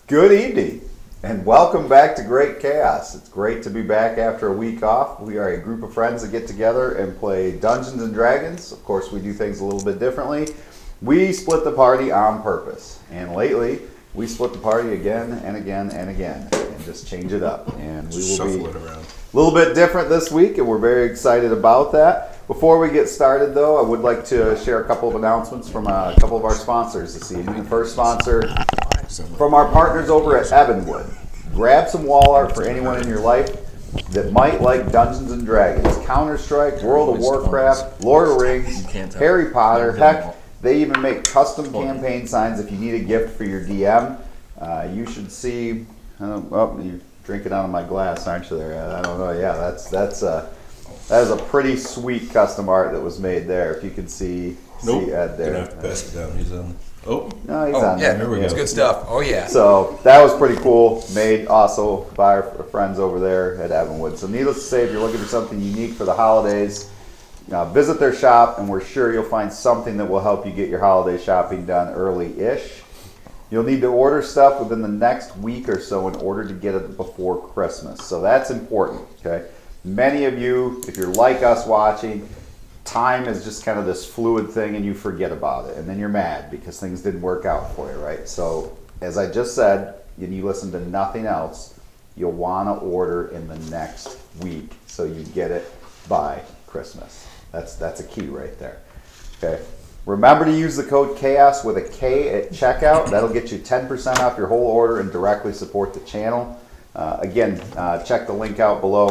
Good evening, and welcome back to Gr8. It's great to be back after a week off. We are a group of friends that get together and play Dungeons and Dragons. Of course, we do things a little bit differently. We split the party on purpose, and lately we split the party again and again and again, and just change it up. And we will be a little bit different this week, and we're very excited about that. Before we get started, though, I would like to share a couple of announcements from a couple of our sponsors this evening. The first sponsor from our partners over at Evanwood. Grab some wall art for anyone in your life that might like Dungeons and Dragons, Counter-Strike, World of Warcraft, Lord of the Rings, Harry Potter. Heck, they even make custom campaign signs if you need a gift for your DM. You should see. You're drinking out of my glass, aren't you? There, I don't know. Yeah, that is a pretty sweet custom art that was made there. If you can see Ed there. Gonna have to pass it down. He's on. No, he's on there. Here we go. It's good stuff. Oh yeah. So that was pretty cool. Made also by our friends over there at Evanwood. So needless to say, if you're looking for something unique for the holidays, visit their shop, and we're sure you'll find something that will help you get your holiday shopping done early-ish. You'll need to order stuff within the next week or so in order to get it before Christmas. So that's important. Okay. Many of you, if you're like us watching, time is just kind of this fluid thing and you forget about it. And then you're mad because things didn't work out for you, right? So as I just said, and you listen to nothing else, you'll want to order in the next week so you get it by Christmas. That's a key right there. Okay. Remember to use the code CHAOS with a K at checkout. That'll get you 10% off your whole order and directly support the channel. Again, check the link out below.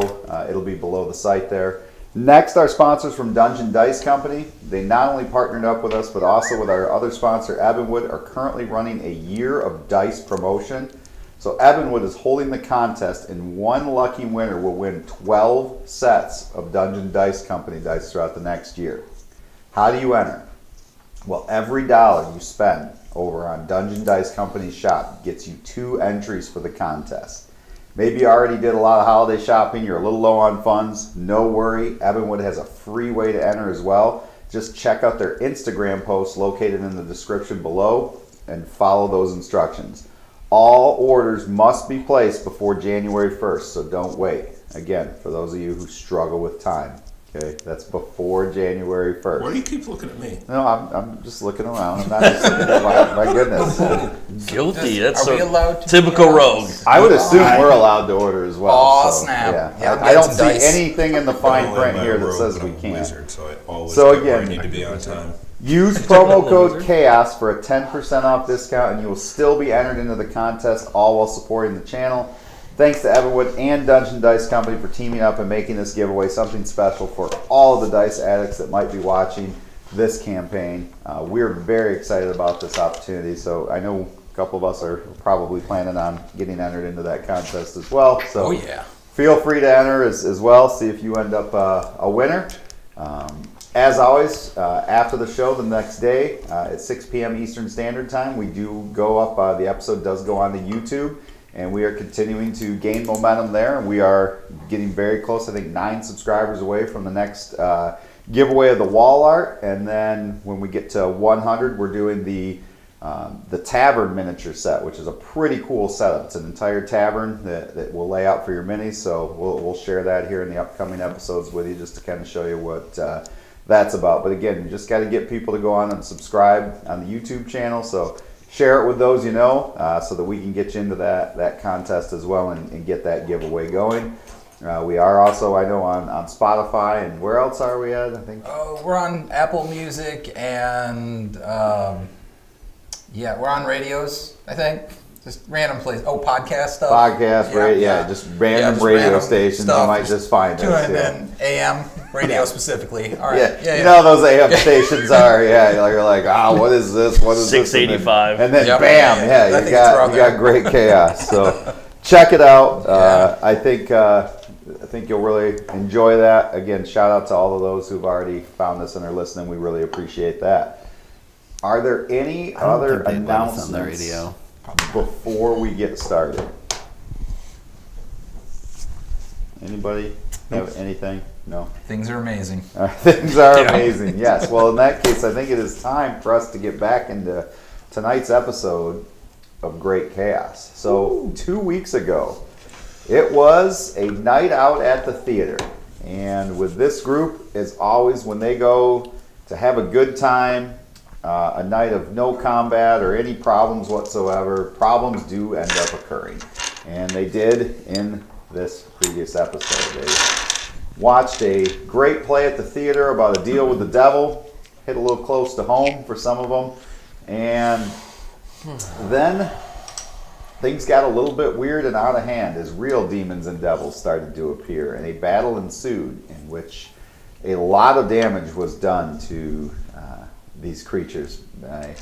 It'll be below the site there. Next, our sponsors from Dungeon Dice Company. They not only partnered up with us, but also with our other sponsor, Evanwood, are currently running a Year of Dice promotion. So Evanwood is holding the contest, and one lucky winner will win 12 sets of Dungeon Dice Company dice throughout the next year. How do you enter? Well, every dollar you spend over on Dungeon Dice Company's shop gets you 2 entries for the contest. Maybe you already did a lot of holiday shopping, you're a little low on funds, no worry. Evanwood has a free way to enter as well. Just check out their Instagram post located in the description below and follow those instructions. All orders must be placed before January 1st, so don't wait. Again, for those of you who struggle with time. Okay, that's before January 1st. Why do you keep looking at me? No, I'm just looking around. I'm not just looking at my goodness. Guilty. That's Are we allowed to typical rogue. I would assume we're allowed to order as well. Oh, so, snap. Yeah. Yeah, I don't some see dice. anything in the fine print here that says we I'm a can't. wizard, so I always So get where again- I need to be on time. Use promo code CHAOS for a 10% off discount, and you will still be entered into the contest, all while supporting the channel. Thanks to Evanwood and Dungeon Dice Company for teaming up and making this giveaway something special for all of the dice addicts that might be watching this campaign. We're very excited about this opportunity, so I know a couple of us are probably planning on getting entered into that contest as well. So Oh yeah. feel free to enter as well, see if you end up a winner. As always, after the show the next day at 6 p.m. Eastern Standard Time, we do go up, the episode does go on to YouTube. And we are continuing to gain momentum there, and we are getting very close. I think 9 subscribers away from the next giveaway of the wall art. And then when we get to 100, we're doing the tavern miniature set, which is a pretty cool setup. It's an entire tavern that we'll lay out for your minis. So we'll share that here in the upcoming episodes with you, just to kind of show you what that's about. But again, you just got to get people to go on and subscribe on the YouTube channel. So share it with those you know, so that we can get you into that contest as well and get that giveaway going. We are also, I know, on Spotify, and where else are we at? I think We're on Apple Music and we're on radios. I think just random place. Oh, podcast stuff. Podcast, just random radio stations. Stuff. You might just find Tune us. in then AM radio specifically. All right. You know those AM stations are. You're like, what is this? What is 685. this? And then Yep. bam, I you think it's around got there. great chaos. So check it out. I think you'll really enjoy that. Again, shout out to all of those who've already found us and are listening. We really appreciate that. Are there any other announcements on the radio before we get started? Anybody have anything? No. Things are amazing. Things are amazing. Yes. Well, in that case, I think it is time for us to get back into tonight's episode. of great chaos. So 2 weeks ago, it was a night out at the theater. And with this group, as always, when they go to have a good time, a night of no combat or any problems whatsoever, problems do end up occurring. And they did in this previous episode. They watched a great play at the theater about a deal with the devil, hit a little close to home for some of them, and then things got a little bit weird and out of hand as real demons and devils started to appear, and a battle ensued in which a lot of damage was done to these creatures by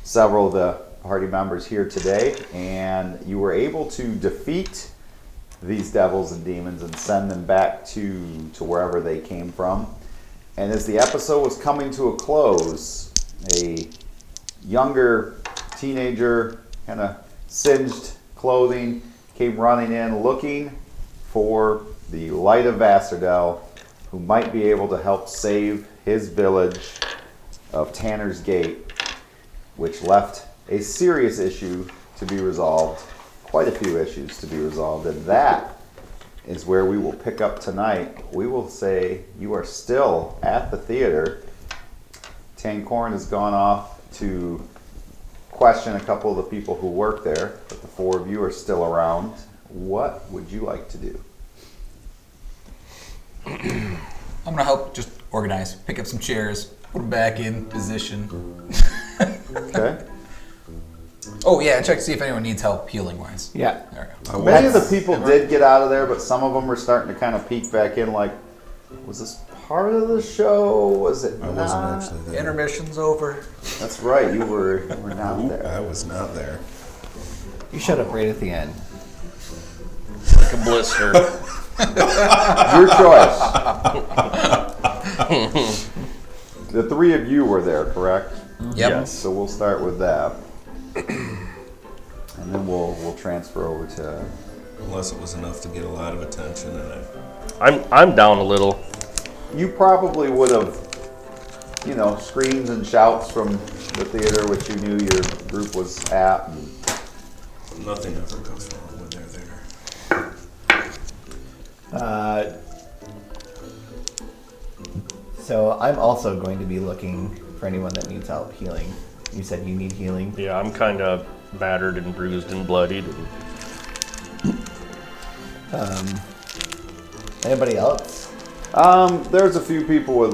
several of the party members here today, and you were able to defeat these devils and demons and send them back to wherever they came from. And as the episode was coming to a close, a younger teenager, kind of singed clothing, came running in looking for the Light of Vassardel, who might be able to help save his village of Tanner's Gate, which left a serious issue to be resolved, quite a few issues to be resolved, and that is where we will pick up tonight. We will say you are still at the theater. Tancorn has gone off to question a couple of the people who work there, but the four of you are still around. What would you like to do? I'm gonna help just organize, pick up some chairs, put them back in position. Okay. Oh yeah, and check to see if anyone needs help healing wise. Yeah. There we go. Many of the people did get out of there, but some of them were starting to kind of peek back in like, was this part of the show? Was it I not? wasn't actually there. Intermission's over. That's right, you were not Oop, there. I was not there. You shut up right at the end. Like a blister. Your choice. The three of you were there, correct? Yep. Yes. So we'll start with that. And then we'll transfer over to... Unless it was enough to get a lot of attention, and I'm down a little. You probably would have, screams and shouts from the theater, which you knew your group was at. And nothing ever goes wrong when they're there. So I'm also going to be looking for anyone that needs help healing. You said you need healing. Yeah, I'm kind of battered and bruised and bloodied. Anybody else? There's a few people with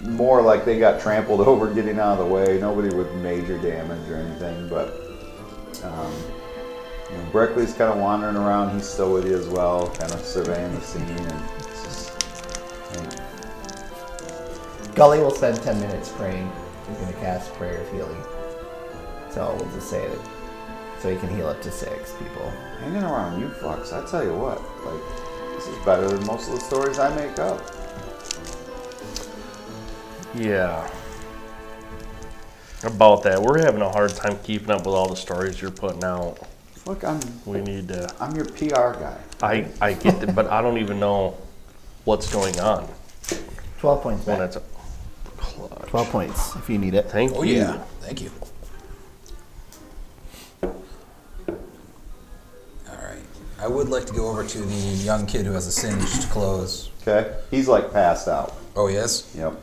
more like they got trampled over getting out of the way. Nobody with major damage or anything, but Breckley's kind of wandering around. He's still with you as well, kind of surveying the scene. And it's just, Gully will spend 10 minutes praying. He's going to cast Prayer of Healing. So we'll just say it. So he can heal up to 6 people. hanging around you fucks, I tell you what, this is better than most of the stories I make up. Yeah. About that, we're having a hard time keeping up with all the stories you're putting out. Look, We need to. I'm your PR guy. I get it, but I don't even know what's going on 12 points when back. it's. 12 points if you need it. Thank Oh you. yeah, thank you. All right, I would like to go over to the young kid who has the singed clothes. Okay? He's passed out. Oh yes, Yep.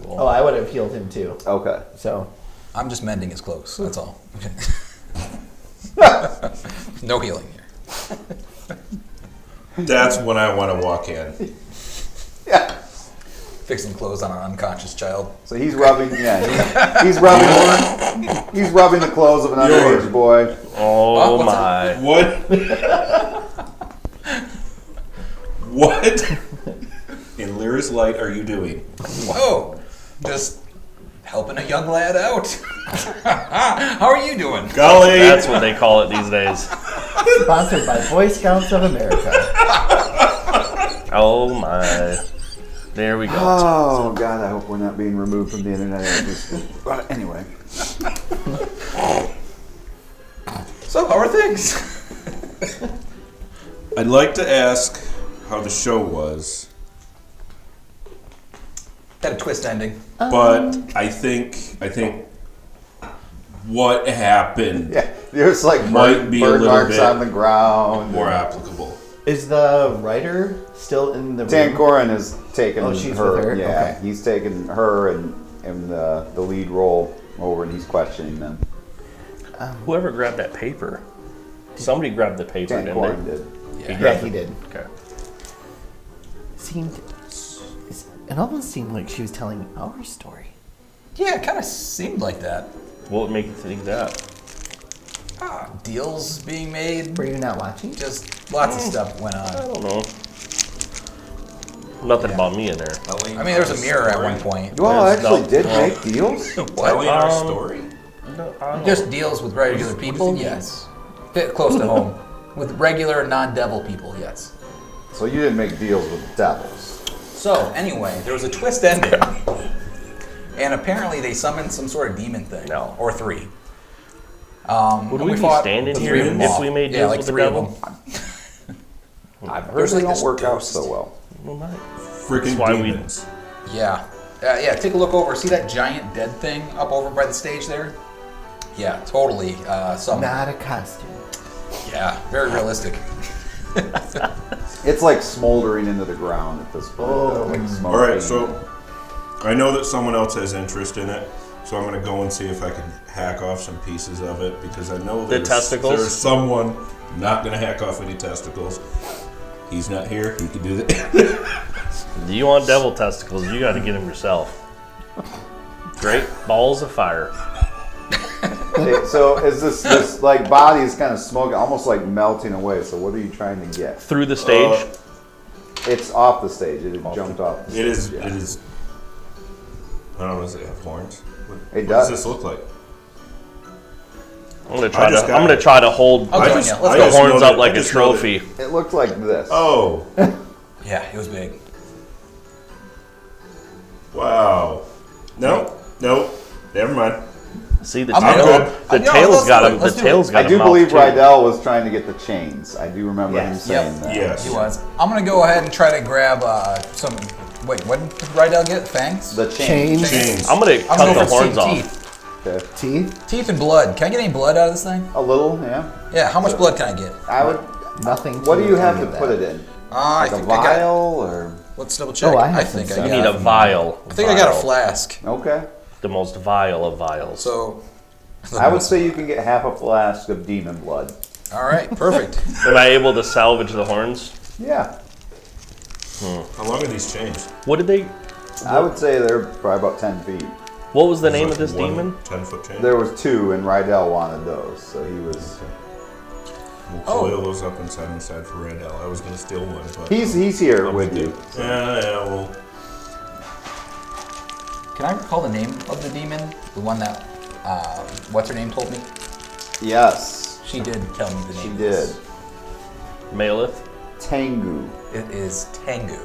Oh, I would have healed him too. Okay. So I'm just mending his clothes. That's all. Okay. No healing here. That's when I want to walk in. Yeah. Fixing clothes on an unconscious child. So he's rubbing, he's rubbing the clothes of an underage boy. Oh What's my. What? What in Lyra's light are you doing? Whoa, just helping a young lad out. How are you doing? Golly! That's what they call it these days. sponsored by Boy Scouts of America. Oh my. There we go. Oh, God, I hope we're not being removed from the internet. But anyway. So, how are things? I'd like to ask how the show was, Had a twist ending. but I think what happened. Yeah, There's like Might be a bird little marks bit on the ground. more applicable. Is the writer still in the room? Tankoran has taken Oh, she's her. with her? Yeah, Okay. he's taken her and the lead role over, and he's questioning them. Whoever grabbed that paper. Somebody grabbed the paper, Tankoran didn't they? did. He Yeah, grabbed he it. did. Okay. It almost seemed like she was telling our story. Yeah, it kind of seemed like that. What would make you think that? Deals being made. Were you not watching? Just lots of stuff went I on. don't know. Nothing about me in there. I mean, there was a mirror at one point. You all There's actually no- did well- make deals? Telling our story? No, I don't Just know. deals with regular people? what does it mean? Yes. Bit close to home. With regular non-devil people, yes. So you didn't make deals with devils. So, anyway, there was a twist ending. And apparently they summoned some sort of demon thing. No. Or three. Would and we be fought standing the here three of them if off. we made Yeah, deals like with the 3 of devil? them. I've heard There's they like don't this work out ghost. so well. Well, not. Freaking That's why we- demons. Yeah. Yeah, take a look over. See that giant dead thing up over by the stage there? Yeah, totally. Some. Not a costume. Yeah, very realistic. It's like smoldering into the ground at this point. though, like smoking. All right, so I know that someone else has interest in it, so I'm going to go and see if I can hack off some pieces of it because I know testicles? there's someone not going to hack off any testicles. He's not here. He can do that. Do you want devil testicles? You got to get them yourself. Great balls of fire. Okay, so is this like body is kind of smoking, almost like melting away. So what are you trying to get? Through the stage. It's off the stage. It jumped off. The stage. It is. Yeah. It is. I don't know. Does it have horns? It What does. does this look like? I'm gonna just got I'm gonna it. try to hold I'll I join just- you. I Let's the go. just know horns that- up like I a just know that- trophy. It looked like this. Oh, Yeah, it was big. wow. No, never mind. See the I'm tail. good. The No, tail's let's got do it. him. The Let's do tail's it. got I a do mouth, believe too. Rydell was trying to get the chains. I do remember him Yes. saying Yep. that. Yes. He was. I'm gonna go ahead and try to grab some. Wait, what did Rydell get? Fangs? The chains. Chains. I'm gonna I'm cut gonna the go for horns off. teeth. Okay. Teeth? Teeth and blood. Can I get any blood out of this thing? A little, yeah. Yeah. How much blood can I get? I would. Nothing. What do you have any to of put that. it in? I Like a think I got. vial or? Let's double check. Oh, I have think some I You got. need a vial. I think I got a Vial. flask. Okay. The most vile of vials. So. I would say you can get half a flask of demon blood. All right. Perfect. Am I able to salvage the horns? Yeah. How long are these chains? What did they? I would say they're probably about 10 feet. What was the Is name like of this one demon? 10-foot chain. There was 2, and Rydell wanted those, so he was. We'll Oh. coil those up and side by side for Red L. I was gonna steal one, but He's here I'm with good. you. Yeah. Well, Can I recall the name of the demon? The one that what's her name told me. Yes, She did tell me the name. she of did. this. Maleth. Tengu, It is Tengu.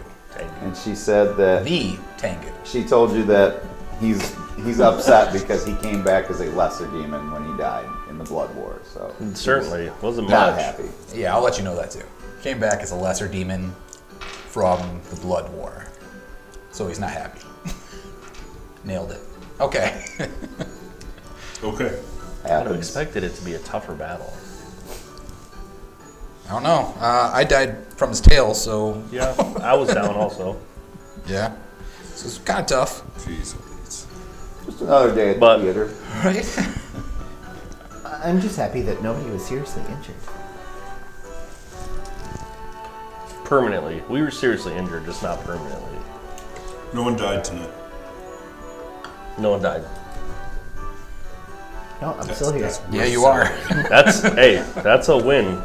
and she said that The Tengu. she told you that he's upset because he came back as a lesser demon when he died in the Blood War. So he's Certainly wasn't not much. happy. Yeah, I'll let you know that too. Came back as a lesser demon from the Blood War. So he's not happy. Nailed it. Okay. okay. I would have Happens. expected it to be a tougher battle. I don't know. I died from his tail, so Yeah, I was down also. yeah. So it's kind of tough. Jeez Louise. Just another day at But- the theater. Right? I'm just happy that nobody was seriously injured. Permanently. We were seriously injured, just not permanently. No one died tonight. No one died. No, I'm still here. Yeah, you are. That's hey, that's a win.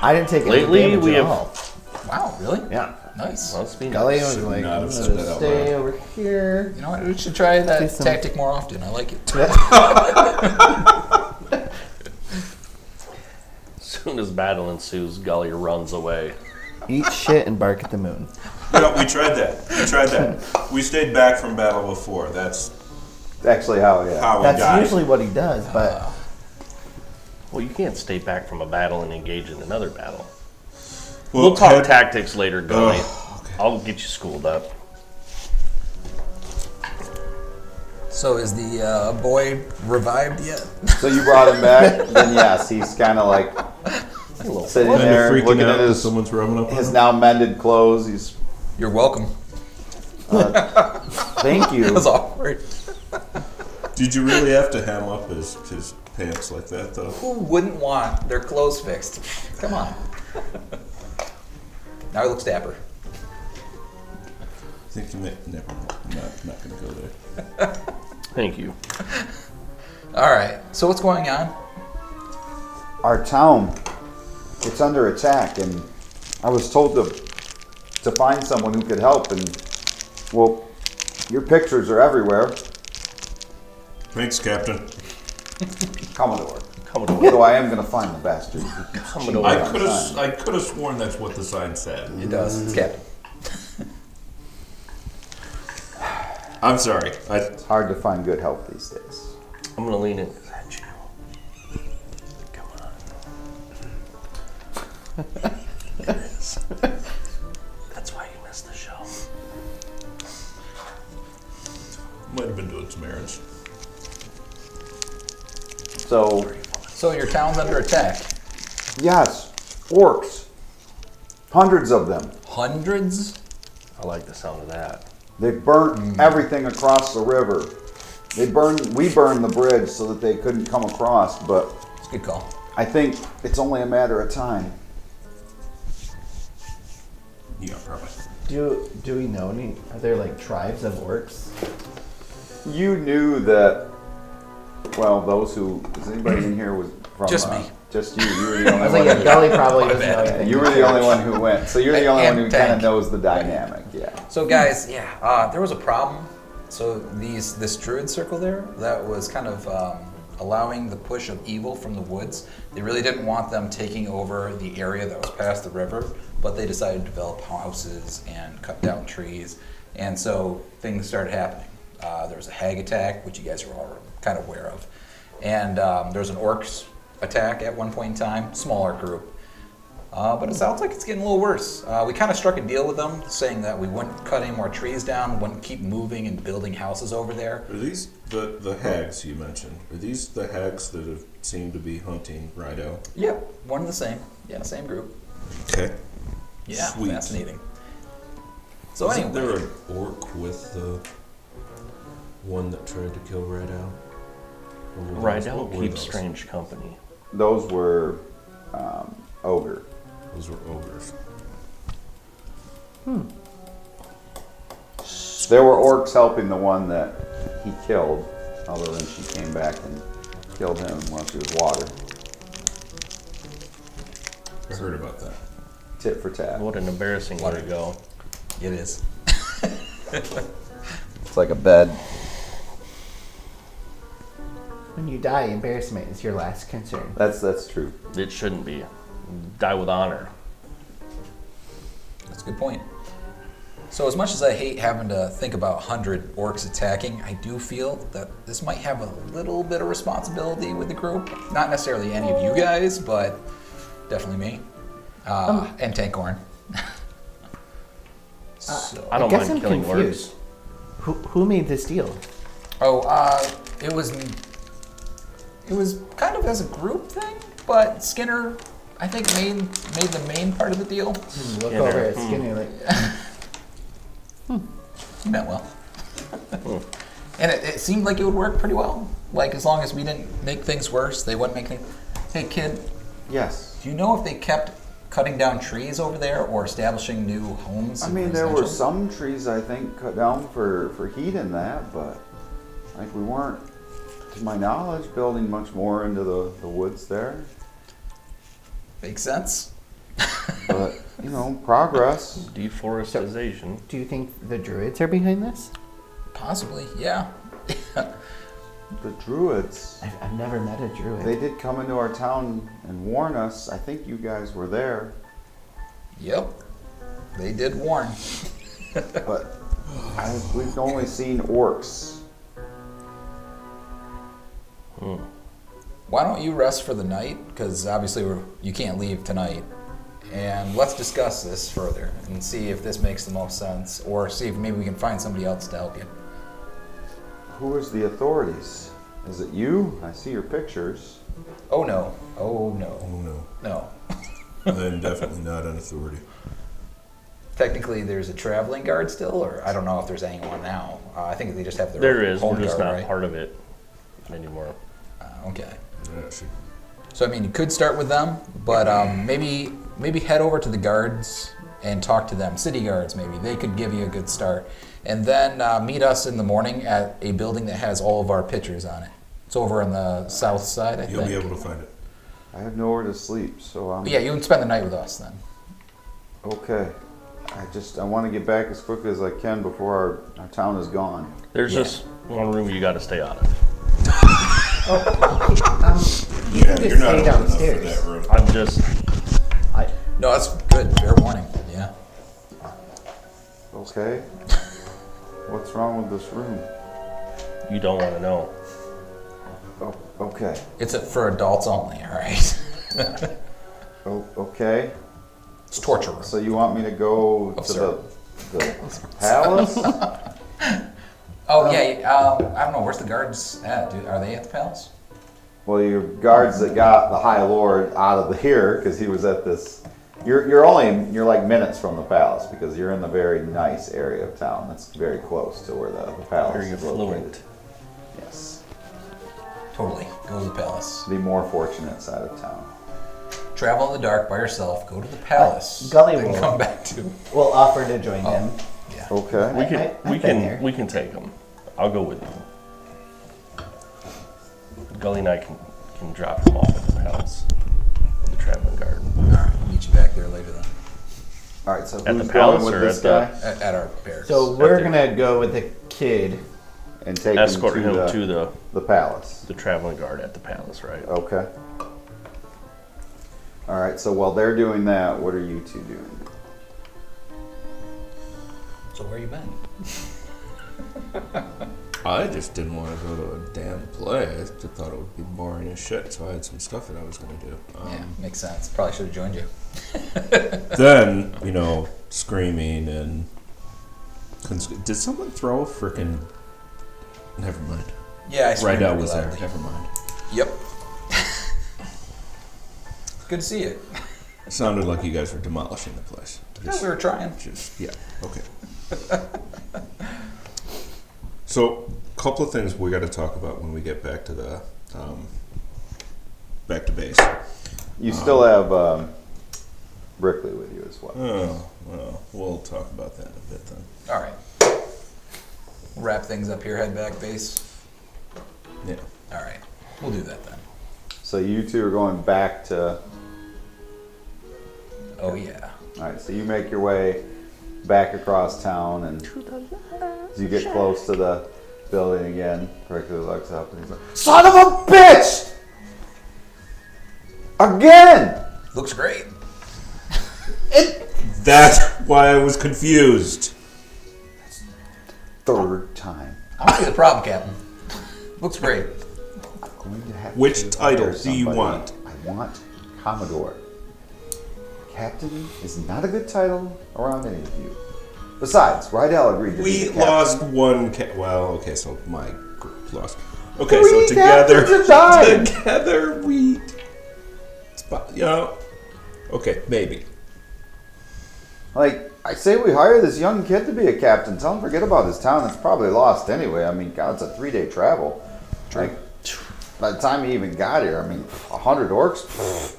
I didn't take any Lately, damage we at have- all. Wow, really? Yeah. Nice. Let's be Gully nice. was like, not I'm have said gonna that out stay loud. over here. You know what? We should try Do that some- tactic more often. I like it. As soon as battle ensues, Gully runs away. Eat shit and bark at the moon. Yeah, we tried that. We stayed back from battle before. That's Actually, how? Yeah. how we That's died. usually what he does, but Well, you can't stay back from a battle and engage in another battle. Well, We'll talk had- tactics later, Gully. Okay. I'll get you schooled up. So is the boy revived yet? So you brought him back? Then yes, he's kind of like sitting Kinda there freaking looking out at 'cause someone's rubbing up on his him. now mended clothes. He's You're welcome. thank you. That was awkward. Did you really have to hem up his pants like that, though? Who wouldn't want their clothes fixed? Come on. Now he looks dapper. I think you may. Never mind. I'm not going to go there. Thank you. All right. So what's going on? Our town, it's under attack, and I was told to find someone who could help. And well, your pictures are everywhere, Thanks, Captain. Commodore. Commodore. So I am going to find the bastard. Commodore. I could have sworn that's what the sign said. It does. It's Captain. I'm sorry. It's hard to find good help these days. I'm gonna lean in. Is that you? Come on. It is. That's why you missed the show. Might have been doing some errands. So your town's under attack. yes, orcs, hundreds of them. Hundreds? I like the sound of that. They burnt everything across the river. We burned the bridge so that they couldn't come across, but It's a good call. I think it's only a matter of time. Yeah, probably. Do we know any? Are there like tribes of orcs? You knew that, well, those who, is anybody in here was from? Just me. Just you. You were the I only was one. like, yeah, who- Gully probably doesn't bad. know anything. You were the only one who went. So you're the only one And who kind Tank. of knows the dynamic, yeah. So guys, there was a problem. So this druid circle there, that was kind of allowing the push of evil from the woods. They really didn't want them taking over the area that was past the river, but they decided to develop houses and cut down trees, and so things started happening. There was a hag attack, which you guys are all kind of aware of, and there was an orcs attack at one point in time, smaller group. But it sounds like it's getting a little worse. We kind of struck a deal with them, saying that we wouldn't cut any more trees down, wouldn't keep moving and building houses over there. Are these the hags you mentioned? Are these the hags that have seemed to be hunting Rhino? Yep, one and the same. Yeah, same group. Okay. Yeah, Sweet. fascinating. So Isn't anyway, there an orc with the one that tried to kill Rhino? Rydell keeps strange company. Those were ogre. Those were ogres. There were orcs helping the one that he killed, although then she came back and killed him while she was water. I heard about that. Tit for tat. What an embarrassing way to go. it is. It's like a bed. When you die, embarrassment is your last concern. That's true. It shouldn't be. Die with honor. That's a good point. So as much as I hate having to think about 100 orcs attacking, I do feel that this might have a little bit of responsibility with the group. Not necessarily any of you guys, but definitely me. And Tankorn. So, I don't guess mind I'm killing confused. Who made this deal? it was kind of as a group thing, but Skinner, I think, made the main part of the deal. Look over at Skinner like, You meant well. And it seemed like it would work pretty well. Like, as long as we didn't make things worse, they wouldn't make things... Hey, kid, Yes. do you know if they kept cutting down trees over there or establishing new homes? I and mean, there were residential? some trees I think cut down for heat and that, but like we weren't, to my knowledge, building much more into the woods there. Makes sense. But progress. Deforestation. do you think the Druids are behind this? Possibly, yeah. The Druids. I've never met a Druid. They did come into our town and warn us. I think you guys were there, Yep. They did warn. but we've only seen orcs. Why don't you rest for the night? Because obviously you can't leave tonight. And let's discuss this further and see if this makes the most sense, or see if maybe we can find somebody else to help you. Who is the authorities? Is it you? I see your pictures. Oh no. Oh no. Oh no. No. I'm definitely not an authority. Technically, there's a traveling guard still, or I don't know if there's anyone now. I think they just have their There is. home We're just guard, not right? part of it anymore. Okay. Yeah, see. So I mean, you could start with them, but maybe head over to the guards and talk to them. City guards, maybe they could give you a good start, and then meet us in the morning at a building that has all of our pictures on it. It's over on the south side, I You'll think. be able to find it. I have nowhere to sleep, so I'm... But yeah, you can spend the night with us then. Okay. I want to get back as quickly as I can before our town is gone. There's Yeah. just one room you got to stay out of. You can just you're not stay old enough for downstairs. that room. I'm just. No, that's good. Fair warning. Yeah. Okay. What's wrong with this room? You don't want to know. Oh, okay. It's for adults only. All right. Oh, okay. It's torture room. So you want me to go Oh, to sir. the palace? Oh yeah. I don't know. Where's the guards at? Dude? Are they at the palace? Well, your guards that got the High Lord out of here because he was at this. You're like minutes from the palace because you're in the very nice area of town. That's very close to where the palace Very is located. affluent. Yes. Totally. Go to the palace. The more fortunate side of town. Travel in the dark by yourself. Go to the palace. Gully then will. come back to. We'll offer to join them. Yeah. Okay. We can. I've been there. We can take them. I'll go with you. Gully and I can drop them off at the palace. The traveling guard. All right. Meet you back there later then. All right. So At who's the palace going with or this at guy At our barracks. So we're gonna go with the kid. and take Escort him him to to the palace? the traveling guard at the palace, right? Okay. All right. So while they're doing that, what are you two doing? So where you been? I just didn't want to go to a damn play. I just thought it would be boring as shit, so I had some stuff that I was going to do. Yeah, makes sense. Probably should have joined you. Then, screaming and... Did someone throw a frickin'... Never mind. Yeah, I screamed Rydell pretty was there. loudly. Never mind. Yep. Good to see you. It sounded like you guys were demolishing the place. Yeah, we were trying. Yeah, okay. So, a couple of things we got to talk about when we get back to the back to base. You still have Brickley with you as well. Oh, well, we'll talk about that in a bit then. All right. We'll wrap things up here. Head back base. Yeah. All right. We'll do that then. So you two are going back to. Oh yeah. All right. So you make your way back across town, and as you get close to the building again, Brickley looks up and he's like, "Son of a bitch! Again!" Looks great. That's why I was confused. Third time. I don't see the problem, Captain. Looks great. I'm going to have Which to title hire do you somebody. want? I want Commodore. Captain is not a good title around any of you. Besides, Rydell agreed to be We the captain. lost one. Well, okay, so my group lost. Okay, Three so together, captains have died. together we, okay, maybe. Like, I say we hire this young kid to be a captain. Tell him forget about his town. It's probably lost anyway. I mean, God, it's a 3-day travel. Like, by the time he even got here, 100 orcs? Pfft.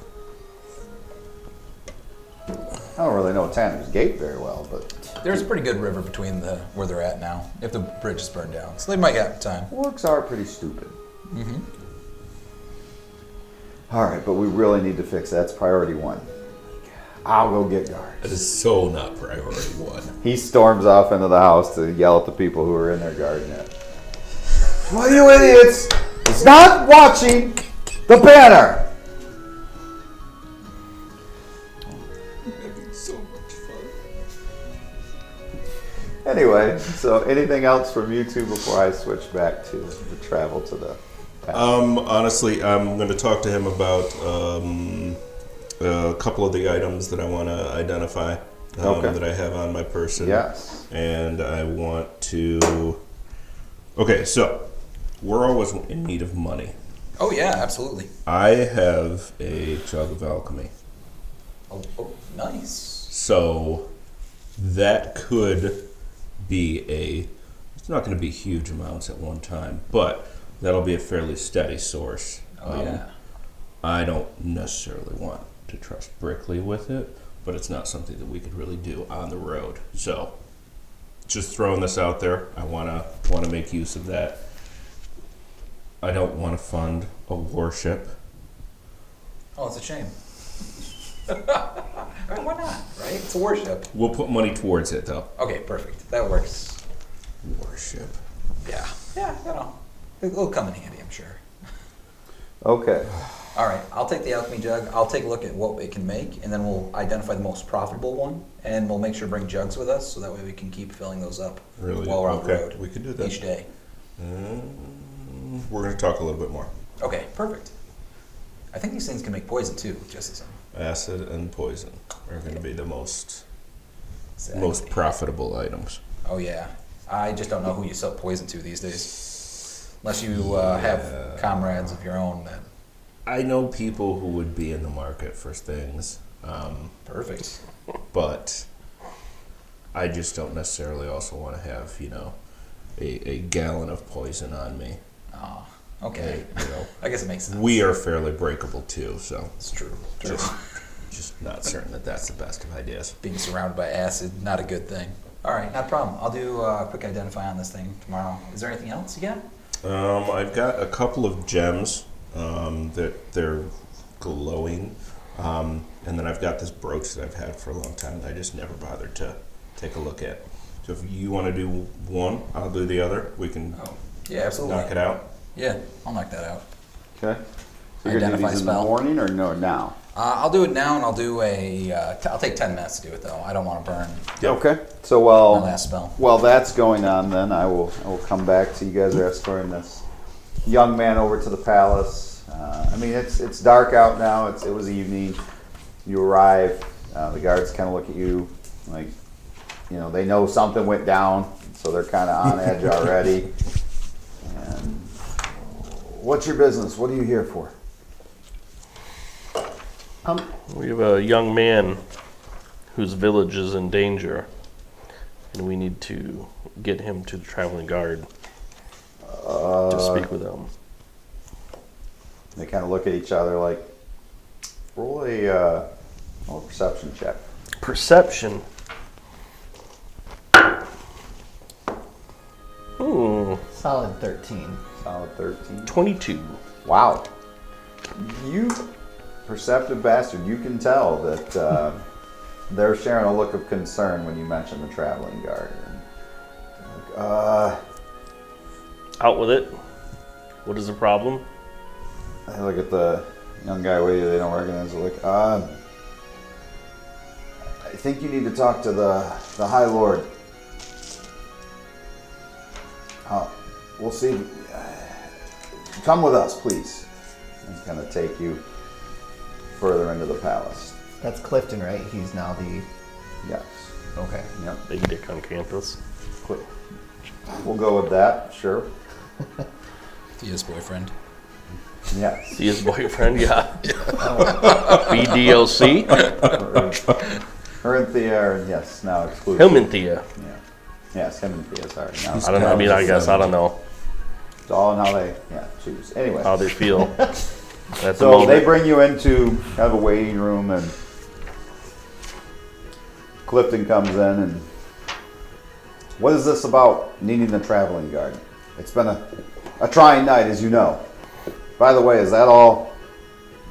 I don't really know Tanner's Gate very well, but There's a pretty good river between where they're at now, if the bridge is burned down. So they might have time. orcs are pretty stupid. All right, but we really need to fix that. That's priority 1. I'll go get guards. That is so not priority 1. He storms off into the house to yell at the people who are in there guarding it. Well, you idiots! It's not watching the banner! So much fun. Anyway, so anything else from you two before I switch back to the travel to the Honestly, I'm going to talk to him about a couple of the items that I want to identify that I have on my person. Yes. And I want to... Okay, so we're always in need of money. Oh yeah, absolutely. I have a jug of alchemy. Oh, nice. So that could be it's not going to be huge amounts at one time, but that'll be a fairly steady source. Oh yeah. I don't necessarily want to trust Brickley with it, but it's not something that we could really do on the road. So just throwing this out there, I want to make use of that. I don't want to fund a warship. Oh, it's a shame. I mean, why not, right? It's a warship. We'll put money towards it, though. Okay, perfect. That works. Warship. Yeah, you know, it'll come in handy, I'm sure. Okay. All right, I'll take the alchemy jug. I'll take a look at what it can make, and then we'll identify the most profitable one, and we'll make sure to bring jugs with us, so that way we can keep filling those up Really? while we're on the Okay, road. we can do that. Each day. We're going to talk a little bit more. Okay, perfect. I think these things can make poison too, just the same. Acid and poison are going to be the most Exactly. profitable items. Oh yeah. I just don't know who you sell poison to these days. Unless you have comrades of your own that... I know people who would be in the market for things, Perfect. but I just don't necessarily also want to have, a gallon of poison on me. Oh, okay. You know, I guess it makes sense. we are fairly breakable too, so It's true. just not certain that that's the best of ideas. Being surrounded by acid, not a good thing. All right, not a problem. I'll do a quick identify on this thing tomorrow. Is there anything else you got? I've got a couple of gems that they're glowing, and then I've got this brooch that I've had for a long time that I just never bothered to take a look at. So if you want to do one, I'll do the other. We can Yeah, absolutely. knock it out. Yeah, I'll knock that out. Okay. So you're gonna do Identify these in the spell. morning or no now? I'll do it now, and I'll do I'll take 10 minutes to do it, though. I don't want to burn Okay. So my last spell. while that's going on, then I will come back to you guys are escorting this young man over to the palace. I mean, it's dark out now. It was evening. You arrive. The guards kind of look at you like, they know something went down, so they're kind of on edge already. And what's your business? What are you here for? We have a young man whose village is in danger, and we need to get him to the traveling guard to speak with them. They kind of look at each other like, roll a perception check. Perception. Solid 13. Solid 13. 22. Wow. You perceptive bastard, you can tell that they're sharing a look of concern when you mention the traveling guard. And, Out with it. What is the problem? I look at the young guy with you, they don't recognize it. Like, I think you need to talk to the High Lord. We'll see. Come with us, please. And kind of take you further into the palace. That's Clifton, right? He's now the... Yes. Okay. Yep. Big dick on campus. We'll go with that, sure. Thea's boyfriend. Yes. See his boyfriend, yeah. BDLC. Her and Thea are, yes, now exclusive. Him and Thea. Yeah. Yes, him and Thea, sorry. Now I don't know. I mean, I guess I don't know it's all in how they choose. Anyway. how they feel at the So moment. they bring you into kind of a waiting room, and Clifton comes in, and what is this about needing the traveling guard? It's been a trying night, as you know. By the way, is that all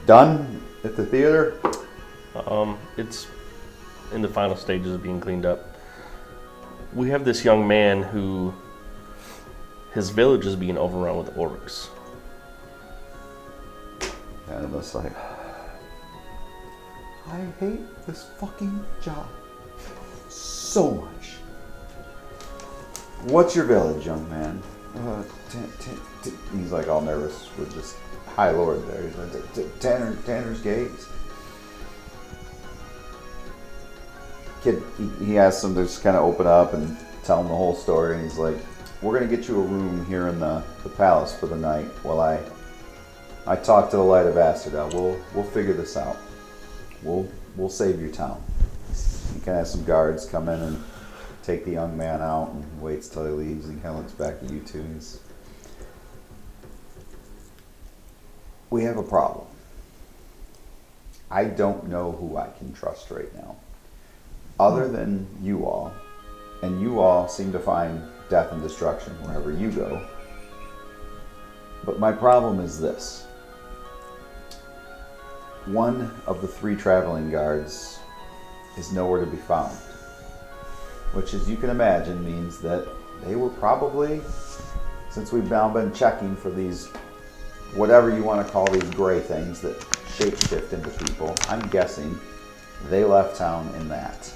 done at the theater? It's in the final stages of being cleaned up. We have this young man who his village is being overrun with orcs. And it's like, I hate this fucking job so much. What's your village, young man? He's like all nervous with this High Lord there. He's like, Tanner's Gates. Kid, he asks him to just kind of open up and tell him the whole story, and he's like, we're gonna get you a room here in the palace for the night while I talk to the Light of Asterdale. We'll figure this out. We'll save your town. You can have some guards come in and take the young man out and waits till he leaves and kind of looks back at you two. We have a problem. I don't know who I can trust right now, other than you all, and you all seem to find death and destruction wherever you go. But my problem is this. One of the 3 traveling guards is nowhere to be found, which, as you can imagine, means that they were probably, since we've now been checking for these, whatever you want to call these gray things that shapeshift into people, I'm guessing they left town in that.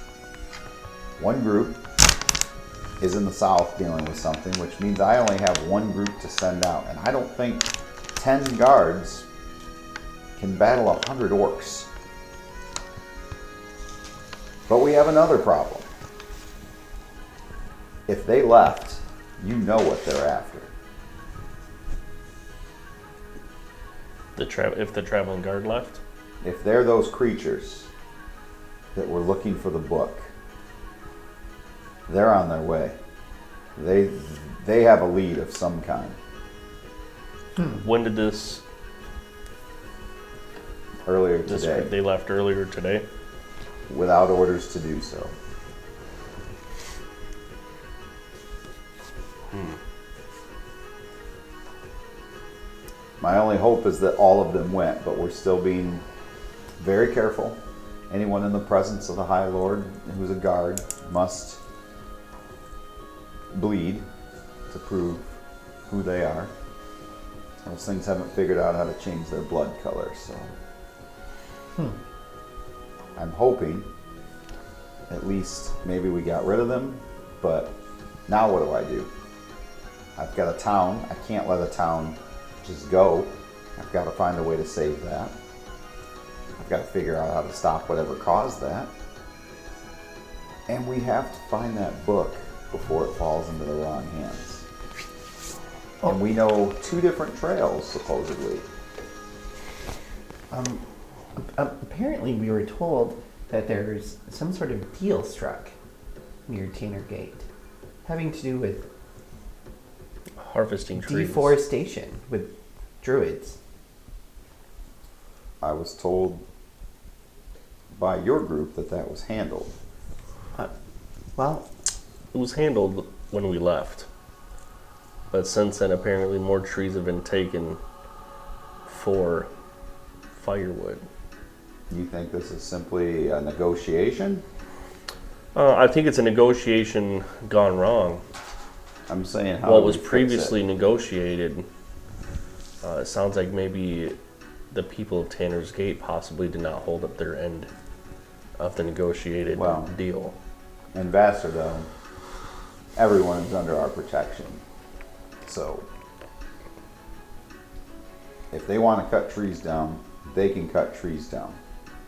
One group is in the south dealing with something, which means I only have one group to send out, and I don't think 10 guards can battle 100 orcs. But we have another problem. If they left, you know what they're after. If the traveling guard left? If they're those creatures that were looking for the book, they're on their way. They have a lead of some kind. When did this... Earlier today. They left earlier today? Without orders to do so. My only hope is that all of them went, but we're still being very careful. Anyone in the presence of the High Lord who's a guard must bleed to prove who they are. Those things haven't figured out how to change their blood color, so... I'm hoping at least maybe we got rid of them, but now what do? I've got a town. I can't let a town just go. I've got to find a way to save that. I've got to figure out how to stop whatever caused that. And we have to find that book before it falls into the wrong hands. And we know 2 different trails, supposedly. Apparently we were told that there's some sort of deal struck near Tanner Gate, having to do with Harvesting trees. deforestation with Druids. I was told by your group that was handled. Well, It was handled when we left. But since then, apparently more trees have been taken for firewood. You think this is simply a negotiation? I think it's a negotiation gone wrong. I'm saying how What do was we fix previously it? negotiated, it sounds like maybe the people of Tanner's Gate possibly did not hold up their end of the negotiated deal. In Vassar, though, everyone is under our protection. So, if they want to cut trees down, they can cut trees down.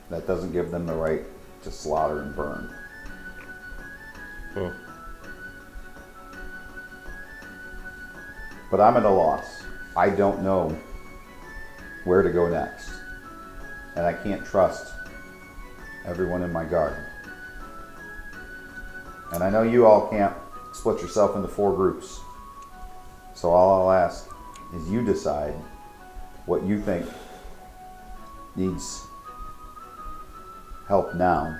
That doesn't give them the right to slaughter and burn. But I'm at a loss. I don't know where to go next. And I can't trust everyone in my garden. And I know you all can't split yourself into 4 groups. So all I'll ask is you decide what you think needs help now.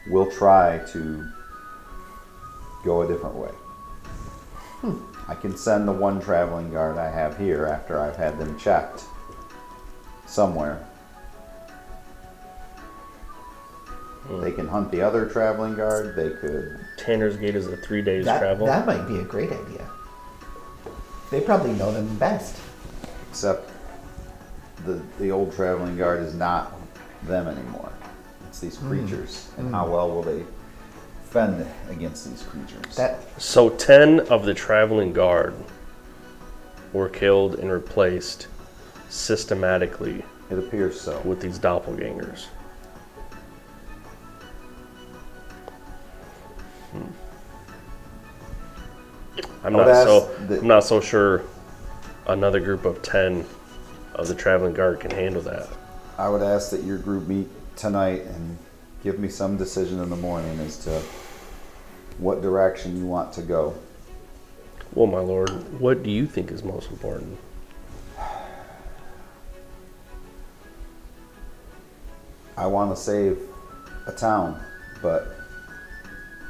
We'll try to go a different way. I can send the 1 traveling guard I have here after I've had them checked somewhere. They can hunt the other traveling guard. They could... Tanner's Gate is a 3 days travel. That might be a great idea. They probably know them best. Except the old traveling guard is not them anymore. It's these creatures. And how well will they fend against these creatures? So 10 of the traveling guard were killed and replaced systematically It appears so. with these doppelgangers. I'm would not ask so that- I'm not so sure another group of 10 of the traveling guard can handle that. I would ask that your group meet tonight and give me some decision in the morning as to what direction you want to go. Well, my lord, what do you think is most important? I want to save a town, but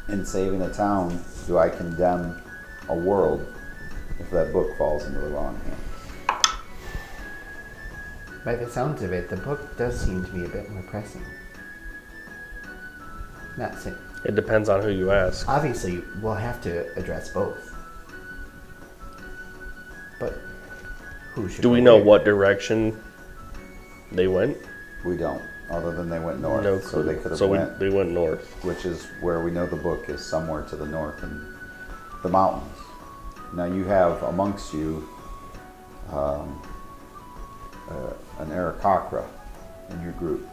in saving a town, do I condemn a world if that book falls into the wrong hands? By the sounds of it, the book does seem to be a bit more pressing. Not saying. It depends on who you ask. Obviously, we'll have to address both. But who should? Do we go know where? what direction they went? We don't, other than they went north. No so clue. they could have So went, they went north. which is where we know the book is, somewhere to the north in the mountains. Now you have amongst you an Aarakocra in your group.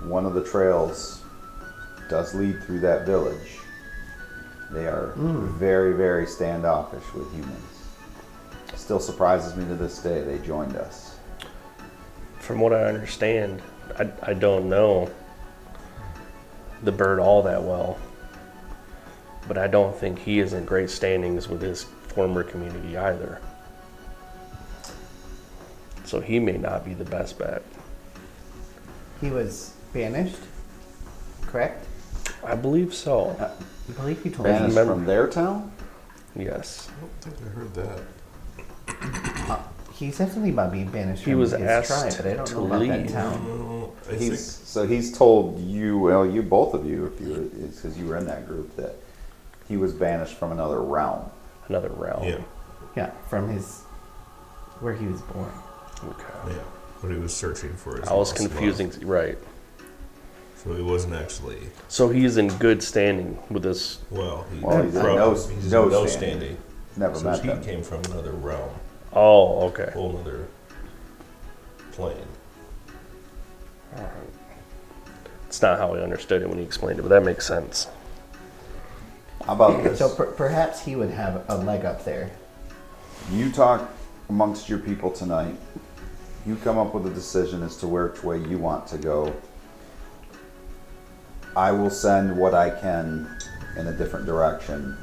One of the trails does lead through that village. They are very, very standoffish with humans. Still surprises me to this day they joined us. From what I understand, I don't know the bird all that well, but I don't think he is in great standings with his former community either. So he may not be the best bet. He was banished, correct? I believe so. I believe you told me. Banished remember- from their town? Yes. I don't think I heard that. He said something about being banished He from was his asked tribe, but I don't to know about that leave. town. I think He's told you, well, you both of you, if you were, because you were in that group, that he was banished from another realm. Another realm. yeah, Yeah, from where he was born. Okay. yeah. But he was searching for his I was lost love. confusing. Right. So he wasn't actually. So he's in good standing with this. Well, Well, he's in probably- no- he's no in no standing. standing. Never So met he them. came from another realm, Oh, okay. whole other plane. It's not how I understood it when he explained it, but that makes sense. How about this? So perhaps he would have a leg up there. You talk amongst your people tonight. You come up with a decision as to which way you want to go. I will send what I can in a different direction.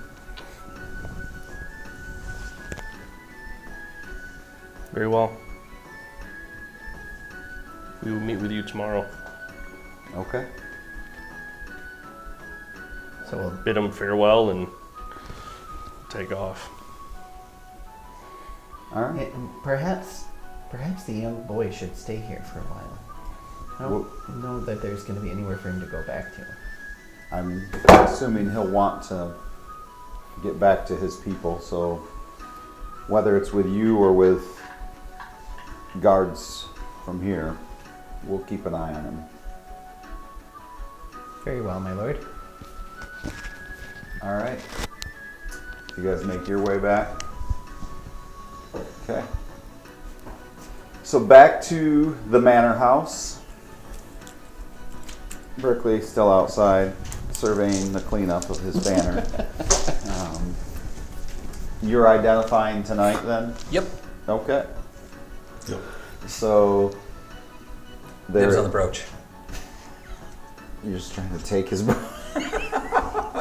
Very well. We will meet with you tomorrow. Okay? So we'll Bid him farewell and take off. All right. and perhaps the young boy should stay here for a while. I don't know that there's going to be anywhere for him to go back to. I'm assuming he'll want to get back to his people, so whether it's with you or with guards from here, we'll keep an eye on him. Very well, my lord. All right. You guys make your way back. Okay. So back to the manor house. Brickley still outside, surveying the cleanup of his banner. You're identifying tonight then? Yep. Okay. Yep. So Dibs on the there, brooch. you're just trying to take his.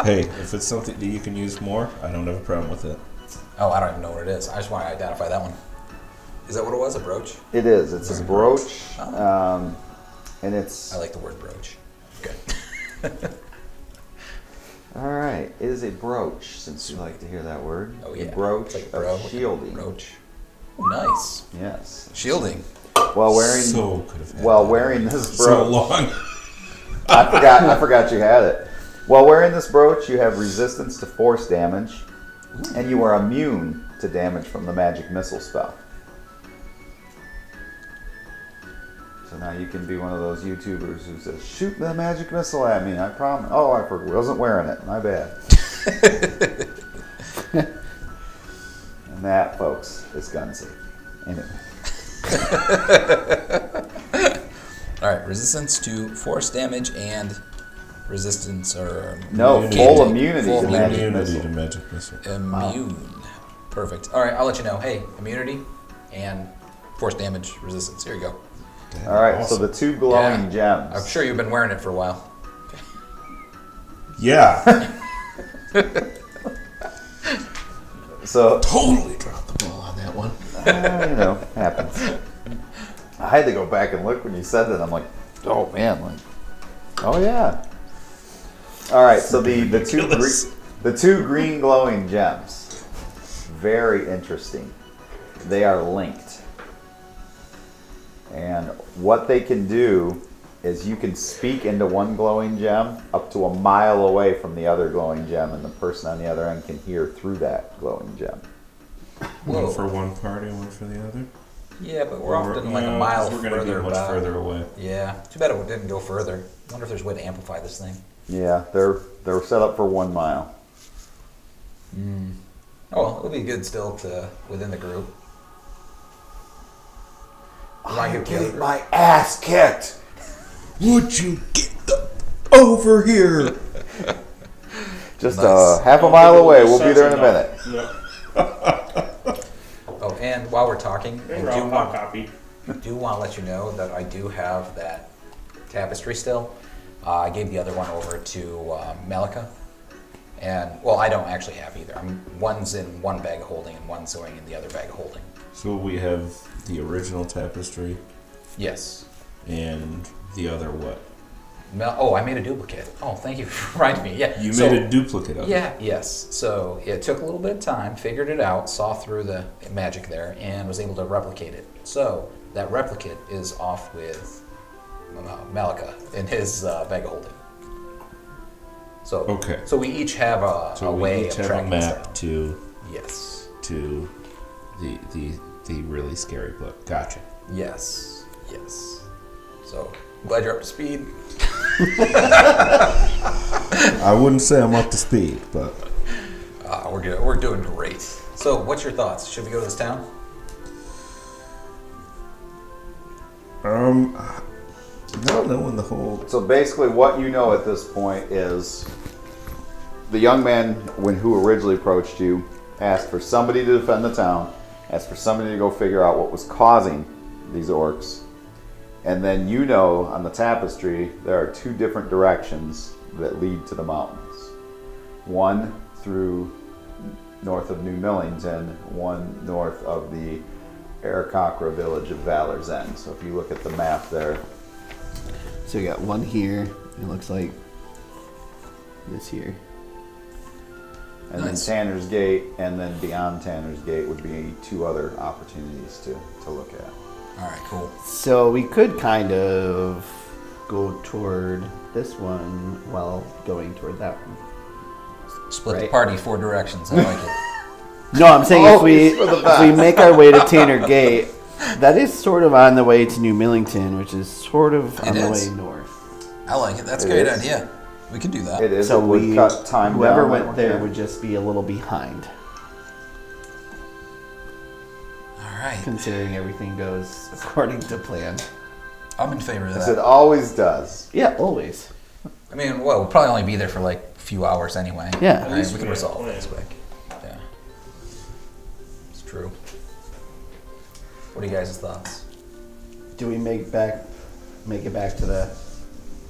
Hey, if it's something that you can use more, I don't have a problem with it. Oh, I don't even know what it is. I just want to identify that one. Is that what it was? A brooch? It is. It's a brooch, Oh. and it's. I like the word brooch. Good. All right, it is a brooch, since you like to hear that word. Oh yeah. A brooch It's like of bro, shielding. Brooch. Nice. Yes. Shielding. While wearing So could have had while that wearing already. this so brooch, long. I forgot you had it. While wearing this brooch, you have resistance to force damage, and you are immune to damage from the magic missile spell. So now you can be one of those YouTubers who says, "Shoot the magic missile at me, I promise." Oh, I wasn't wearing it. My bad. And that, folks, is gun safety. Anyway. All right. Resistance to force damage and resistance or No, full immunity Full to magic Immunity missile. to magic missile. immune. Perfect. All right, I'll let you know. Hey, immunity and force damage resistance. Here you go. All right, so the two glowing gems. I'm sure you've been wearing it for a while. Yeah. So, Totally dropped the ball on that one. happens. I had to go back and look when you said that. I'm like, oh man, oh yeah. All right, so the two green glowing gems, very interesting. They are linked, and what they can do is you can speak into one glowing gem up to a mile away from the other glowing gem, and the person on the other end can hear through that glowing gem. One for one party, one for the other. Yeah, but we're often like a mile We're going to be further much back. further away. Yeah, too bad it didn't go further. I wonder if there's a way to amplify this thing. Yeah, they're set up for 1 mile. Oh, well, it'll be good still to within the group. I'm getting my ass kicked. Would you get over here? Just Nice. half a mile away. We'll be there in a minute. Oh, and while we're talking, I do want copy. to let you know that I do have that tapestry still. I gave the other one over to Malika. And, well, I don't actually have either. One's in one bag of holding and one's going in the other bag of holding. So we have the original tapestry Yes. and the other what? I made a duplicate. Oh, thank you for reminding me. Yeah. You so- made a duplicate of it. Yeah, yes. So it took a little bit of time, figured it out, saw through the magic there, and was able to replicate it. So that replicate is off with Malika in his bag of holding. So Okay. So we each have a So we way each of have a tracking this map down. to Yes. the really scary book. Gotcha. Yes. Yes. So I'm glad you're up to speed. I wouldn't say I'm up to speed, but We're good. We're doing great. So what's your thoughts? Should we go to this town? not knowing the whole. So basically, what you know at this point is the young man, who originally approached you, asked for somebody to defend the town, asked for somebody to go figure out what was causing these orcs, and then on the tapestry there are two different directions that lead to the mountains. One through north of New Millington, one north of the Aarakocra village of Valor's End. So if you look at the map there, So we got one here. It looks like this here. and Nice. then Tanner's Gate, and then beyond Tanner's Gate would be two other opportunities to look at. All right, cool. So we could kind of go toward this one while going toward that one. Split the Right. party 4 directions. I like it. No, I'm saying if Always for the if we make our way to Tanner Gate, that is sort of on the way to New Millington, which is sort of on It the is. way north. I like it. That's a It great is. idea. We could do that. It is. So it would cut time whoever down. went there would just be a little behind, All right. considering everything goes according to plan. I'm in favor of As it that. always does. Yeah, always. I mean, well, we'll probably only be there for like a few hours anyway. Yeah. Right? We can resolve this quick. Yeah. It's true. What are you guys' thoughts? Do we make it back to the?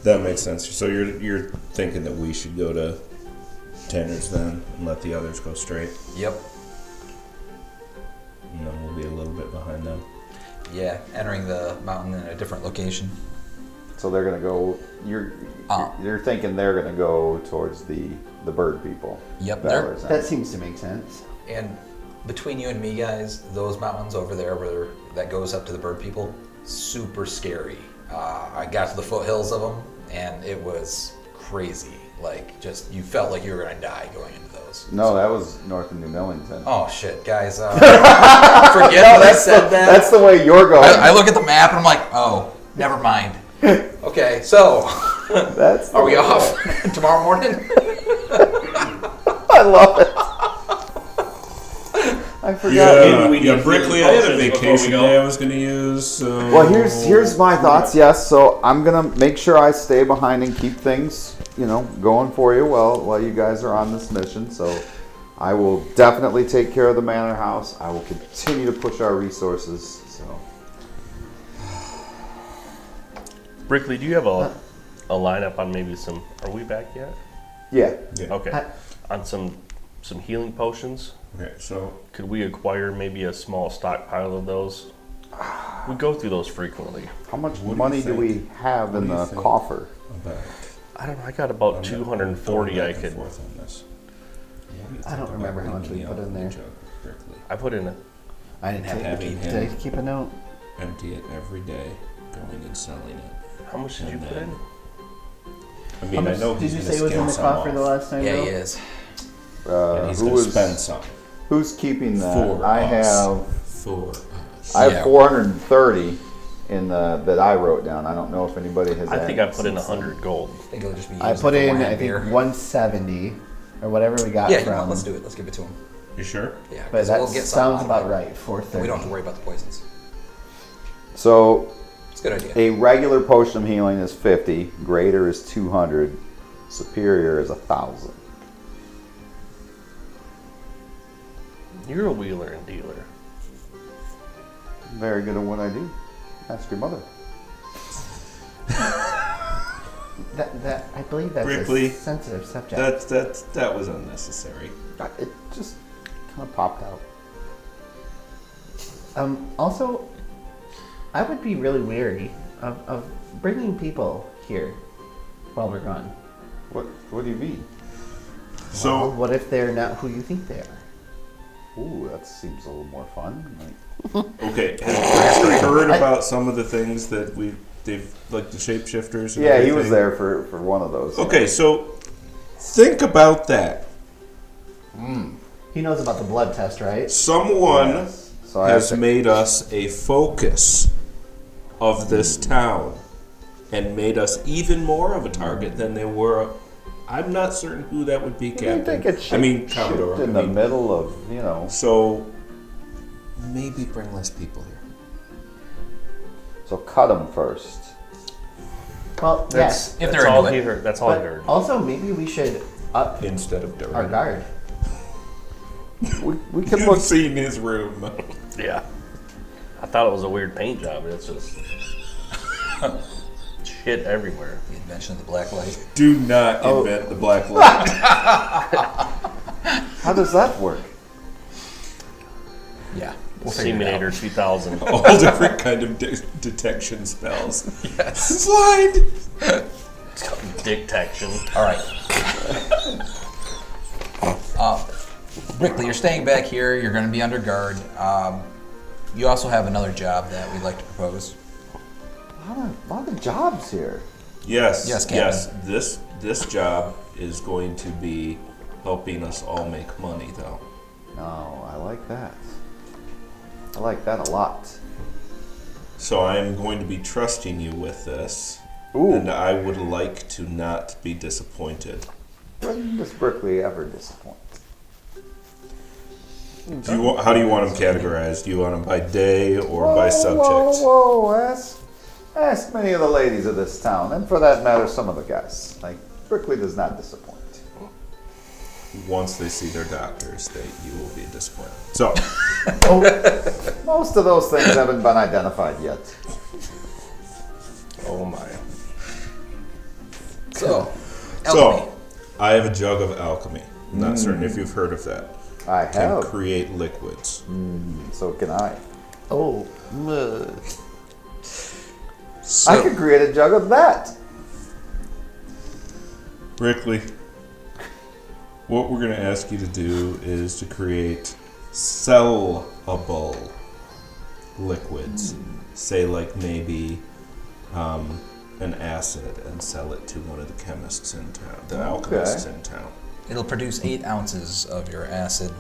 That makes sense. So you're thinking that we should go to Tanner's then and let the others go straight, Yep. and then we'll be a little bit behind them. Yeah, entering the mountain in a different location. So they're gonna go. You're thinking they're gonna go towards the bird people. Yep, Valor's That End. seems to make sense. And between you and me, guys, those mountains over there that goes up to the bird people, super scary. I got to the foothills of them, and it was crazy. Like, just you felt like you were gonna die going into those. No, that was north of New Millington. Oh shit, guys! Forget that I said that. That's the way you're going. I look at the map and I'm like, oh, never mind. Okay, so That's. are we off tomorrow morning? I love it. I forgot. Yeah, Brickley, I had a vacation day I was going to use. So. Well, here's my thoughts. Yes, so I'm gonna make sure I stay behind and keep things, going for you while you guys are on this mission. So I will definitely take care of the manor house. I will continue to push our resources. So Brickley, do you have a lineup on maybe some? Are we back yet? yeah, Okay. On some healing potions. Okay, so Could we acquire maybe a small stockpile of those? We go through those frequently. how much What do you money do we think? have in do you the think? coffer? about I don't know. I got about 240 I could. Forth on this. What do you I don't think remember about how much we leaving put the in there. jug, Brickley? I put in a. I didn't have Having to. him Did I keep a note? empty it every day, going and selling it. How much did you And put then- in? I mean, I know Did he's you gonna say was in skim the some coffer off, the last time? Yeah, Bill? he is. and he's gonna spend some Who's keeping that? for I us. have For us. I have Yeah. 430 in the that I wrote down. I don't know if anybody has. I think I added put in since then. 100 gold. I think it'll just be. I used put for in, wine I and think, beer. 170 or whatever we got Yeah, you know from. what? Let's do it. Let's give it to him. You sure? Yeah, But 'cause that we'll get sounds something out about of it. right. 430. We don't have to worry about the poisons. So It's a good idea. a regular potion of healing is 50. Greater is 200. Superior is 1,000. You're a wheeler and dealer. Very good at what I do. Ask your mother. That I believe that's Brickley, a sensitive subject. That was unnecessary. It just kind of popped out. Also, I would be really weary of bringing people here while we're gone. What do you mean? Well, So what if they're not who you think they are? Ooh, that seems a little more fun. okay, have you heard about some of the things that they've like the shapeshifters? And Yeah, he everything? was there for one of those. Okay, so think about that. He knows about the blood test, right? Someone Yes. So I has have to- made us a focus of this town and made us even more of a target than they were. I'm not certain who that would be, You Captain. think it's I mean, shipped Commodore. in the middle of, So maybe bring less people here. So cut them first. Well, yes. If That's they're all into he it. heard. That's all he But heard. also, maybe we should up Instead of our Durham. guard. We can You've look. seen his room. Yeah. I thought it was a weird paint job. It's just shit everywhere. The invention of the black light. Do not invent the black light. How does that work? Yeah. We'll figure it out. Seminator 2000. All different kind of detection spells. Yes. Blind. Detection. All right. Brickley, you're staying back here. You're going to be under guard. You also have another job that we'd like to propose. A lot of jobs here. Yes. Yes, Captain. Yes. This job is going to be helping us all make money, though. No, I like that. I like that a lot. So I am going to be trusting you with this, Ooh. and I would like to not be disappointed. When does Brickley ever disappoint? How do you want them categorized? Do you want them by day or by subject? Whoa. Ask many of the ladies of this town, and for that matter, some of the guys. Like, Brickley does not disappoint. Once they see their doctors, you will be disappointed. So, Most of those things haven't been identified yet. Oh my. So, alchemy. I have a jug of alchemy. I'm not certain if you've heard of that. I Can have. create liquids. So can I. Oh, So, I could create a jug of that. Brickley, what we're going to ask you to do is to create sellable liquids. Say, like maybe an acid, and sell it to one of the chemists in town, the alchemists in town, It'll produce 8 ounces of your acid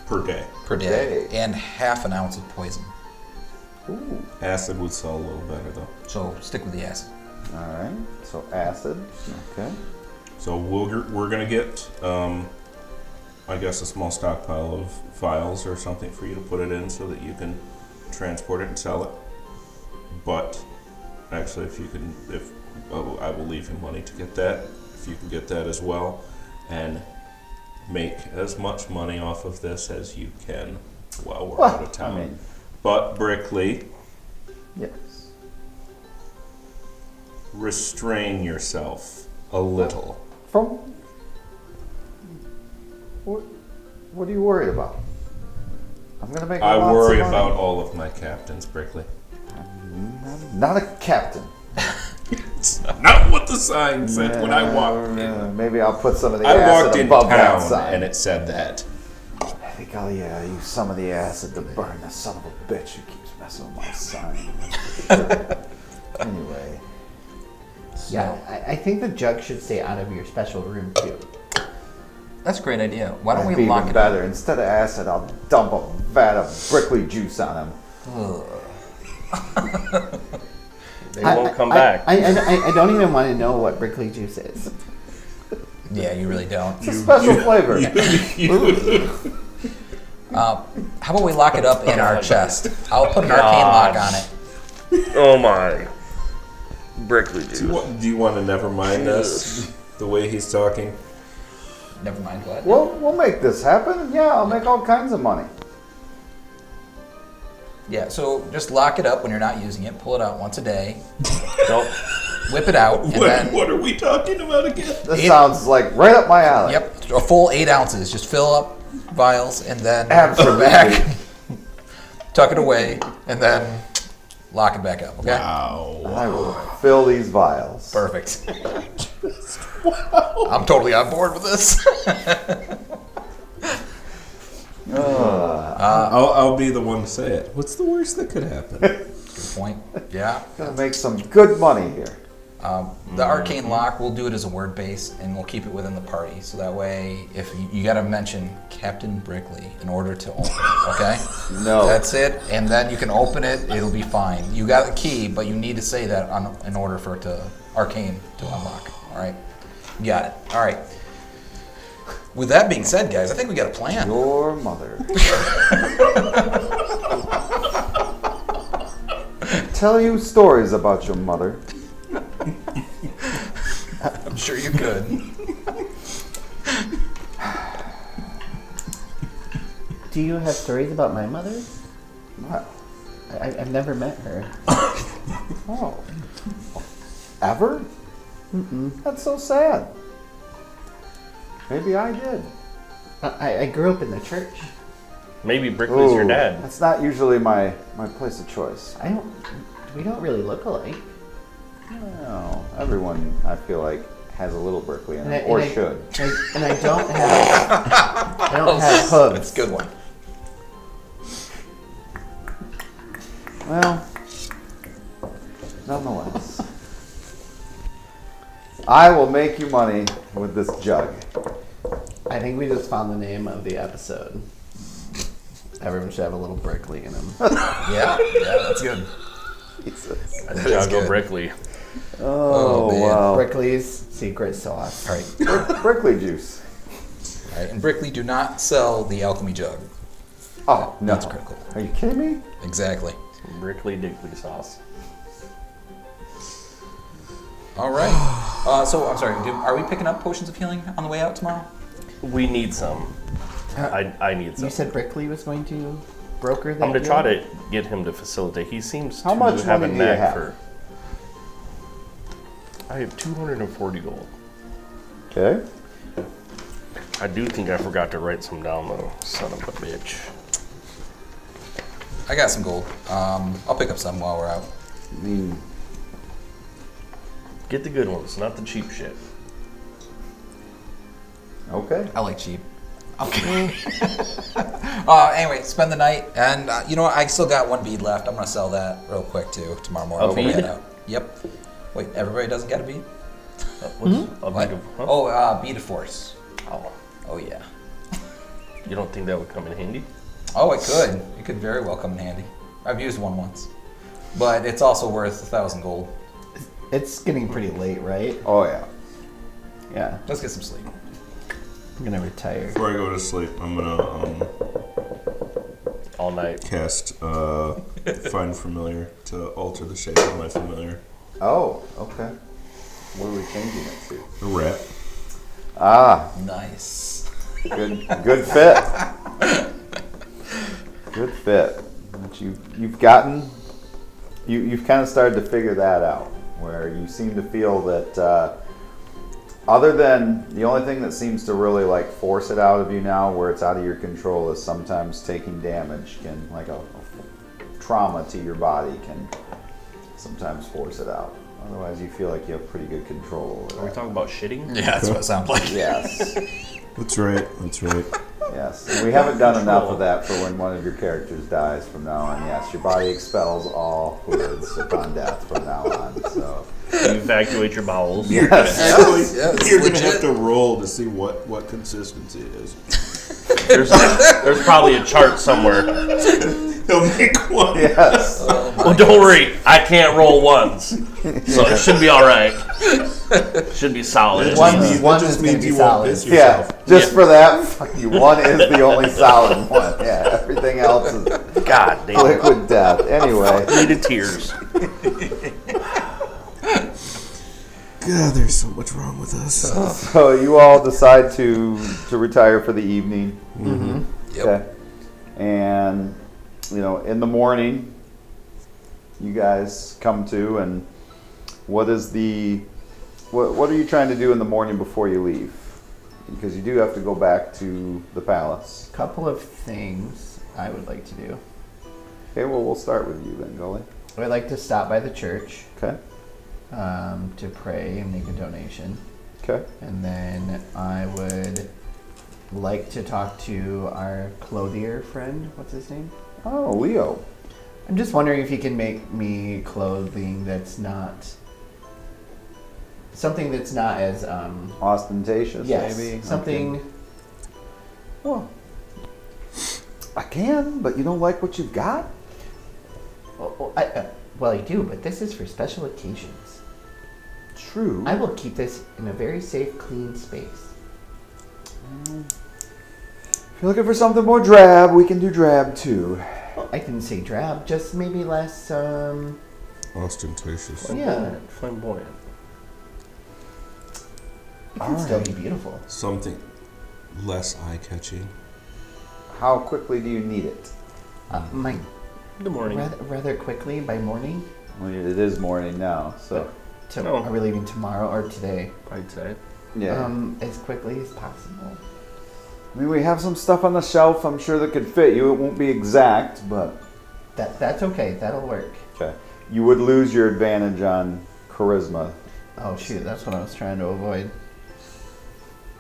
per day. per day, and half an ounce of poison. Ooh. Acid would sell a little better, though. So stick with the acid. All right. So acid. Okay. So we're going to get I guess, a small stockpile of vials or something for you to put it in so that you can transport it and sell it. But actually, I will leave you money to get that. If you can get that as well, and make as much money off of this as you can while we're out of town. I mean, But Brickley, yes. restrain yourself a little. From what are you worried about? I'm gonna make. I lots worry of money. about all of my captains, Brickley. I'm not a captain. It's not what the sign said when I walked in. Maybe I'll put some of the I acid walked in above that town sign. and it said that. I think I'll use some of the acid to burn the son of a bitch who keeps messing with my sign. Anyway. Yeah, I think the jug should stay out of your special room too. That's a great idea. Why don't That'd we be lock even it better. Instead of acid, I'll dump a vat of Brickley juice on him. They won't come back. I don't even want to know what Brickley juice is. Yeah, you really don't. It's a special flavor. How about we lock it up in our chest? I'll put an arcane lock on it. Oh my. Brickley juice. Do you want to never mind us the way he's talking? Never mind what. We'll make this happen. Yeah, I'll make all kinds of money. Yeah, so just lock it up when you're not using it. Pull it out once a day. Don't. Whip it out, and then What are we talking about again? This sounds like right up my alley. yep, a full 8 ounces. Just fill up vials, and then Absolutely. back, tuck it away, and then lock it back up. Okay. Wow. I will fill these vials. Perfect. I'm totally on board with this. I'll be the one to say it. What's the worst that could happen? Good point. Yeah. Gonna make some good money here. The arcane lock, we'll do it as a word base, and we'll keep it within the party. So that way, if you got to mention Captain Brickley in order to open it, okay? No. That's it, and then you can open it. It'll be fine. You got the key, but you need to say that in order for it to arcane to unlock. All right, you got it. All right. With that being said, guys, I think we got a plan. Your mother. Tell you stories about your mother. I'm sure you could. Do you have stories about my mother? What? I've never met her. Oh. Ever? Mm-mm. That's so sad. Maybe I did. I grew up in the church. Maybe Brickley's your Ooh, dad. That's not usually my place of choice. We don't really look alike. No, everyone I feel like has a little Brickley in And them, I- or and I- should. And I don't have. I don't have hooves. That's a good one. Well, nonetheless, I will make you money with this jug. I think we just found the name of the episode. Everyone should have a little Brickley in them. Yeah, that's good. Jesus. A That jug is of good. Brickley. Oh, man. wow. Brickley's secret sauce. All right. Brickley juice. All right. And Brickley, do not sell the alchemy jug. Oh, no. That's critical. Are you kidding me? Exactly. Brickley Dickley sauce. All right. So I'm sorry. Are we picking up potions of healing on the way out tomorrow? We need some. I need some. You said Brickley was going to broker that. I'm gonna deal? try to get him to facilitate. He seems How to much have a money do you knack have? for. I have 240 gold. Okay. I do think I forgot to write some down though. Son of a bitch. I got some gold. I'll pick up some while we're out. I mean, Get the good ones, not the cheap shit. okay. I like cheap. Okay. Anyway, spend the night, and you know what? I still got one bead left. I'm gonna sell that real quick too tomorrow morning. A before we bead? head out. Yep. Wait, everybody doesn't get a bead? What's a What? bit of, huh? Oh, bead of force. Oh, Oh yeah. you don't think that would come in handy? Oh, it could. It could very well come in handy. I've used one once, but it's also worth 1,000 gold. It's getting pretty late, right? Oh, yeah. Yeah. Let's get some sleep. I'm gonna retire. Before I go to sleep, I'm gonna All night. cast Find Familiar to alter the shape of my familiar. Oh, okay. What are we changing it to? A rat. Ah, Nice. good fit. Good fit. But you've gotten, you've kind of started to figure that out, where you seem to feel that other than the only thing that seems to really like force it out of you now, where it's out of your control, is sometimes taking damage can, like a trauma to your body can sometimes force it out. Otherwise, you feel like you have pretty good control over Are we that. talking about shitting? Yeah, that's what it sounds like. Yes. That's right. That's right. Yes, and we haven't done enough of that for when one of your characters dies from now on. Yes, your body expels all fluids upon death from now on. So You evacuate your bowels. yes, Yes, You're gonna legit. have to roll to see what consistency it is. There's probably a chart somewhere. He'll make one. yes. Oh my Well, don't worry. I can't roll ones. So it should be all right. Should be solid. One- That one just is gonna means be you solid. won't piss Yeah, yourself. just for that, fuck you. One is the only solid one. Yeah, everything else is God damn. liquid death. Anyway, Needed tears. God, there's so much wrong with us. so you all decide to retire for the evening. Yep. Okay. And, you know, in the morning, you guys come to, and what are you trying to do in the morning before you leave? Because you do have to go back to the palace. Couple of things I would like to do. Okay, well, we'll start with you then, Gully. I would like to stop by the church Okay. to pray and make a donation. Okay. And then I would like to talk to our clothier friend. What's his name? Oh, Leo. I'm just wondering if he can make me clothing that's not something that's not as Ostentatious, yes, maybe? something. Okay. Well, I can, but you don't like what you've got? Well, I do, but this is for special occasions. True. I will keep this in a very safe, clean space. If you're looking for something more drab, we can do drab too. Well, I didn't say drab, just maybe less. Ostentatious. Yeah, Flamboyant. it can still be beautiful. Something less eye-catching. How quickly do you need it? My Good morning. rather quickly by morning. Well, it is morning now, so No. Are we leaving tomorrow or today? I'd say. yeah. As quickly as possible. I mean, we have some stuff on the shelf I'm sure that could fit you. It won't be exact, but That's okay. That'll work. okay. You would lose your advantage on charisma, Oh shoot, that's what I was trying to avoid.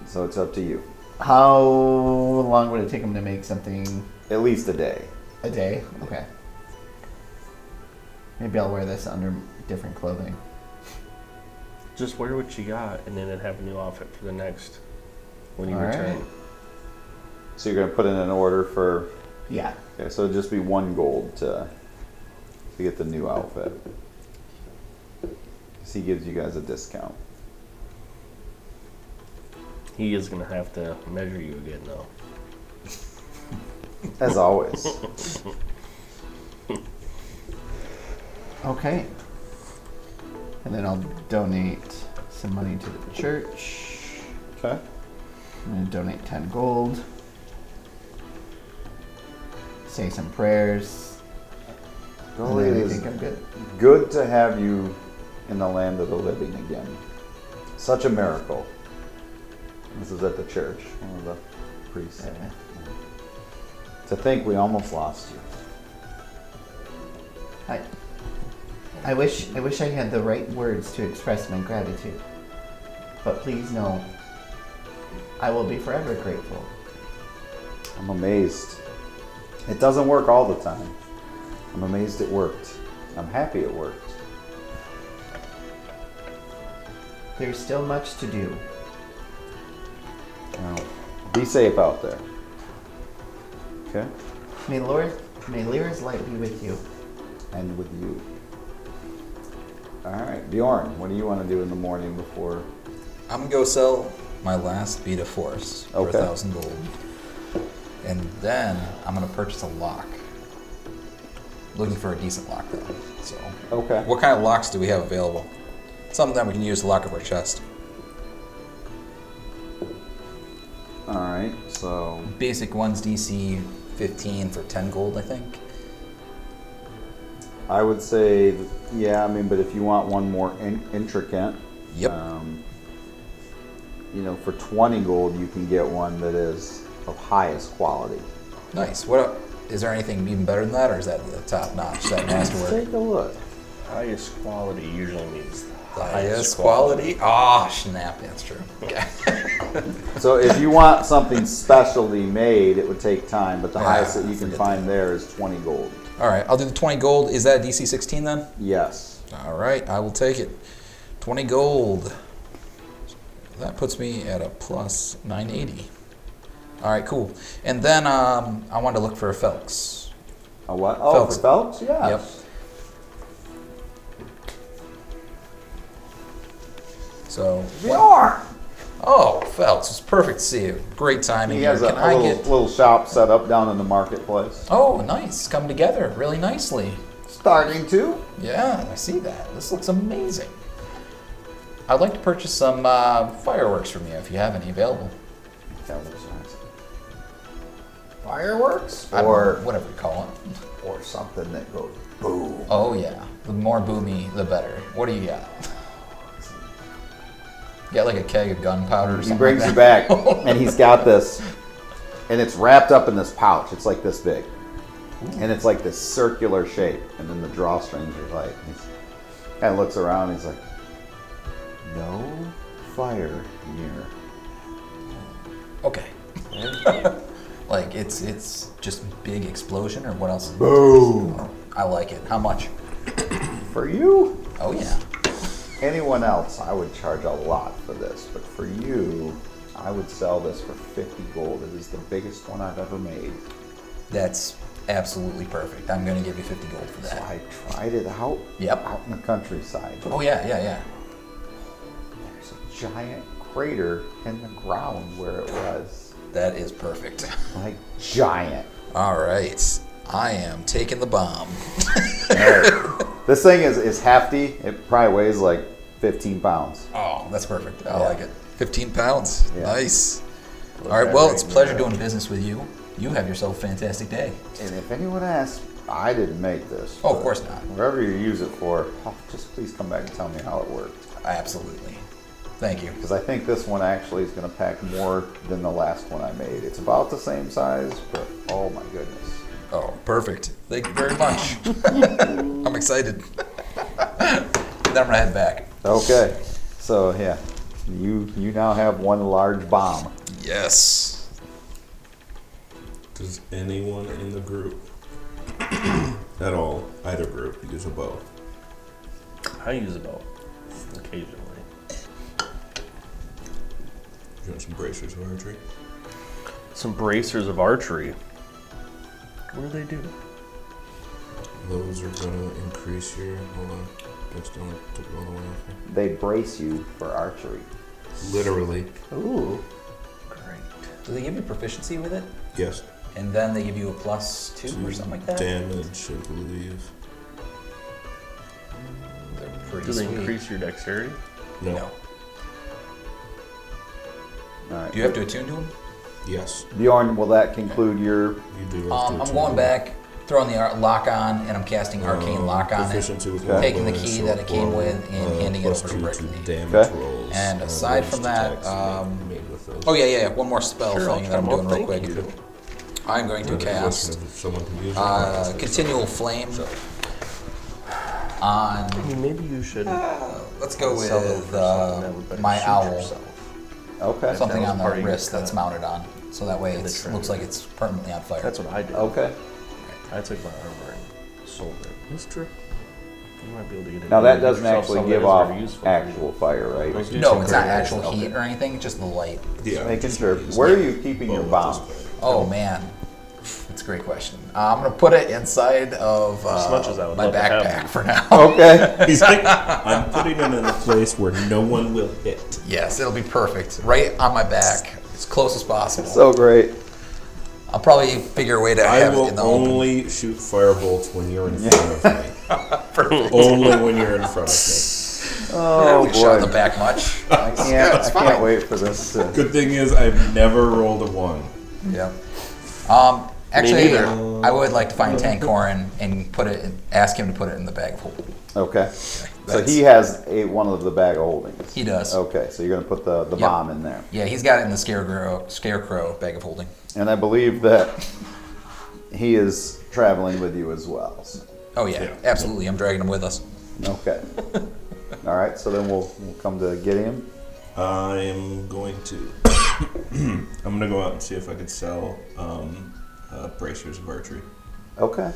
so it's up to you. How long would it take him to make something At least a day. a day? Okay. Maybe I'll wear this under different clothing. Just wear what you got, and then have a new outfit for the next when you All return. right. So you're gonna put in an order for. Yeah. Okay, so it'd just be 1 gold to get the new outfit. 'Cause he gives you guys a discount. He is gonna have to measure you again, though. As always. Okay. And then I'll donate some money to the church. Okay. I'm gonna donate 10 gold. Say some prayers. And Gully, then I it is think I'm good. good to have you in the land of the living again. Such a miracle. This is at the church, one of the priests. Yeah. To think we almost lost you. I wish I had the right words to express my gratitude. But please know, I will be forever grateful. I'm amazed. It doesn't work all the time. I'm amazed it worked. I'm happy it worked. There's still much to do. Now, be safe out there. Okay? May Lyra's light be with you. And with you. Alright, Bjorn, what do you want to do in the morning before? I'm gonna go sell my last beat of force for Okay. 1,000 gold. And then I'm going to purchase a lock. Looking for a decent lock, though. So, Okay. what kind of locks do we have available? Something that we can use to lock up our chest. All right. So Basic ones, DC 15 for 10 gold, I think. I would say, yeah. I mean, but if you want one more intricate, Yep. you know, for 20 gold, you can get one that is of highest quality. Nice. Is there anything even better than that, or is that the top notch? That masterwork? Take a look. Highest quality usually means The highest quality? Oh, snap. That's true. Okay. So if you want something specially made, it would take time, but the Yeah, highest that you can forget find there is 20 gold. All right. I'll do the 20 gold. Is that DC 16 then? Yes. All right. I will take it. 20 gold. That puts me at a plus 980. All right, cool. And then I wanted to look for a Felix. A what? Oh, Phelps. for Phelps? Yeah. Yep. So, VR. oh, Felix, it's perfect to see you. Great timing He here. has a Can I get? little shop set up down in the marketplace. Oh, nice. Come together really nicely. Starting to. Yeah, I see that. This looks amazing. I'd like to purchase some fireworks from you if you have any available. That looks nice. Fireworks? I don't know, Or whatever you call it. or something that goes boom. Oh yeah, the more boomy, the better. What do you got? You got like a keg of gunpowder or He something brings like you that? back, and he's got this, and it's wrapped up in this pouch. It's like this big, and it's like this circular shape. And then the drawstrings are like, he kind of looks around. He's like, no fire near. Okay. Like it's just big explosion or what else? Boom. I like it. How much? For you, Oh yeah. anyone else, I would charge a lot for this, but for you, I would sell this for 50 gold. It is the biggest one I've ever made. That's absolutely perfect. I'm gonna give you 50 gold for So that. I tried it out. Yep. Out in the countryside. Oh yeah, yeah. There's a giant crater in the ground where it was. That is perfect. Like giant. All right. I am taking the bomb. This thing is hefty. It probably weighs like 15 pounds. Oh, that's perfect. I Yeah. like it. 15 pounds. Yeah. Nice. All right. Well, it's a pleasure doing business with you. You have yourself a fantastic day. And if anyone asks, I didn't make this. Oh, of but course not. Wherever you use it for, just please come back and tell me how it worked. Absolutely. Thank you. Because I think this one actually is going to pack more than the last one I made. It's about the same size, but oh my goodness. Oh, perfect. Thank you very much. I'm excited. Then I'm gonna head back. Okay, so yeah, you now have one large bomb. Yes. Does anyone in the group at all, either group, use a bow? I use a bow occasionally. You want some bracers of archery? Some bracers of archery. What do they do? Those are gonna increase your. Hold on. Just don't took it all the way off here. They brace you for archery. Literally. Ooh. Great. Do they give you proficiency with it? Yes. And then they give you a +2 or something like that? Damage, I believe. They're pretty Do they sweet. increase your dexterity? No. No. All right. Do you have to attune to them? Yes. Bjorn, will that conclude your? You do. have to I'm going back, throwing the lock on, and I'm casting Arcane Lock on it. Proficiency with Okay. Taking the bonus key or that it came with and handing it over to +2 Brittany. damage Okay. rolls. And aside from that, ranged attacks made with those. Oh yeah. One more spell Sure, thing I'll that I'm come doing up. real Thank quick. you. I'm going to Question cast if someone can use it. Continual Flame on. I mean, maybe you should Let's go sell them with for something that would better my suit owl. yourself. Okay. Something That was on part the of your wrist that's cut. mounted on, so that way And the it trim. looks like it's permanently on fire. That's what I did. Okay. I took my armor and sold it. That's true. You might be able to get it. Now that Get doesn't yourself actually something give that is off very useful for actual you. fire, right? Like, do No, some it's not great actual action. heat or anything, just the light. Yeah. Making just sure. use Where are that you keeping bow your at bombs? this point. Oh man, That's a great question. I'm gonna put it inside of As much as I would my love to have backpack it. for now. Okay. He's like, I'm putting it in a place where no one will hit. Yes, it'll be perfect. Right on my back, as close as possible. So great. I'll probably figure a way to I have it in will the open. only shoot firebolts when you're in front of me. Only when you're in front of me. Oh We shot in boy. the back much. I can't wait for this. Good thing is I've never rolled a 1. Yeah. Actually, neither. I would like to find Tankorin and ask him to put it in the bag of holding. Okay. So That's- he has one of the bag of holdings. He does. Okay, so you're gonna put the Yep. bomb in there. Yeah, he's got it in the scarecrow bag of holding. And I believe that he is traveling with you as well. So. Oh yeah, absolutely. I'm dragging him with us. Okay. All right, so then we'll come to Gideon. I'm going to. I'm gonna go out and see if I could sell bracers of archery. Okay.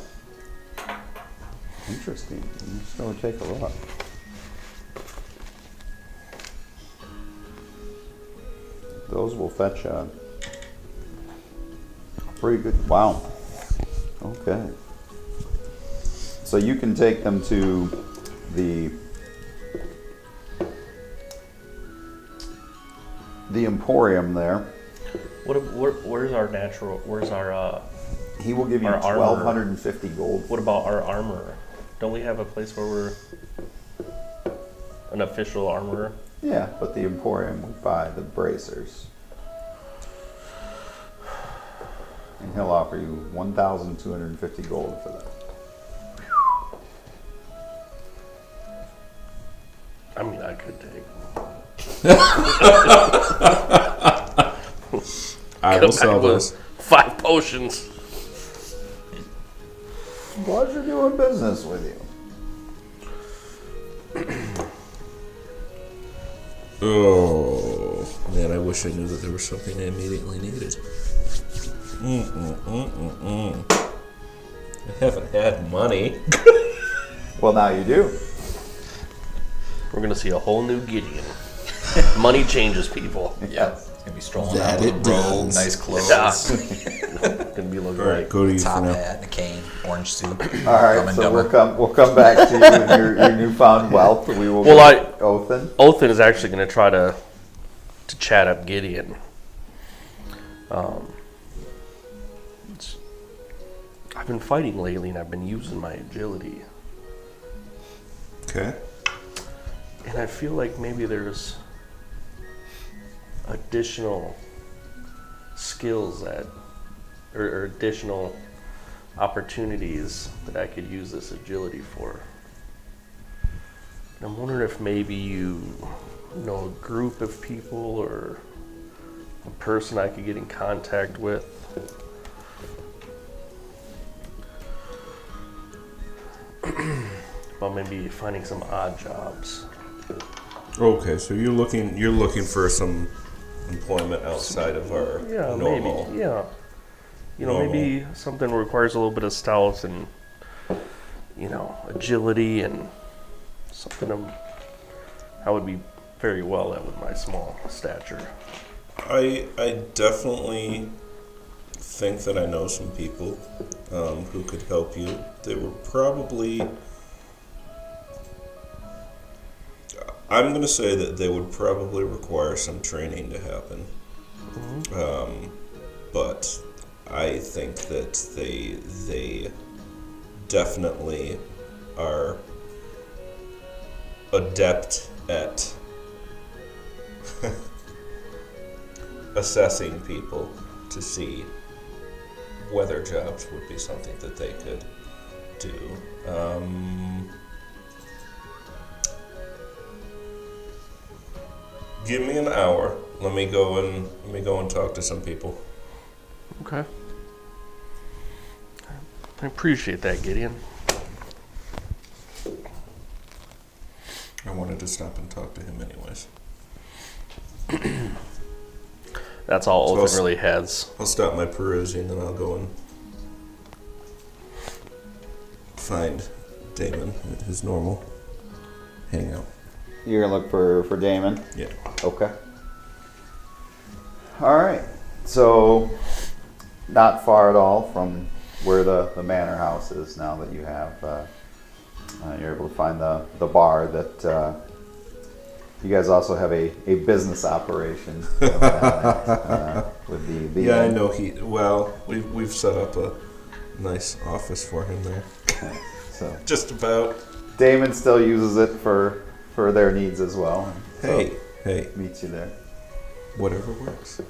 Interesting. I'm just gonna take a look. Those will fetch pretty good. Wow. Okay. So you can take them to the Emporium there. Where's our natural? Where's our? He will give you Our armor. 1,250 gold. What about our armor? Don't we have a place where we're an official armorer? Yeah, but the Emporium will buy the bracers. And he'll offer you 1,250 gold for that. I mean, I could take. I will sell those. 5 potions. Pleasure doing business with you. Oh man, I wish I knew that there was something I immediately needed. I haven't had money. Well, now you do. We're gonna see a whole new Gideon. Money changes people. Yeah, it's gonna be strolling That out with it a robe, does. nice clothes, Gonna be looking All right, like. go to you for top now. hat, and a cane, orange suit. All right, Dumb and so Dumber. we'll come back to you with your newfound wealth. We will Well, get Othin. Othin is actually gonna try to chat up Gideon. I've been fighting lately, and I've been using my agility, Okay. and I feel like maybe there's additional skills or additional opportunities that I could use this agility for. And I'm wondering if maybe you know a group of people or a person I could get in contact with. About maybe finding some odd jobs. Okay, so you're looking for some employment outside of our normal. Maybe. Yeah. You know, normal. maybe something requires a little bit of stealth and, agility and something I would be very well at with my small stature. I definitely think that I know some people who could help you. They would probably. I'm going to say that they would probably require some training to happen. But I think that they definitely are adept at assessing people to see whether jobs would be something that they could do. Give me an hour. Let me go and talk to some people. Okay. I appreciate that, Gideon. I wanted to stop and talk to him anyways. That's all So Othin really has. I'll stop my perusing, then I'll go and find Damon at his normal hangout. You're gonna look for Damon. Yeah. Okay. All right. So not far at all from where the manor house is now that you have. You're able to find the bar that you guys also have a business operation with the Yeah, I know we've set up a nice office for him there. So Just about. Damon still uses it for their needs as well. Hey, hey, Meets you there. whatever works.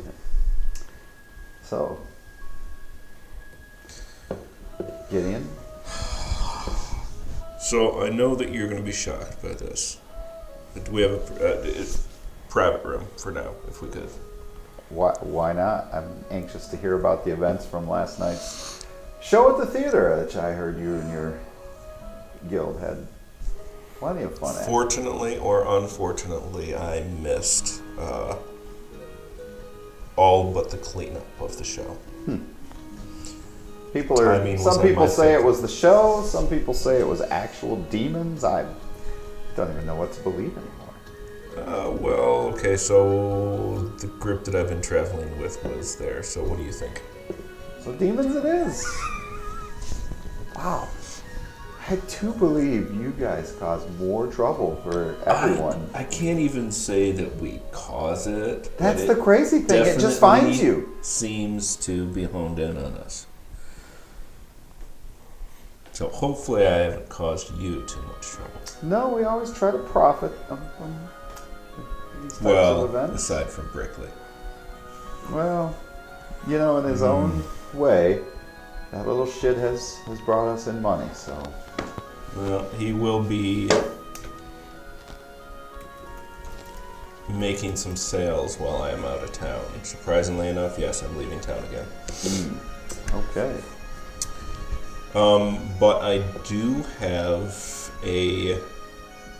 So Gideon. So I know that you're going to be shocked by this. But we have a private room for now, if we could. Why not? I'm anxious to hear about the events from last night's show at the theater, which I heard you and your guild had plenty of fun at. Fortunately or unfortunately, I missed all but the cleanup of the show. Timing was Some on people my say it side. was the show. Some people say it was actual demons. I don't even know what to believe anymore. Well, okay, so the group that I've been traveling with was there, so what do you think? So demons it is. Wow. I do believe you guys caused more trouble for everyone. I can't even say that we cause it. but That's it the crazy thing. It just finds definitely you. Seems to be honed in on us. So hopefully I haven't caused you too much trouble. No, we always try to profit from these types Well, of events. aside from Brickley. Well, you know, in his own way, that little shit has brought us in money, so. Well, he will be making some sales while I am out of town. Surprisingly enough, yes, I'm leaving town again. Okay. But I do have a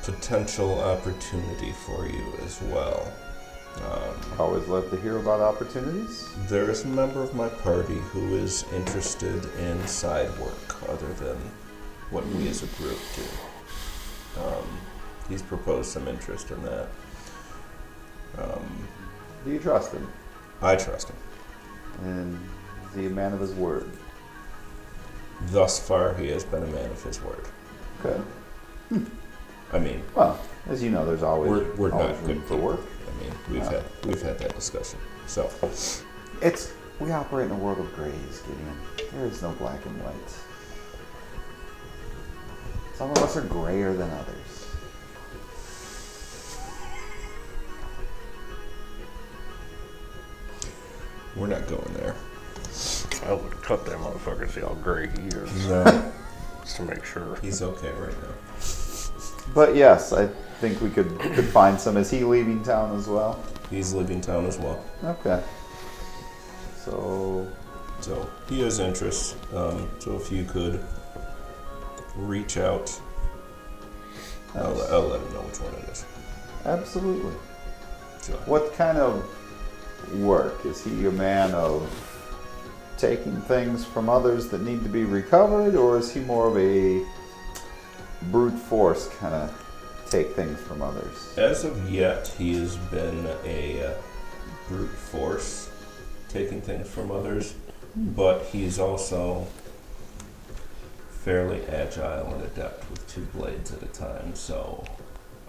potential opportunity for you as well. Always love to hear about opportunities. There is a member of my party who is interested in side work other than what we as a group do. He's proposed some interest in that. Do you trust him? I trust him. And is he a man of his word? Thus far, he has been a man of his word. Okay. I mean, Well, as you know, there's always we're always not room good for people. work. I mean, we've had that discussion. So, We operate in a world of grays, Gideon. There is no black and white. Some of us are grayer than others. we're not going there. I would cut that motherfucker, see how gray he is, No, just to make sure. he's okay right now. But yes, I think we could find some. Is he leaving town as well? He's leaving town as well. Okay. So So he has interest. So if you could reach out, I'll let him know which one it is. absolutely. So, What kind of work? Is he a man of taking things from others that need to be recovered, or is he more of a brute force kind of take things from others? as of yet, he has been a brute force, taking things from others, but he's also fairly agile and adept with two blades at a time. So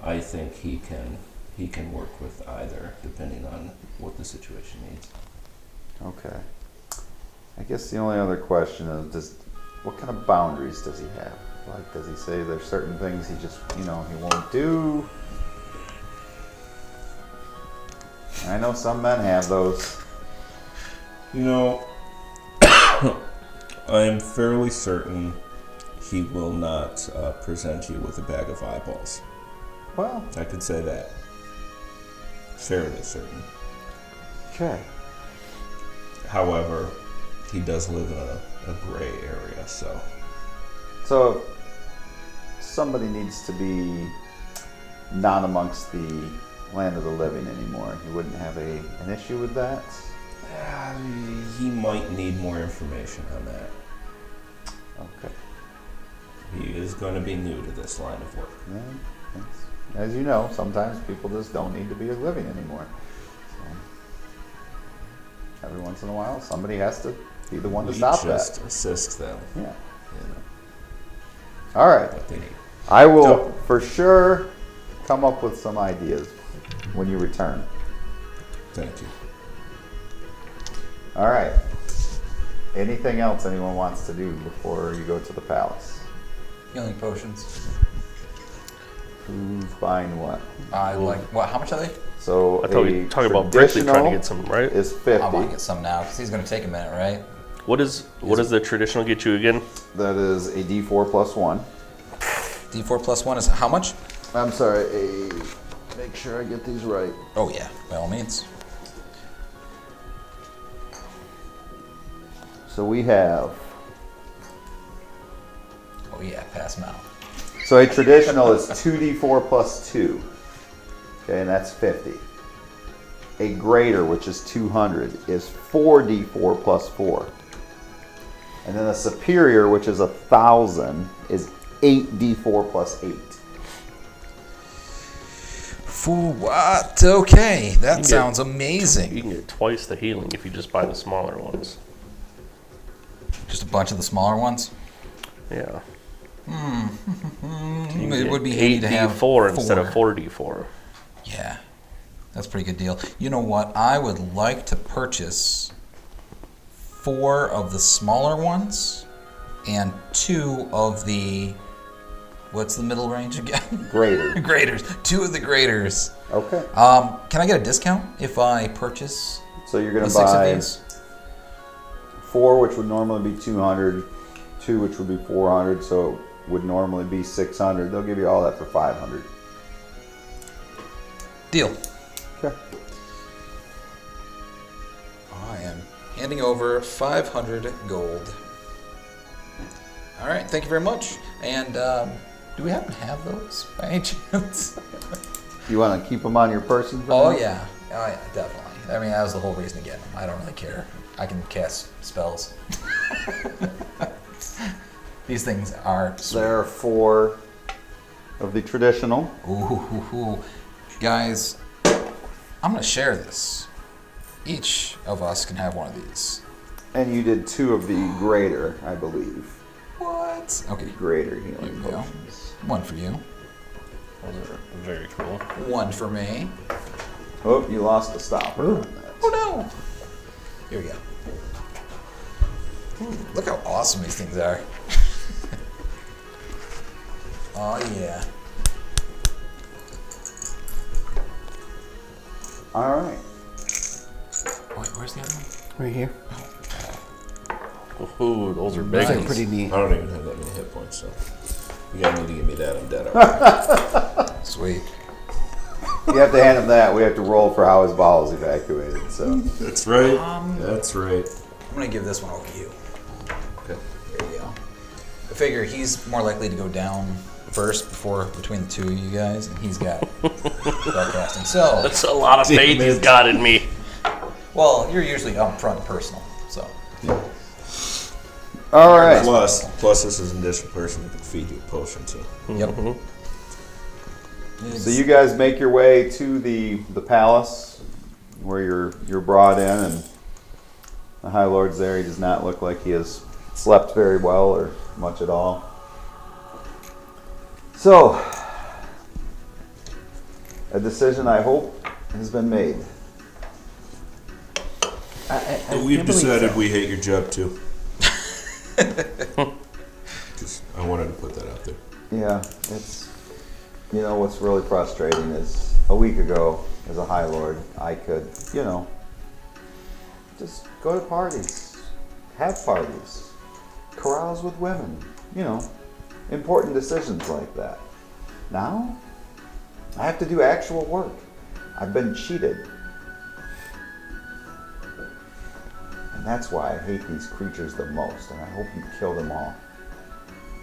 I think he can work with either, depending on what the situation needs. Okay. I guess the only other question is, what kind of boundaries does he have? Like, does he say there's certain things he just, he won't do? I know some men have those. I am fairly certain he will not present you with a bag of eyeballs. Well, I could say that. Fairly certain. okay. However, he does live in a gray area, so. So, if somebody needs to be not amongst the land of the living anymore, he wouldn't have an issue with that? He might need more information on that. Okay. He is going to be new to this line of work. Yeah, as you know, sometimes people just don't need to be living anymore. So, every once in a while, somebody has to be the one to We stop just that. assist them. Yeah. You know, All right. what they need. I will So- for sure come up with some ideas when you return. Thank you. All right. Anything else anyone wants to do before you go to the palace? Healing potions. Who's buying what? I like. What? How much are they? So I thought we were talking about Brickley trying to get some, right? Is I 50. want to get some now because he's going to take a minute, right? What does the traditional get you again? That is a D4 plus 1. D4 plus 1 is how much? I'm sorry, make sure I get these right. Oh, yeah, by all means. So we have, Oh, yeah, pass them out. so a traditional is 2D4 plus 2. Okay, and that's 50. A greater, which is 200, is 4D4 plus 4. And then a superior, which is 1,000, is 8D4 plus 8. For what? Okay, that can sounds You amazing. can get twice the healing if you just buy the smaller ones. Just a bunch of the smaller ones? Yeah. It would be handy to have 8d4 instead of 4d4. Yeah, that's a pretty good deal. You know what? I would like to purchase 4 of the smaller ones and 2 of the, what's the middle range again? Greater. Graders. 2 of the graders. Okay. Can I get a discount if I purchase So you're the going to 6 of buy these? 4, which would normally be 200, 2, which would be 400, so it would normally be 600. They'll give you all that for 500. Deal. Okay. I am handing over 500 gold. All right, thank you very much. And do we happen to have those by any chance? You want to keep them on your person? For Oh now? yeah, definitely. I mean, that was the whole reason to get them. I don't really care. I can cast spells. These things are sweet. There are 4 of the traditional. Ooh. Guys, I'm gonna share this. Each of us can have one of these. And you did 2 of the greater, I believe. What? Okay, Greater healing Here we go. potions. one for you, Those are very cool. one for me. Oh, you lost a stopper on that. Oh no! Here we go. Ooh, look how awesome these things are. Oh yeah. All right. Wait, where's the other one? Right here. Ooh, those are big. Those are ones. pretty neat. I don't even have that many hit points, so you gotta need to give me that. I'm dead already. Sweet. You have to hand him that. We have to roll for how his ball is evacuated. So That's right. That's right. I'm gonna give this one over to you. Okay. There you go. I figure he's more likely to go down first between the 2 of you guys, and he's got spellcasting. So, That's a lot of faith he's got in me. well, you're usually up front and personal, so. all right. Plus, this is an additional person that can feed you a potion too. Yep. So you guys make your way to the palace where you're brought in, and the High Lord's there. He does not look like he has slept very well or much at all. So, a decision I hope has been made. I We've can't believe decided so. we hate your job too. Just, I wanted to put that out there. Yeah, it's, you know, what's really frustrating is a week ago, as a High Lord, I could, you know, just go to parties, have parties, carouse with women, you know, important decisions like that. Now, I have to do actual work. I've been cheated. And that's why I hate these creatures the most, and I hope you kill them all.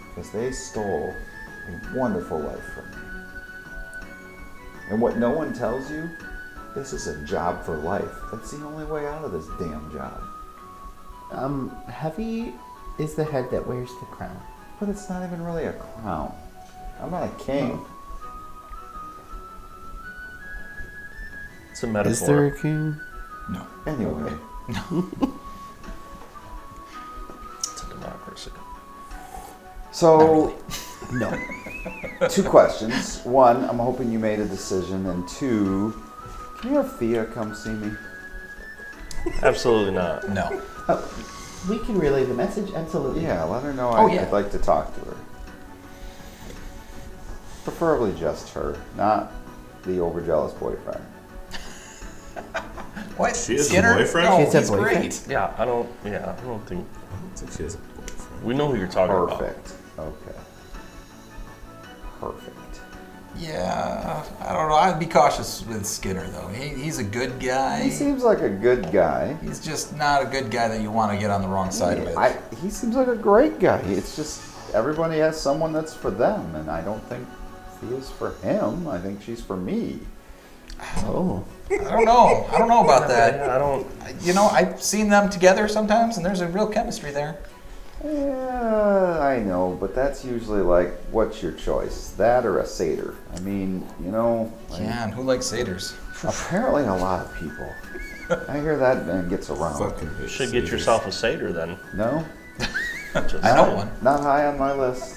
Because they stole a wonderful life from me. And what no one tells you, this is a job for life. That's the only way out of this damn job. Heavy is the head that wears the crown. But it's not even really a crown. I'm not a king. It's a metaphor. Is there a king? No. Anyway. So, No. 2 questions. 1, I'm hoping you made a decision, and 2, can you have Thea come see me? Absolutely not. No. We can relay the message, absolutely. Yeah, let her know yeah. I'd like to talk to her. Preferably just her, not the overjealous boyfriend. What? She has a Skinner? boyfriend? No, She has a he's boyfriend? great. Yeah, I don't think. I don't think she has a boyfriend. We know who you're talking about. Perfect. Okay. Perfect. Yeah, I don't know. I'd be cautious with Skinner, though. He's a good guy. He seems like a good guy. He's just not a good guy that you want to get on the wrong side of it. He seems like a great guy. It's just everybody has someone that's for them, and I don't think Thea's for him. I think she's for me. Oh. I don't know. I don't know about that. Yeah, I don't. You know, I've seen them together sometimes, and there's a real chemistry there. Yeah, I know, but that's usually like, what's your choice? That or a satyr? I mean, you know. Like, Yeah, and who likes satyrs? apparently a lot of people. I hear that man gets around. Fucking You hate should get satyrs. yourself a satyr then. No, Just I know saying. one. not high on my list.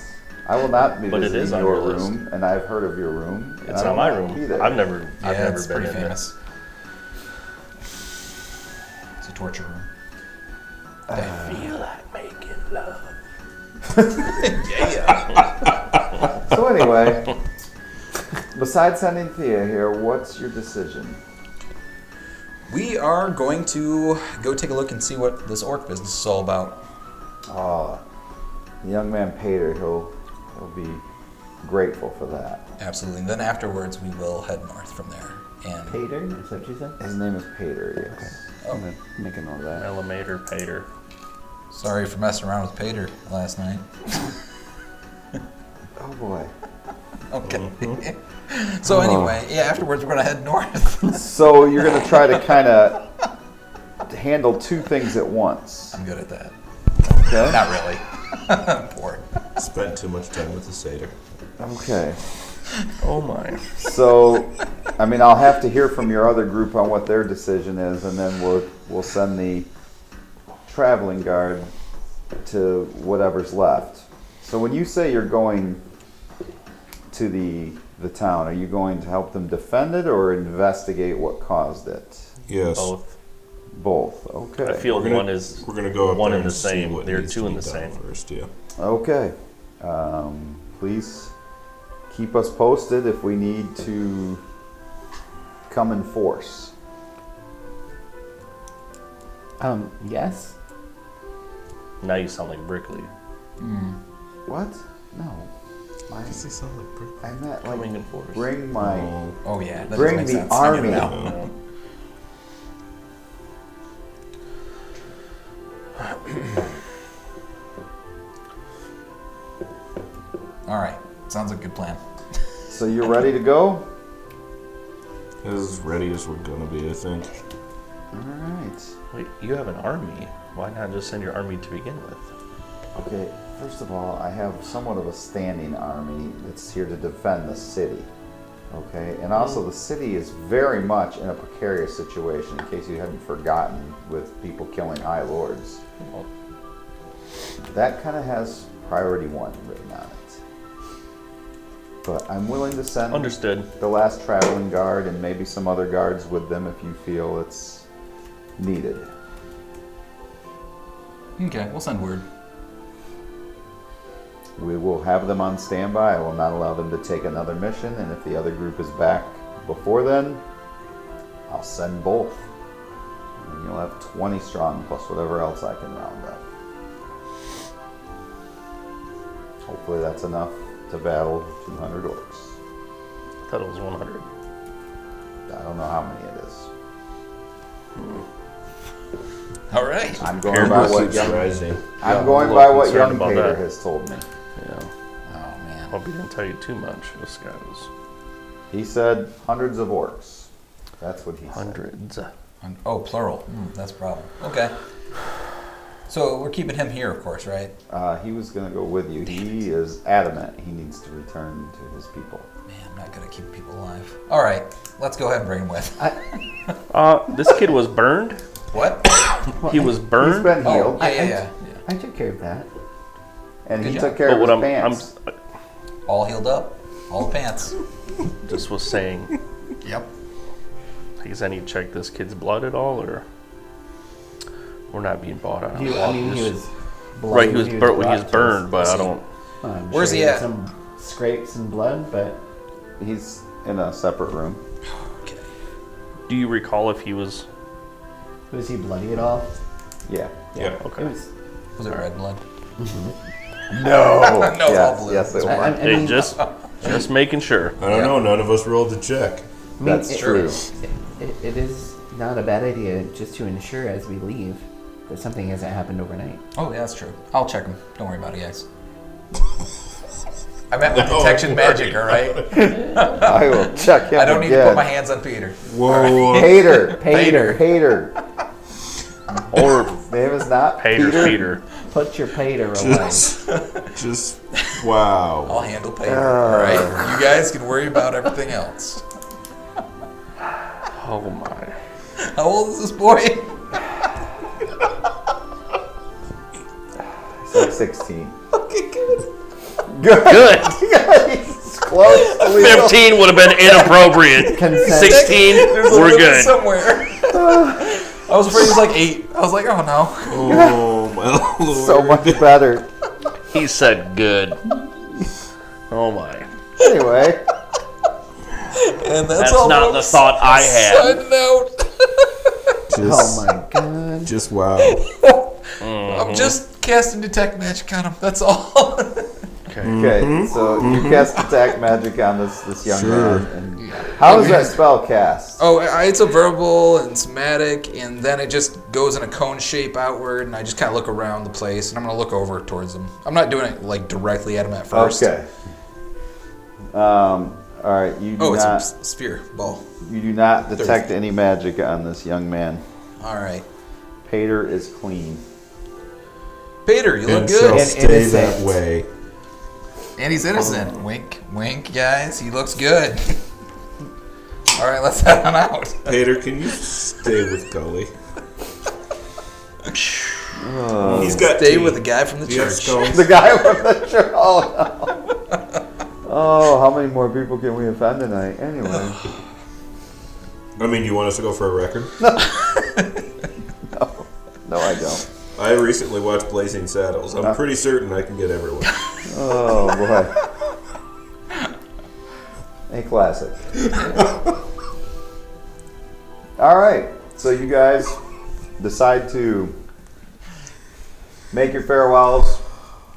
I will not be But it is visiting on your your list. room, and I've heard of your room. and It's I not don't my want to be room. there. I've never It's been pretty in there. famous. It's a torture room. I feel like making love. Yeah. So anyway, besides sending Thea here, what's your decision? We are going to go take a look and see what this orc business is all about. Oh, the young man Paitr, he'll be grateful for that. Absolutely. And then afterwards, we will head north from there. And Paitr, is that what you said? His name is Paitr, yes. Oh. I'm gonna make a note of that. Elevator Pater. sorry for messing around with Paitr last night. Oh boy. Okay. So anyway, yeah, afterwards we're going to head north. So you're gonna try to kind of handle 2 things at once. I'm good at that. Okay. Not really. Poor. Spent too much time with the satyr. Okay. Oh my. So, I mean, I'll have to hear from your other group on what their decision is, and then we'll send the traveling guard to whatever's left. So when you say you're going to the town, are you going to help them defend it or investigate what caused it? Yes. Both. Both. Okay. I feel We're gonna- one is We're gonna go up one there in the and see same. what They're needs 2 to in be the done same. first, yeah. Okay. Please keep us posted if we need to come in force. Yes. Now you sound like Brickley. What? No. Does he sound like Brick? I meant like Coming in force. bring my. Oh yeah, that Bring doesn't make the sense. I get army. it now. All right, sounds like a good plan. So you're ready to go? As ready as we're gonna be, I think. All right. Wait, you have an army. Why not just send your army to begin with? Okay. First of all, I have somewhat of a standing army that's here to defend the city. Okay, and also the city is very much in a precarious situation. In case you hadn't forgotten, with people killing high lords, Well, that kind of has priority 1 written on it. But I'm willing to send understood. the last traveling guard and maybe some other guards with them if you feel it's needed. Okay, we'll send word. We will have them on standby. I will not allow them to take another mission, and if the other group is back before then, I'll send both. And you'll have 20 strong plus whatever else I can round up. Hopefully that's enough to battle 200 orcs. I thought it was 100. I don't know how many it is. All right. I'm going by what Keeps young, rising. I'm I'm going a by little what concerned young about Paitr that. has told me. Yeah. Oh man. Hope he didn't tell you too much, this guy's He said hundreds of orcs. That's what he said. hundreds. Oh, plural. That's a problem. Okay. So we're keeping him here, of course, right? He was going to go with you. He is adamant he needs to return to his people. Man, I'm not good at keeping people alive. All right, let's go ahead and bring him with. This kid was burned? What? He was He's burned? been Oh, healed. yeah. I took care of that. And he Good took job. care But of what his I'm pants. All healed up, all the pants. just was saying, Yep. I guess I need to check this kid's blood at all, or we're not being bought out. I mean, he was bloody Right, he was when when he was brought to us. burned, but I don't. I'm Where's sure he had at? Some scrapes and blood, but He's in a separate room. Okay. Do you recall if he was? was he bloody at all? Yeah. Yeah. Okay. It was. Was it red blood? No. No, it's all yes, blue. yes, it was. I Hey, mean, just making sure. I don't know. None of us rolled to check. I mean, That's true. It is not a bad idea just to ensure as we leave that something hasn't happened overnight. Oh, yeah, that's true. I'll check him. Don't worry about it, guys. I meant with detection magic, all right? I will check him I don't need to again. put my hands on Peter. Whoa. Hater. Paitr. Hater. Or Name is not Pater's Peter. Put your Paitr away. Just wow. I'll handle Peter, all right? You guys can worry about everything else. Oh my. How old is this boy? He's like 16. Okay, good. Good. He's close. to legal. 15 would have been inappropriate. Consent. 16, There's a we're limit good. somewhere. I was afraid he was like 8. I was like, oh no. Oh my lord. So much better. He said good. Oh my. Anyway. And That's all not the folks. thought I had. Side note. Just, Oh my god. Just wow. I'm just casting detect magic on him. That's all. Okay. Okay, so you cast detect magic on this young Sure. man. And how is that spell cast? Oh, it's a verbal and somatic, and then it just goes in a cone shape outward, and I just kind of look around the place, and I'm going to look over towards them. I'm not doing it like directly at him at first. Okay. All right. You do Oh, it's not. a sphere ball. You do not detect any magic on this young man. All right. Paitr is clean. Peter, you look And shall good. And stay that innocent. way. And he's innocent. Wink, wink, guys. He looks good. All right, let's head on out. Paitr, can you stay with Gully? He's got Stay tea. with the guy from the Do you have church. scones? The guy from the church. Oh, no. Oh, how many more people can we offend tonight? Anyway. I mean, do you want us to go for a record? No, I don't. I recently watched Blazing Saddles. I'm pretty certain I can get everyone. Oh, boy. A classic. All right. So you guys decide to make your farewells.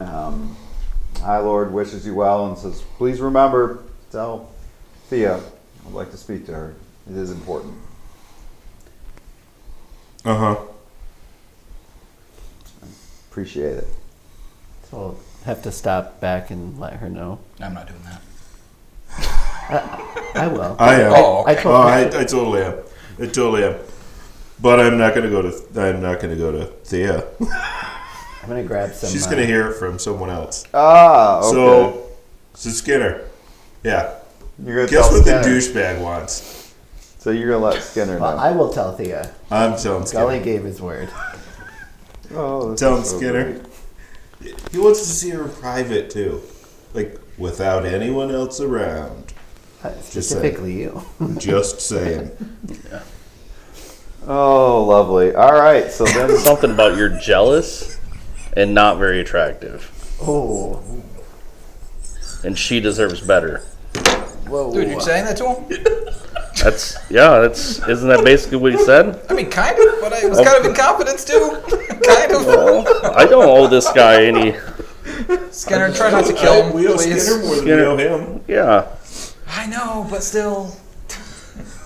High Lord wishes you well and says, please remember, tell Thea I'd like to speak to her. It is important. Uh-huh. Appreciate it. So I'll have to stop back and let her know. I'm not doing that. I will. I am. Oh, I okay. told Oh, her. I totally am. I totally am. But I'm not gonna go to Thea. I'm gonna grab some. She's gonna hear it from someone else. Ah, okay. So Skinner. Yeah. You're gonna Guess tell what the Skinner. douchebag wants? So you're gonna let Skinner Well, know. I will tell Thea. I'm telling Gully Skinner. gave his word. Oh, this Tell him is so Skinner. great. He wants to see her in private too. Like without anyone else around. Specifically you. Just saying. Oh, lovely. All right. So then, Something about you're jealous and not very attractive. Oh. And she deserves better. Whoa. Dude, you're saying that to him? Isn't that basically what he said? I mean, kind of, but it was kind of in confidence too. Kind of. Well, I don't owe this guy any. Skinner, try not to kill him, We owe please. Skinner more than we Skinner. owe him. Yeah. I know, but still,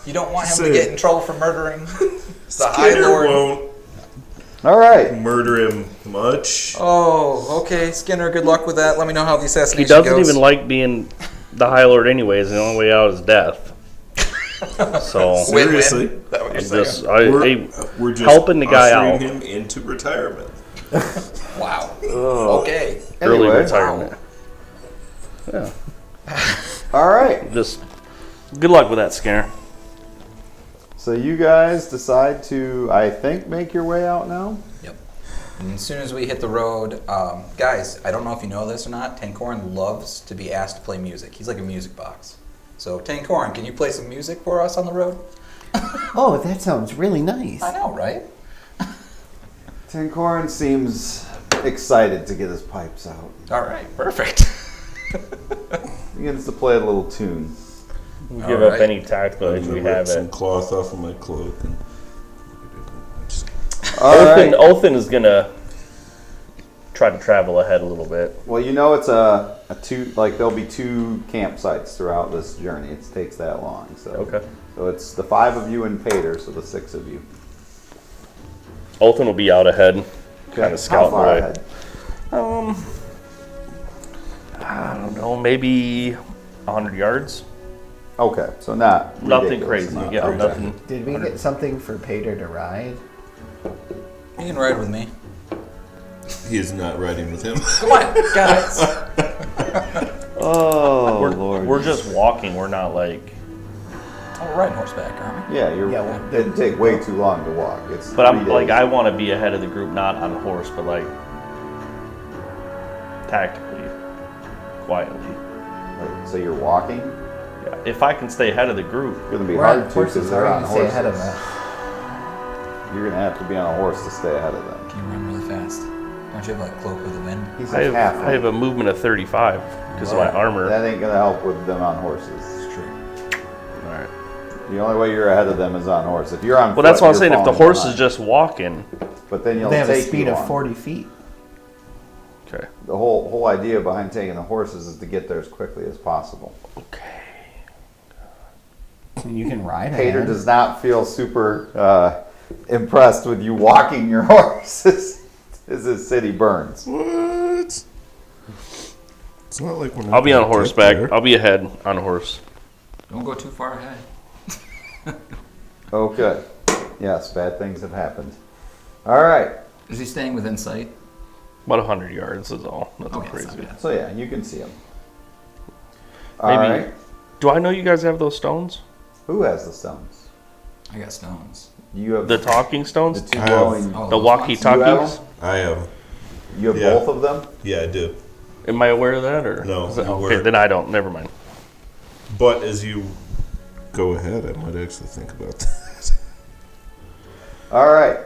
you don't want him So- to get in trouble for murdering the High Skinner Lord. won't all right. murder him much. Oh, okay, Skinner. Good luck with that. Let me know how the He assassination doesn't goes. even like being the High Lord anyways. The only way out is death. So Win-win. Seriously. Is that what you're I'm saying? just, We're just helping the guy ushering out. him into retirement. Wow. Oh. Okay. Early Anyway. retirement. Yeah. All right. Just good luck with that, Skinner. So you guys decide to, I think, make your way out now. Yep. And as soon as we hit the road, guys, I don't know if you know this or not, Tankoran loves to be asked to play music. He's like a music box. So, Tankoran, can you play some music for us on the road? Oh, that sounds really nice. I know, right? Tankoran seems excited to get his pipes out. All right, perfect. He begins to play a little tune. We'll give up Alright. any tactical I'm edge gonna we rip have some it. cloth off of my cloak and. Alright. Othin is gonna try to travel ahead a little bit. Well, you know it's a two, like there'll be 2 campsites throughout this journey. It takes that long. So. Okay. So it's the 5 of you and Paitr, so the 6 of you. Othin will be out ahead, kind How of scouting far away. ahead? I don't know, maybe 100 yards. Okay, so not Nothing ridiculous crazy. amount. Yeah, Okay. nothing. Did we get something for Paitr to ride? You can ride with me. He is not riding with him. Come on, guys. Oh We're, we're just walking. We're not like. Oh, we're riding horseback, aren't we? Yeah, Yeah, well, it'd take way too long to walk. It's But I'm 3 like days. I want to be ahead of the group, not on horse, but like tactically, quietly. Like, so you're walking? Yeah. If I can stay ahead of the group, It's gonna be We're on hard to horses. because How they're are on you gonna stay ahead of horses. us? You're gonna have to be on a horse to stay ahead of them. Can you run really fast? Don't you have like cloak with the wind? He's I a half. have a movement of 35 because of my armor. That ain't gonna help with them on horses. It's true. All right. The only way you're ahead of them is on horse. If you're on Well, foot, that's what I'm you're saying. If the falling horse behind. is just walking, But then you'll They have a take speed you of on. 40 feet. okay. The whole idea behind taking the horses is to get there as quickly as possible. Okay. And you can ride Paitr ahead. does not feel super impressed with you walking your horse as his city burns. What? It's not like we're not I'll be on gonna get horseback. there. I'll be ahead on a horse. Don't go too far ahead. Okay. Yes, bad things have happened. All right. Is he staying within sight? About 100 yards is all. Nothing Okay, that's not crazy. bad. So yeah, you can see him. All Maybe. right. Do I know you guys have those stones? Who has the stones? I got stones. You have The talking the stones? 2 I have- glowing. Oh, The those walkie-talkies? ones? I have. You have Yeah. both of them? Yeah, I do. Am I aware of that or No, is that- you okay, were. then I don't. Never mind. But as you go ahead, I might actually think about that. All right.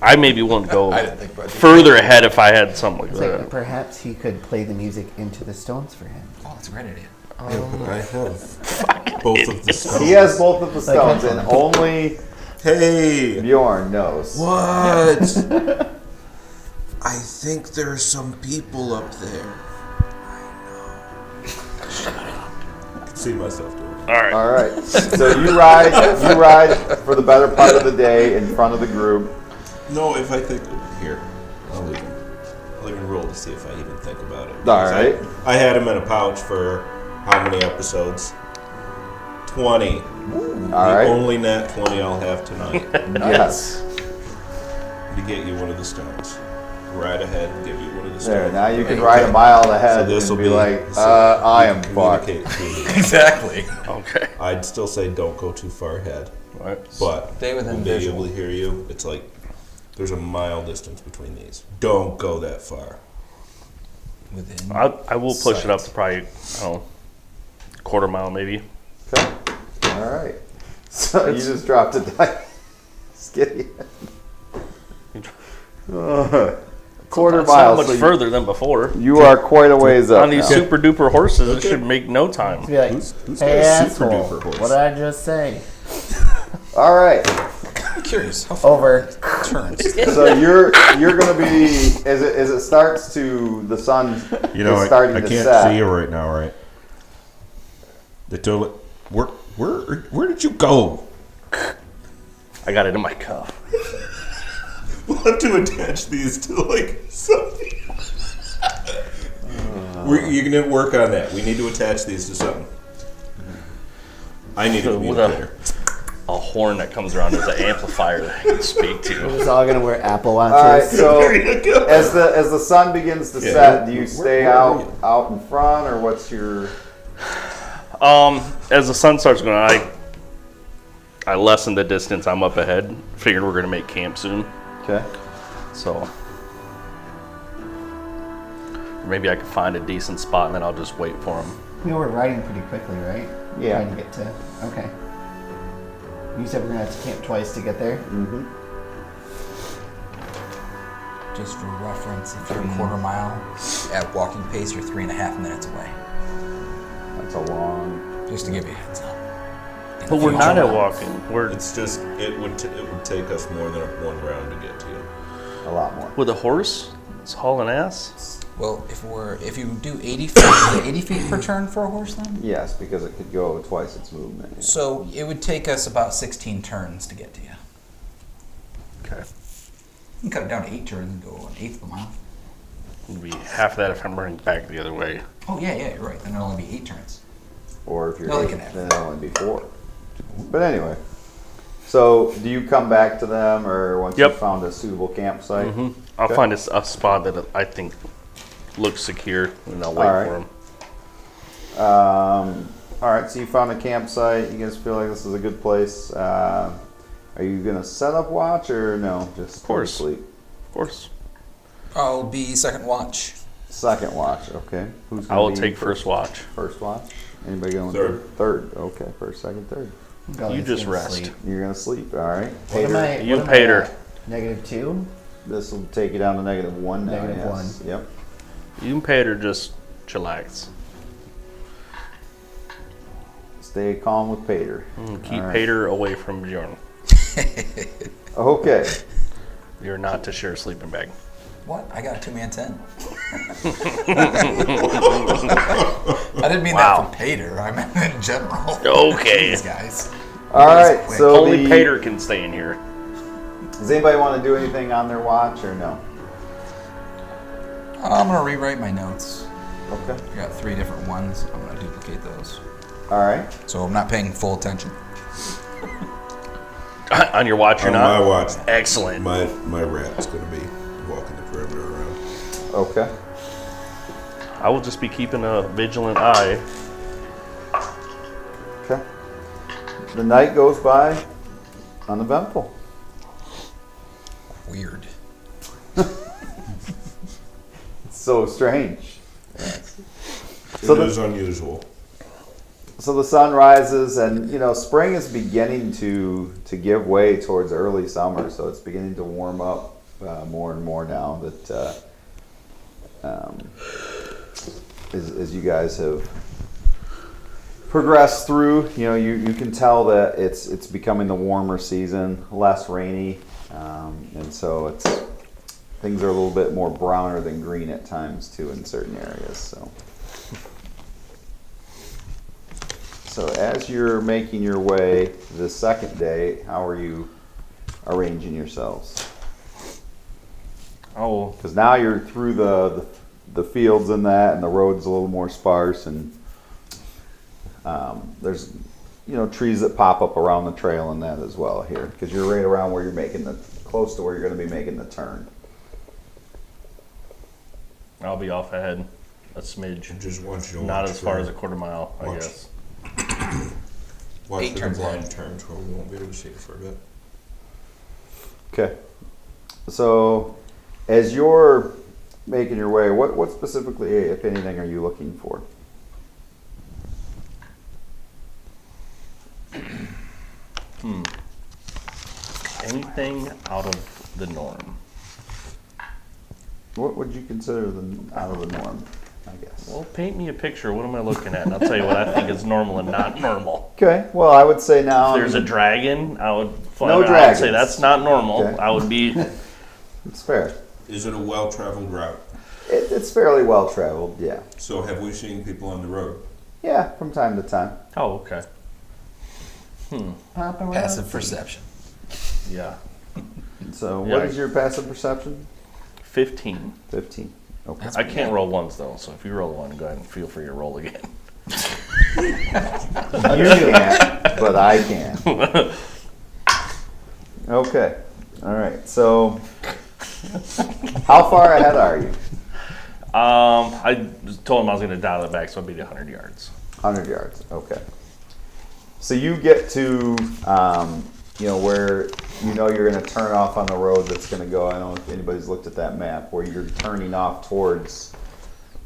I maybe won't go I didn't think about it. further ahead if I had something like It's like that. perhaps he could play the music into the stones for him. Oh, that's a great idea. Yeah, but I have both of the stones. He has both of the Like stones, that and one. only Hey! Bjorn knows. What? I think there are some people up there. I can see myself doing it. All right. All right. So you ride for the better part of the day in front of the group. No, if I think here, I'll even roll to see if I even think about it. All Because right. I had him in a pouch for how many episodes? 20. All right. Only nat 20 I'll have tonight Yes. to get you one of the stones. Right ahead and give you one of the stones. There. Now you can Okay. ride a mile ahead So this and will be be like, so I we am can fucked. communicate through this. Exactly. Okay. I'd still say don't go too far ahead, All right. but Stay within we'll be visual. able to hear you. It's like there's a mile distance between these. Don't go that far. Within. I will push it up to probably, I don't know, quarter mile maybe. Okay. All right. So you just dropped a die. Skitty. Quarter It's mile. not much so you- further than before. You are quite a ways up. On these now. super duper horses, it should make no time. Be like, Who's got hey a super asshole, duper horse? what did I just say? All right. I'm curious. How far Over. it turns? So you're gonna be as it starts to the sun You know, is I starting can't to set. see you right now, right? They told it. Where did you go? I got it in my cuff. We'll have to attach these to like something. You're gonna work on that. We need to attach these to something. I need a With communicator. a horn that comes around as an amplifier that I can speak to. We're just all gonna wear Apple All right. Watches. So There you go. as the sun begins to Yeah, set, do you where stay are out you? out in front, or what's your? As the sun starts going, I lessen the distance. I'm up ahead. Figured we're gonna make camp soon. Okay. So maybe I could find a decent spot and then I'll just wait for him. We were riding pretty quickly, right? Yeah. Trying to get to. Okay. You said we're gonna have to camp twice to get there. Mm-hmm. Just for reference, if you're a quarter mile at walking pace, you're 3.5 minutes away. That's a long. Just to give you a heads up. In But the we're not future. at walking. We're It's just it would take us more than one round to get to you. A lot more. with a horse. It's hauling ass. Well, if you do 80 feet, is it 80 feet per turn for a horse then? Yes, because it could go twice its movement. Yeah. So it would take us about 16 turns to get to you. Okay. You can cut it down to 8 turns and go 1/8 of a mile. It'd be half that if I'm running back the other way. Oh yeah, you're right. Then it'll only be 8 turns. Or if you're No, they eight, can have then it'll only be 4. But anyway, so do you come back to them, or once Yep. you found a suitable campsite? I'll Okay. find a spot that I think looks secure, and I'll wait All right. for him. All right, so you found a campsite. You guys feel like this is a good place. Are you gonna set up watch or no? Just Of course. go to sleep. Of course. I'll be second watch. Second watch, okay. Who's I gonna will be take first watch. First watch. Anybody going Third. Third. Okay, first, second, third. Probably You just gonna rest. sleep. You're gonna sleep. All right. What am I? You, what am I Paitr. at? -2. This will take you down to -1 now. Negative yes. 1. Yep. You and Paitr just chillax. Stay calm with Paitr. Keep All right. Paitr away from Bjorn. Okay. You're not to share a sleeping bag. What? I got a 2-man tent. I didn't mean Wow. that for Paitr. I meant in general. Okay. These guys. All right. quick. So Only the- Paitr can stay in here. Does anybody want to do anything on their watch or no? I'm gonna rewrite my notes. Okay. I got 3 different ones. I'm gonna duplicate those. All right. So I'm not paying full attention. On your watch, you're On not? my watch, Excellent. my rat's gonna be walking the perimeter around. Okay. I will just be keeping a vigilant eye. Okay. The night goes by uneventful. Weird. So strange. It is unusual. So the sun rises, and spring is beginning to give way towards early summer. So it's beginning to warm up more and more now that as you guys have progressed through, you can tell that it's becoming the warmer season, less rainy, and so things are a little bit more browner than green at times too in certain areas. So as you're making your way the second day, how are you arranging yourselves? Oh, Because now you're through the fields and that, and the road's a little more sparse, and there's trees that pop up around the trail and that as well here, because you're right around where you're making close to where you're going to be making the turn. I'll be off ahead a smidge. Just watch your Not watch as far for- as a quarter mile, I watch. guess. Watch 8 for the turns blind ahead. turns where we won't be able to see it for a bit. Okay. So as you're making your way, what specifically, if anything, are you looking for? Anything out of the norm. What would you consider out of the norm, I guess? Well, paint me a picture. What am I looking at? And I'll tell you what I think is normal and not normal. Okay, well, I would say now. If there's a dragon, I would No I would say dragons. that's not normal. Okay. I would be It's fair. Is it a well-traveled route? It's fairly well traveled, yeah. So have we seen people on the road? Yeah, from time to time. Oh, okay. Pop around. Passive perception. Yeah. So, Yeah. what is your passive perception? 15. 15. Okay. That's I pretty can't good. roll ones though, so if you roll one, go ahead and feel free to roll again. You can't, but I can. Okay. All right. So, how far ahead are you? I just told him I was going to dial it back, so I'd be 100 yards. 100 yards. Okay. So you get to where you're going to turn off on the road that's going to go. I don't know if anybody's looked at that map where you're turning off towards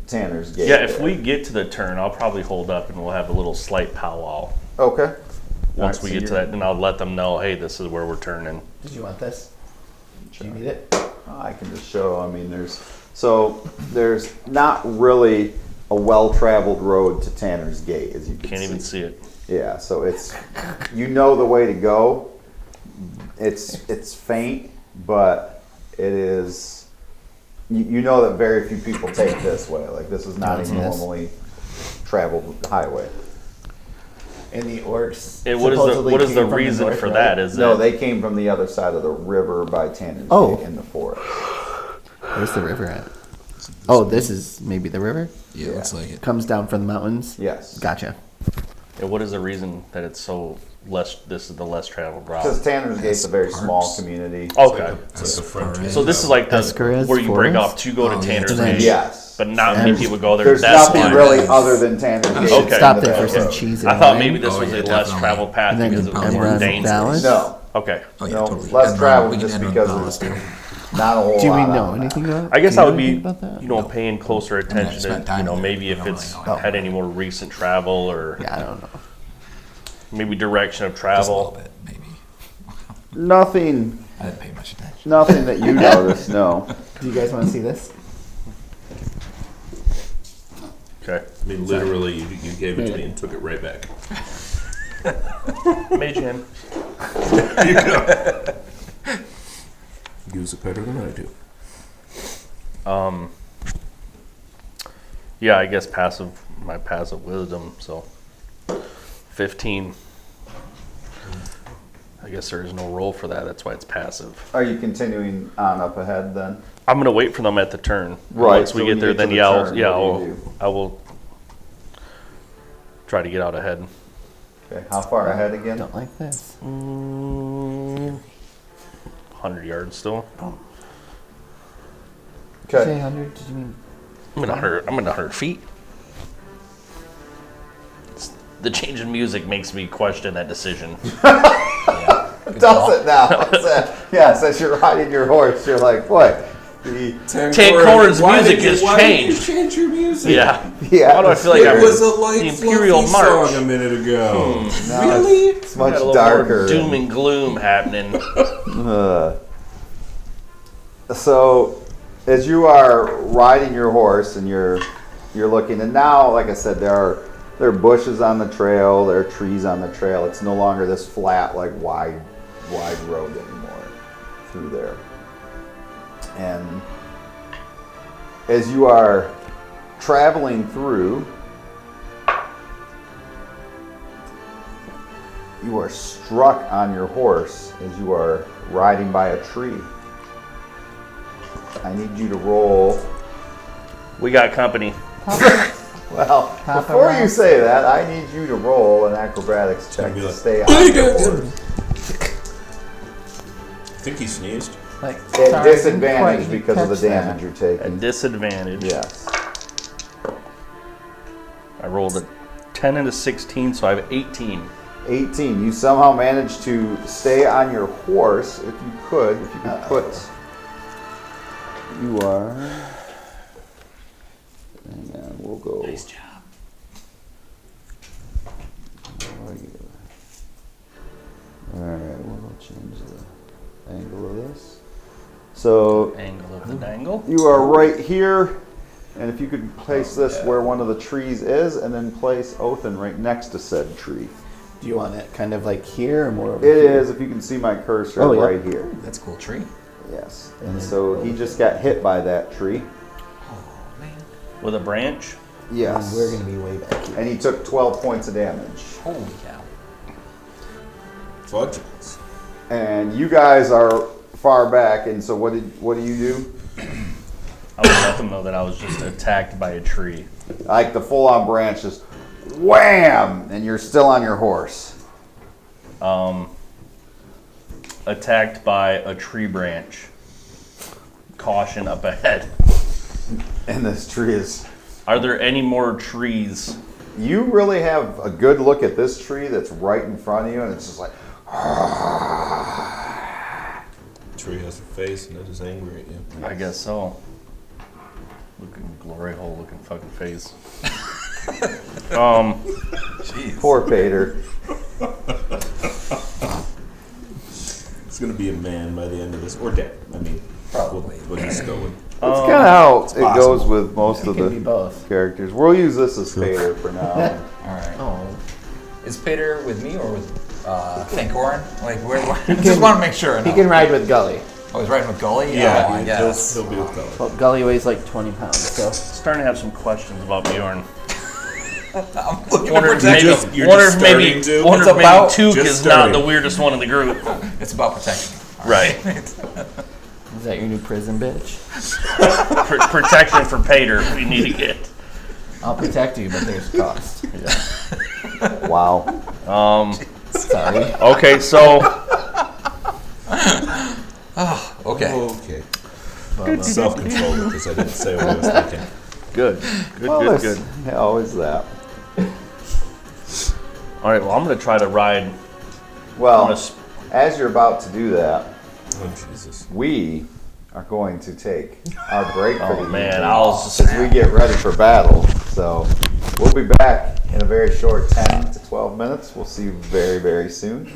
Tanner's Gate. Yeah, if we get to the turn, I'll probably hold up and we'll have a little slight powwow. Okay. Once Alright, we so get to you're- that, then I'll let them know, hey, this is where we're turning. Did you want this? Do you need it? I can just show. I mean, there's not really a well-traveled road to Tanner's Gate, as you can Can't see. even see it. Yeah, so it's the way to go. It's faint, but it is. You know that very few people take this way. Like this is not a Yes. normally traveled highway. And the orcs. And what supposedly is the came from the reason north, for right? that? Is No, it they came from the other side of the river by Tanner's Oh. Gate in the forest. Where's the river at? Oh, this is maybe the river? Yeah, it looks like it. Comes down from the mountains? Yes. Gotcha. and what is the reason that it's so less? This is the less traveled route. Because Tanner's Gate's a very small Parks. community. Okay, That's the frontier. so this is like the Escaras where you break Forest? off to go to Oh, yeah, Tanner's and then- Gate, Yes. but not many people go there. There's That's nothing why. really other than Tanner's Gate. Okay. Stop in the there for back some road. cheese. I and thought wine. maybe this Oh, was yeah, a less definitely. traveled path And then because it was more Emerald dangerous. Valley? No. Okay, Oh yeah, No, totally. less And traveled we can just end on because Palace, of too. not a whole Do we lot know on that. anything about I guess do I you would know be, anything about that? paying closer I attention spent to, time in maybe there. if I don't it's really know. had any more recent travel or Yeah, I don't know. maybe direction of Just a little travel. bit, maybe. Nothing I didn't pay much attention. Nothing that you noticed, no. Do you guys want to see this? Okay, I mean, literally, you gave it to me and took it right back. Mage hand. There you go. Use it better than I do. Yeah, I guess my passive wisdom, so 15. I guess there is no roll for that, that's why it's passive. Are you continuing on up ahead then? I'm gonna wait for them at the turn. Right, Once we so get when there, you get then to the yeah, turn, what do you do? I will try to get out ahead. Okay, how far ahead again? Don't like this. 100 yards still. Say Okay. 100, did you mean? I'm in 100 feet. The change in music makes me question that decision. Does it now? Yes, as you're riding your horse, you're like, what? Tancorn's music has Why did you changed. change your music? Yeah. Yeah. Why do I feel like It I was a light, the Imperial fluffy March. song a minute ago. No, Really? It's much got a little darker. more doom and gloom happening. So, as you are riding your horse and you're looking, and now, like I said, there are bushes on the trail, there are trees on the trail. It's no longer this flat, like wide road anymore through there. And as you are traveling through, you are struck on your horse as you are riding by a tree. I need you to roll. We got company. Well, before you say that, I need you to roll an acrobatics check be to like, stay on your horse. I think he sneezed. Like, At sorry, I didn't disadvantage quite because of the catch that. damage you're At taking. disadvantage. Yes. I rolled a 10 and a 16, so I have 18. 18. You somehow managed to stay on your horse, if you could put. You are. Hang on, we'll go. Nice job. Alright, we'll change the angle of this. So Angle of the dangle. you are right here, and if you could place this where one of the trees is, and then place Othin right next to said tree. Do you want it kind of like here or more over It here? is, if you can see my cursor Oh, yeah. right here. That's a cool tree. Yes. And so he just got hit by that tree. Oh man. With a branch. Yes. We're going to be way back here. And he took 12 points of damage. Holy cow. Fudges. And you guys are far back, and so what do you do? I would let them know that I was just attacked by a tree. Like the full-on branch just wham, and you're still on your horse. Attacked by a tree branch. Caution up ahead. And this tree is. Are there any more trees? You really have a good look at this tree that's right in front of you, and it's just like. tree has a face and it is angry at you. I guess so. Looking glory hole looking fucking face. Jeez. Poor Paitr. It's gonna be a man by the end of this, or dead. I mean, Probably. We'll just go with. That's kind of how it possible. goes with most It of can be the both. characters. We'll use this as Paitr for now. All right. Oh. Is Paitr with me or with Thankoran? Like, where? Just want to make sure. He can ride with Gully. Oh, he's riding with Gully? Yeah, Oh, I guess. he'll be with Gully. Well, Gully weighs like 20 pounds, so. Starting to have some questions about Bjorn. I'm looking Wonder to if protect maybe, him. You're wonder just if maybe, starting to? wonder It's if maybe about- Took just is not starting. the weirdest one in the group. It's about protecting him. All Right. Is that your new prison, bitch? Protection for Paitr we need to get. I'll protect you, but there's cost. Wow. Sorry. Okay, so Okay. Okay. Bubba. Self-control because I didn't say what I was thinking. good. Well, Good. there's yeah, always that. All right, well, I'm going to try to ride. Well, Honest. as you're about to do that, Oh Jesus. we are going to take our break for the Oh, man, evening I'll as we get ready for battle. So we'll be back in a very short 10 to 12 minutes. We'll see you very, very soon.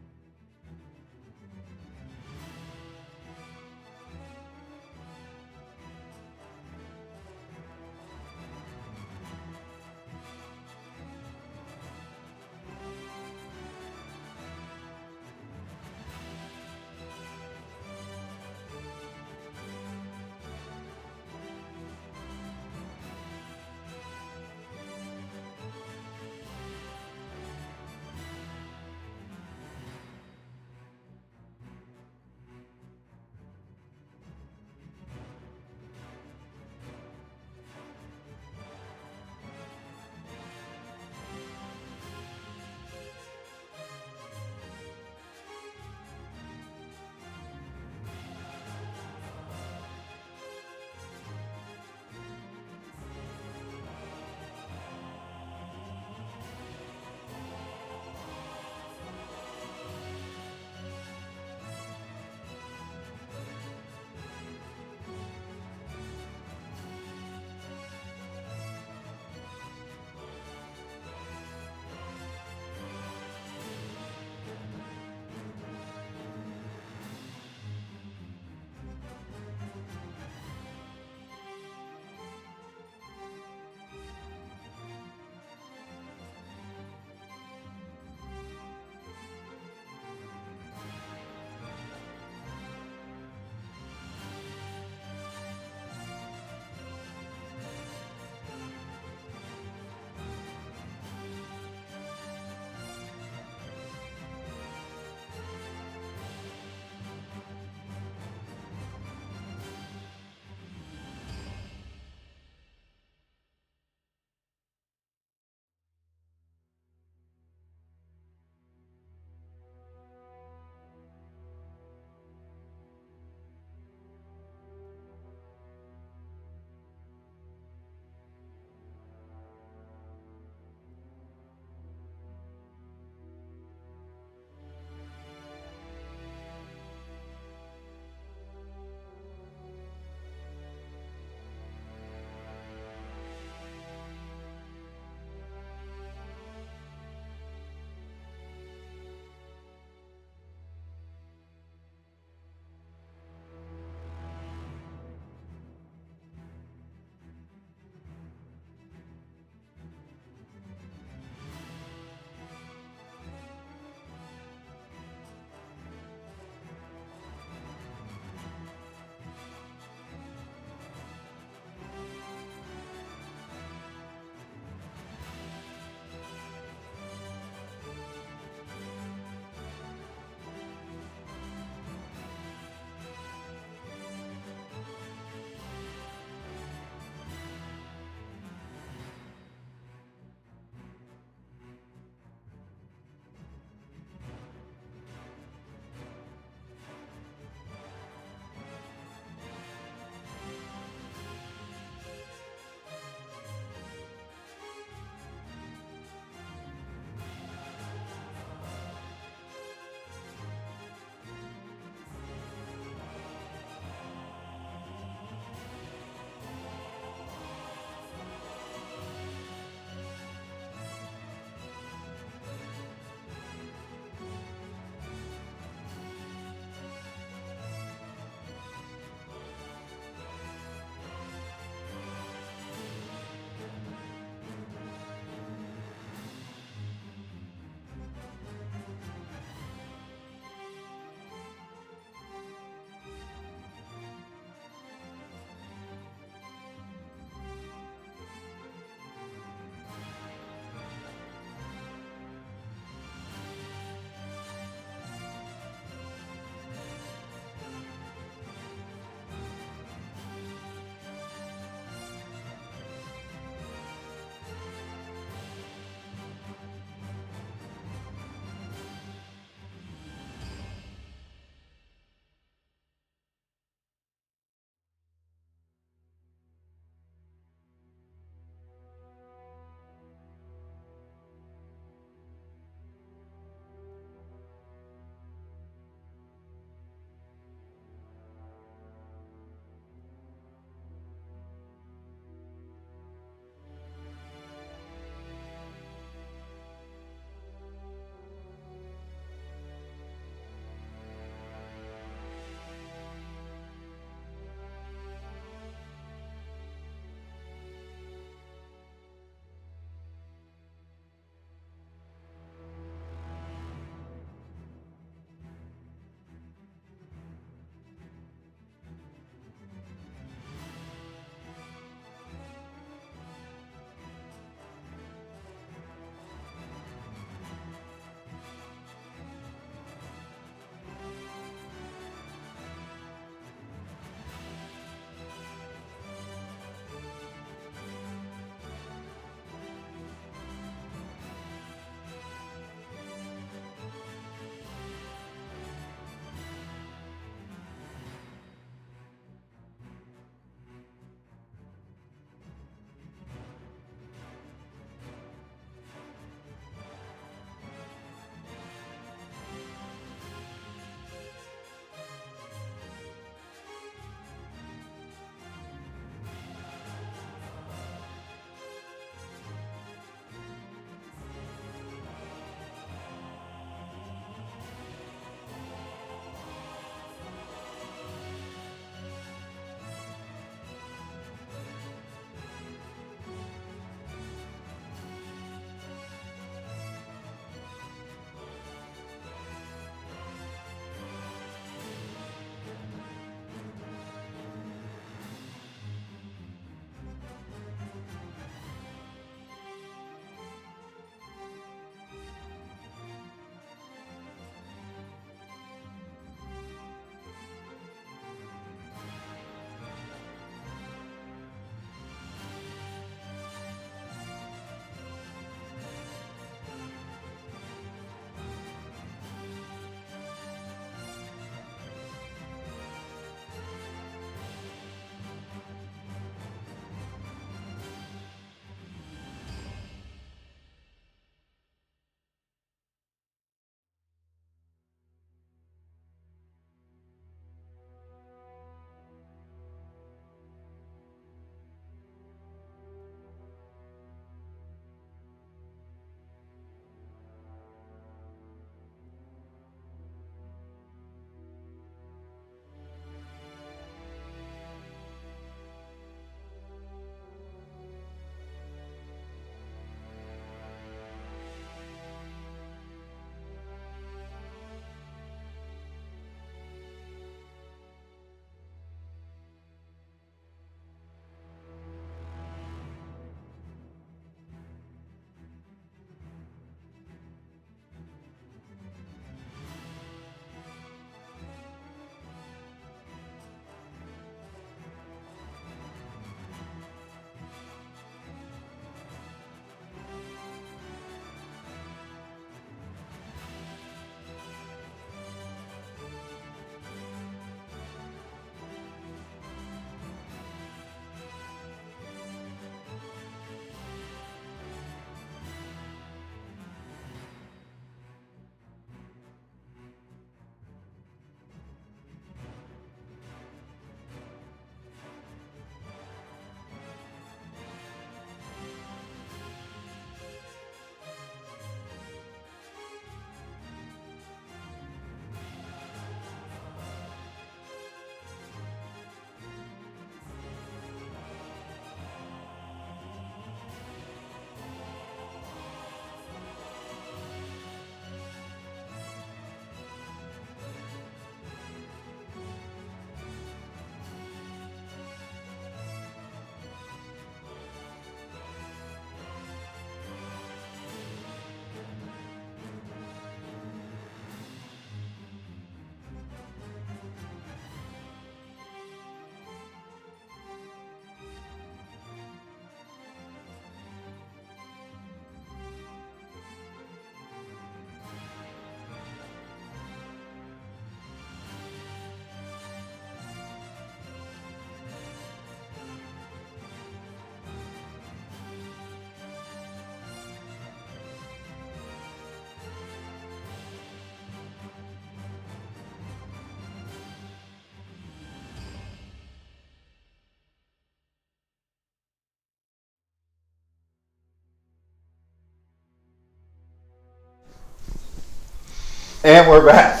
And we're back.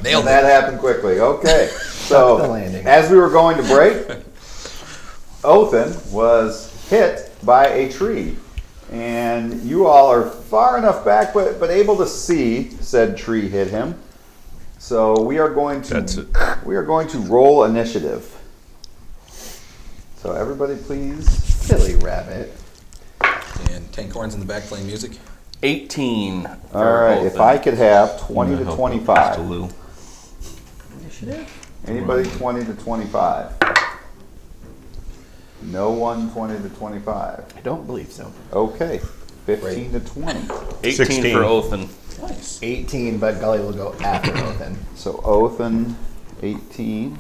Nailed That it. happened quickly. Okay. The So, landing. as we were going to break, Othin was hit by a tree. And you all are far enough back, but able to see said tree hit him. So we are going That's it. to roll initiative. So everybody, please. Silly rabbit. And Tankhorn's in the back playing music. 18. All right. If I could have 20 to 25. Initiative? Anybody 20 to 25? No one 20 to 25. I don't believe so. Okay. 15 to 20. 18 16. for Othin. Nice. 18, but Gully will go after Othin. So Othin, 18.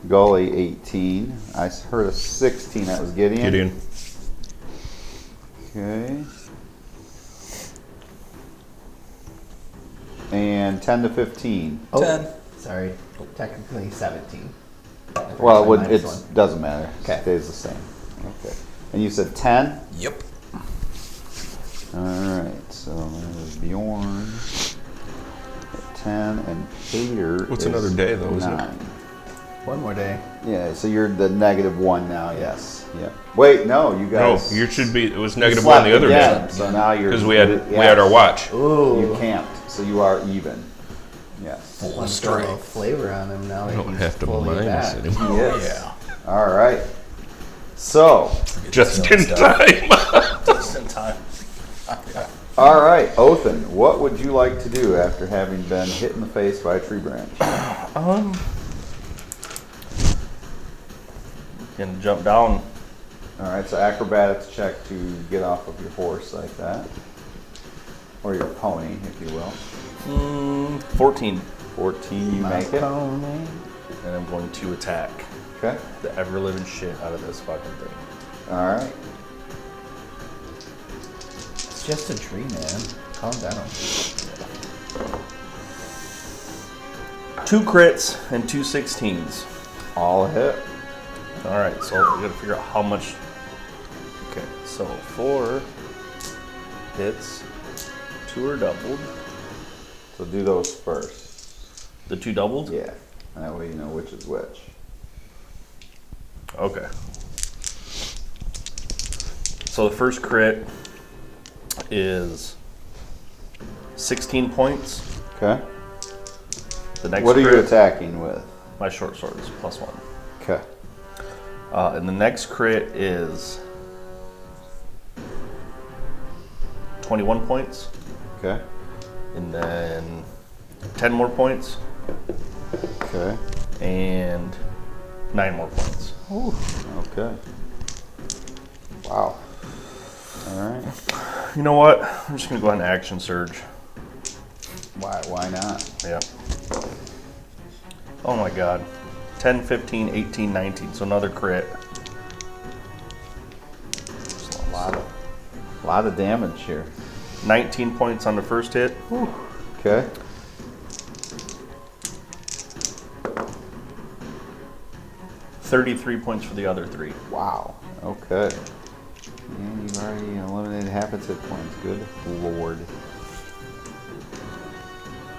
Gully, 18. I heard a 16. That was Gideon. Gideon. Okay. And 10 to 15. Oh, 10. Sorry. Technically 17. Well, it Minus one. doesn't matter. Okay. It stays the same. Okay. And you said 10? Yep. Alright, so there's Bjorn at 10 and Paitr. What's is another day, though, isn't it? 9. One more day. Yeah, so you're the -1 now, yes. Yeah. Wait, no, you No, guys. you should be. It was you -1 the slept other again, day So now you're. because we had yes. our watch. Ooh. You camped, so you are even. Yes. Full Let's throw a little strength. flavor on him now I that don't he's have to fully minus back. anymore. Yes. Yeah. All right. So, Just Silly in stuff. time. Just in time. all right, Othin, what would you like to do after having been hit in the face by a tree branch? Gonna jump down. All right, so acrobatics check to get off of your horse like that. Or your pony, if you will. 14. 14, you make it. Pony. And I'm going to attack Okay. the ever living shit out of this fucking thing. All right. It's just a tree, man. Calm down. 2 crits and 2 16s. All hit. All right, so we gotta figure out how much. Okay, so 4 hits, 2 are doubled. So do those first. The 2 doubled? Yeah. And that way you know which is which. Okay. So the first crit is 16 points. Okay. The next What are you crit, attacking with? my short sword is +1. Okay. And the next crit is 21 points. Okay. And then 10 more points. Okay. And 9 more points. Okay. Wow. All right. You know what? I'm just gonna go ahead and action surge. Why not? Yeah. Oh my god. 10, 15, 18, 19. So another crit. A lot of damage here. 19 points on the first hit. Okay. $33 points for the other 3. Wow. Okay. And you've already eliminated half its hit points. Good lord.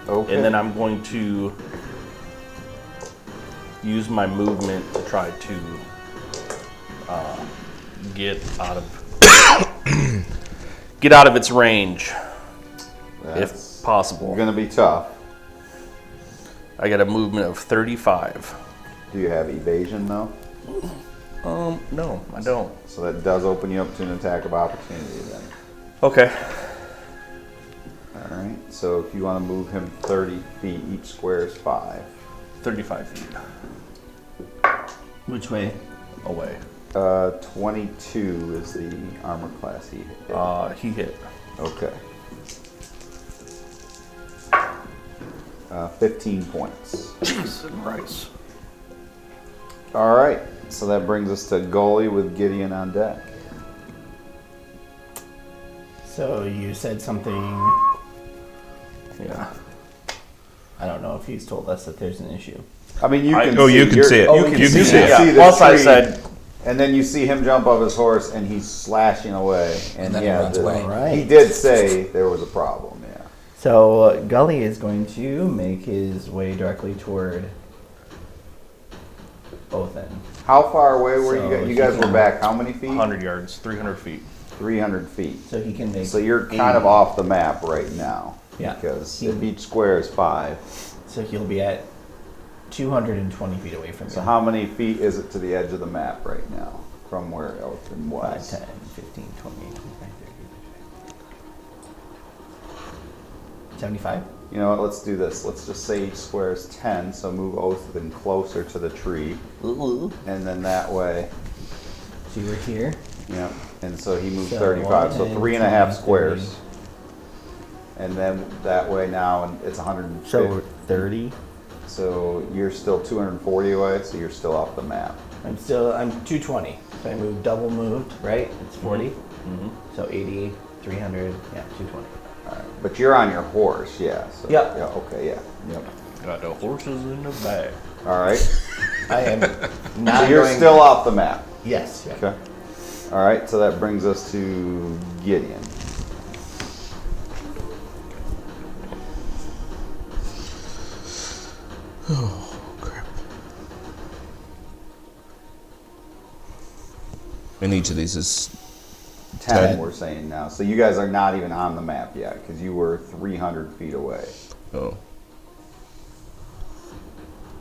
Okay. And then I'm going to use my movement to try to get out of its range, That's if possible. gonna be tough. I got a movement of 35. Do you have evasion though? No, I don't. So that does open you up to an attack of opportunity then. Okay. Alright, so if you want to move him 30 feet, each square is 5. 35 feet Which way? away. 22 is the armor class he hit. He hit. Okay. 15 points. Jesus Christ. Alright, so that brings us to goalie with Gideon on deck. So you said something. Yeah. I don't know if he's told us that there's an issue. I mean, you can you can see it. Oh, You can see it. see the Plus I tree, said, and then you see him jump off his horse, and he's slashing away. And then he yeah, runs away. Right. He did say there was a problem. Yeah. So Gully is going to make his way directly toward Othin. How far away were you So guys? You he guys were can- back how many feet? 100 yards, 300 feet. 300 feet. So he can make. So you're kind of 80. off the map right now. Yeah. Because He- if each square is 5. So he'll be at 220 feet away from you. So how many feet is it to the edge of the map right now? From where Othin 5, was? 10, 15, 20, 25, 30, 75? You know what, let's do this. Let's just say each square is 10, so move Othin closer to the tree. And then that way, So you're here. yep. And so he moved So 35, so 1, 3.5 10, squares. And then that way now, and it's 150. So 30. So you're still 240 away, so you're still off the map. I'm 220. So I moved, double moved, right? It's 40. So 80, 300, yeah, 220. All right. But you're on your horse, yeah. So, Yep. Yeah, okay, yeah. Yep. Got the horses in the back. All right. I am So not you're going- still off the map. Yes. Yeah. Okay. All right, so that brings us to Gideon. And each of these is 10, 10. we're saying now. So you guys are not even on the map yet because you were 300 feet away. oh.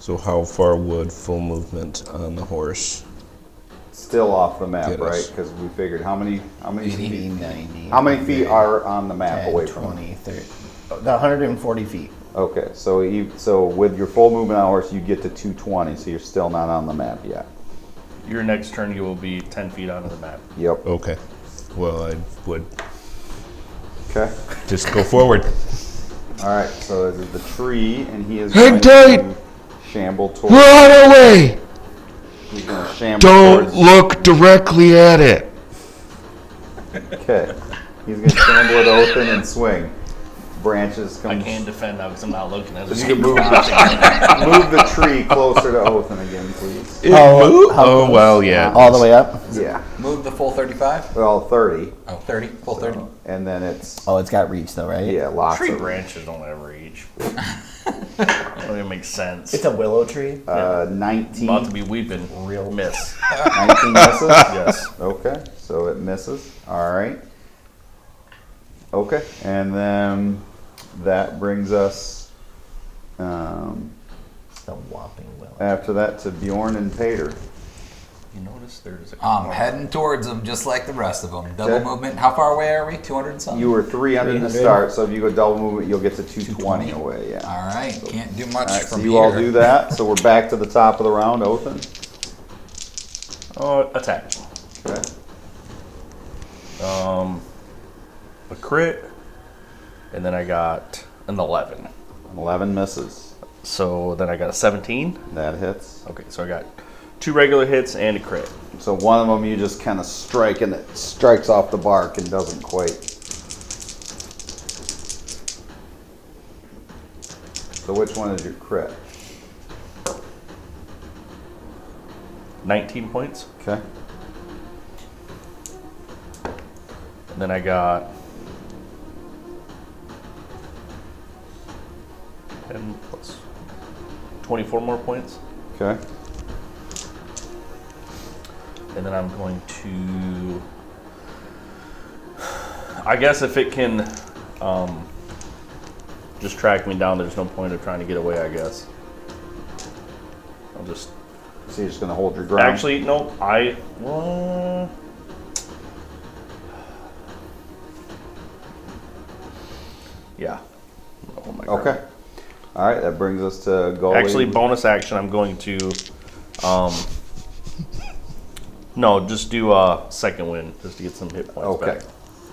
So how far would full movement on the horse? Still off the map, Get right? us. Because we figured how many 80, feet? 90. How many feet are on the map 10, away from 20, 30. The 140 feet. Okay, so with your full movement on horse, you get to 220, so you're still not on the map yet. Your next turn, you will be 10 feet onto the map. Yep. Okay. Well, I would Okay. just go forward. All right. So this is the tree, and he is Hang going tight. to shamble towards. Run away! He's going to shamble Don't towards. look directly at it. Okay. He's going to shamble at Othin and swing. Branches come. I can't defend now because I'm not looking at You it. can move the tree closer to Othin again, please. How Oh, close? well, yeah. All the way up? Yeah. Move the full 35? Well, 30, Oh, 30? Full 30? and then it's Oh, it's got reach though, right? yeah, lots Tree of branches don't ever reach. Don't even make sense. It's a willow tree. 19. About to be weeping. Real miss. 19 misses. Yes. Okay, so it misses. All right. Okay, and then that brings us It's the whopping willow. after that to Bjorn and Paitr. You notice there's a I'm heading towards them just like the rest of them. Double Okay. movement. How far away are we? 200 and something? You were 300 to 300. start, so if you go double movement, you'll get to 220 away. Yeah. All right. Can't do much All right, so from you here. all do that. So we're back to the top of the round, Othin. attack. Okay. A crit, and then I got an 11. 11 misses. So then I got a 17. That hits. Okay, so I got 2 regular hits and a crit. So one of them you just kind of strike, and it strikes off the bark and doesn't quite. So which one is your crit? 19 points. Okay. And then I got 10 plus 24 more points. Okay. And then I'm going to, I guess if it can just track me down, there's no point of trying to get away, I guess. I'll just, So you're just gonna hold your ground. actually, no, yeah. Oh my God. Okay. All right. That brings us to goalie. Actually, bonus action, I'm going to, no, just do a second win, just to get some hit points Okay. back.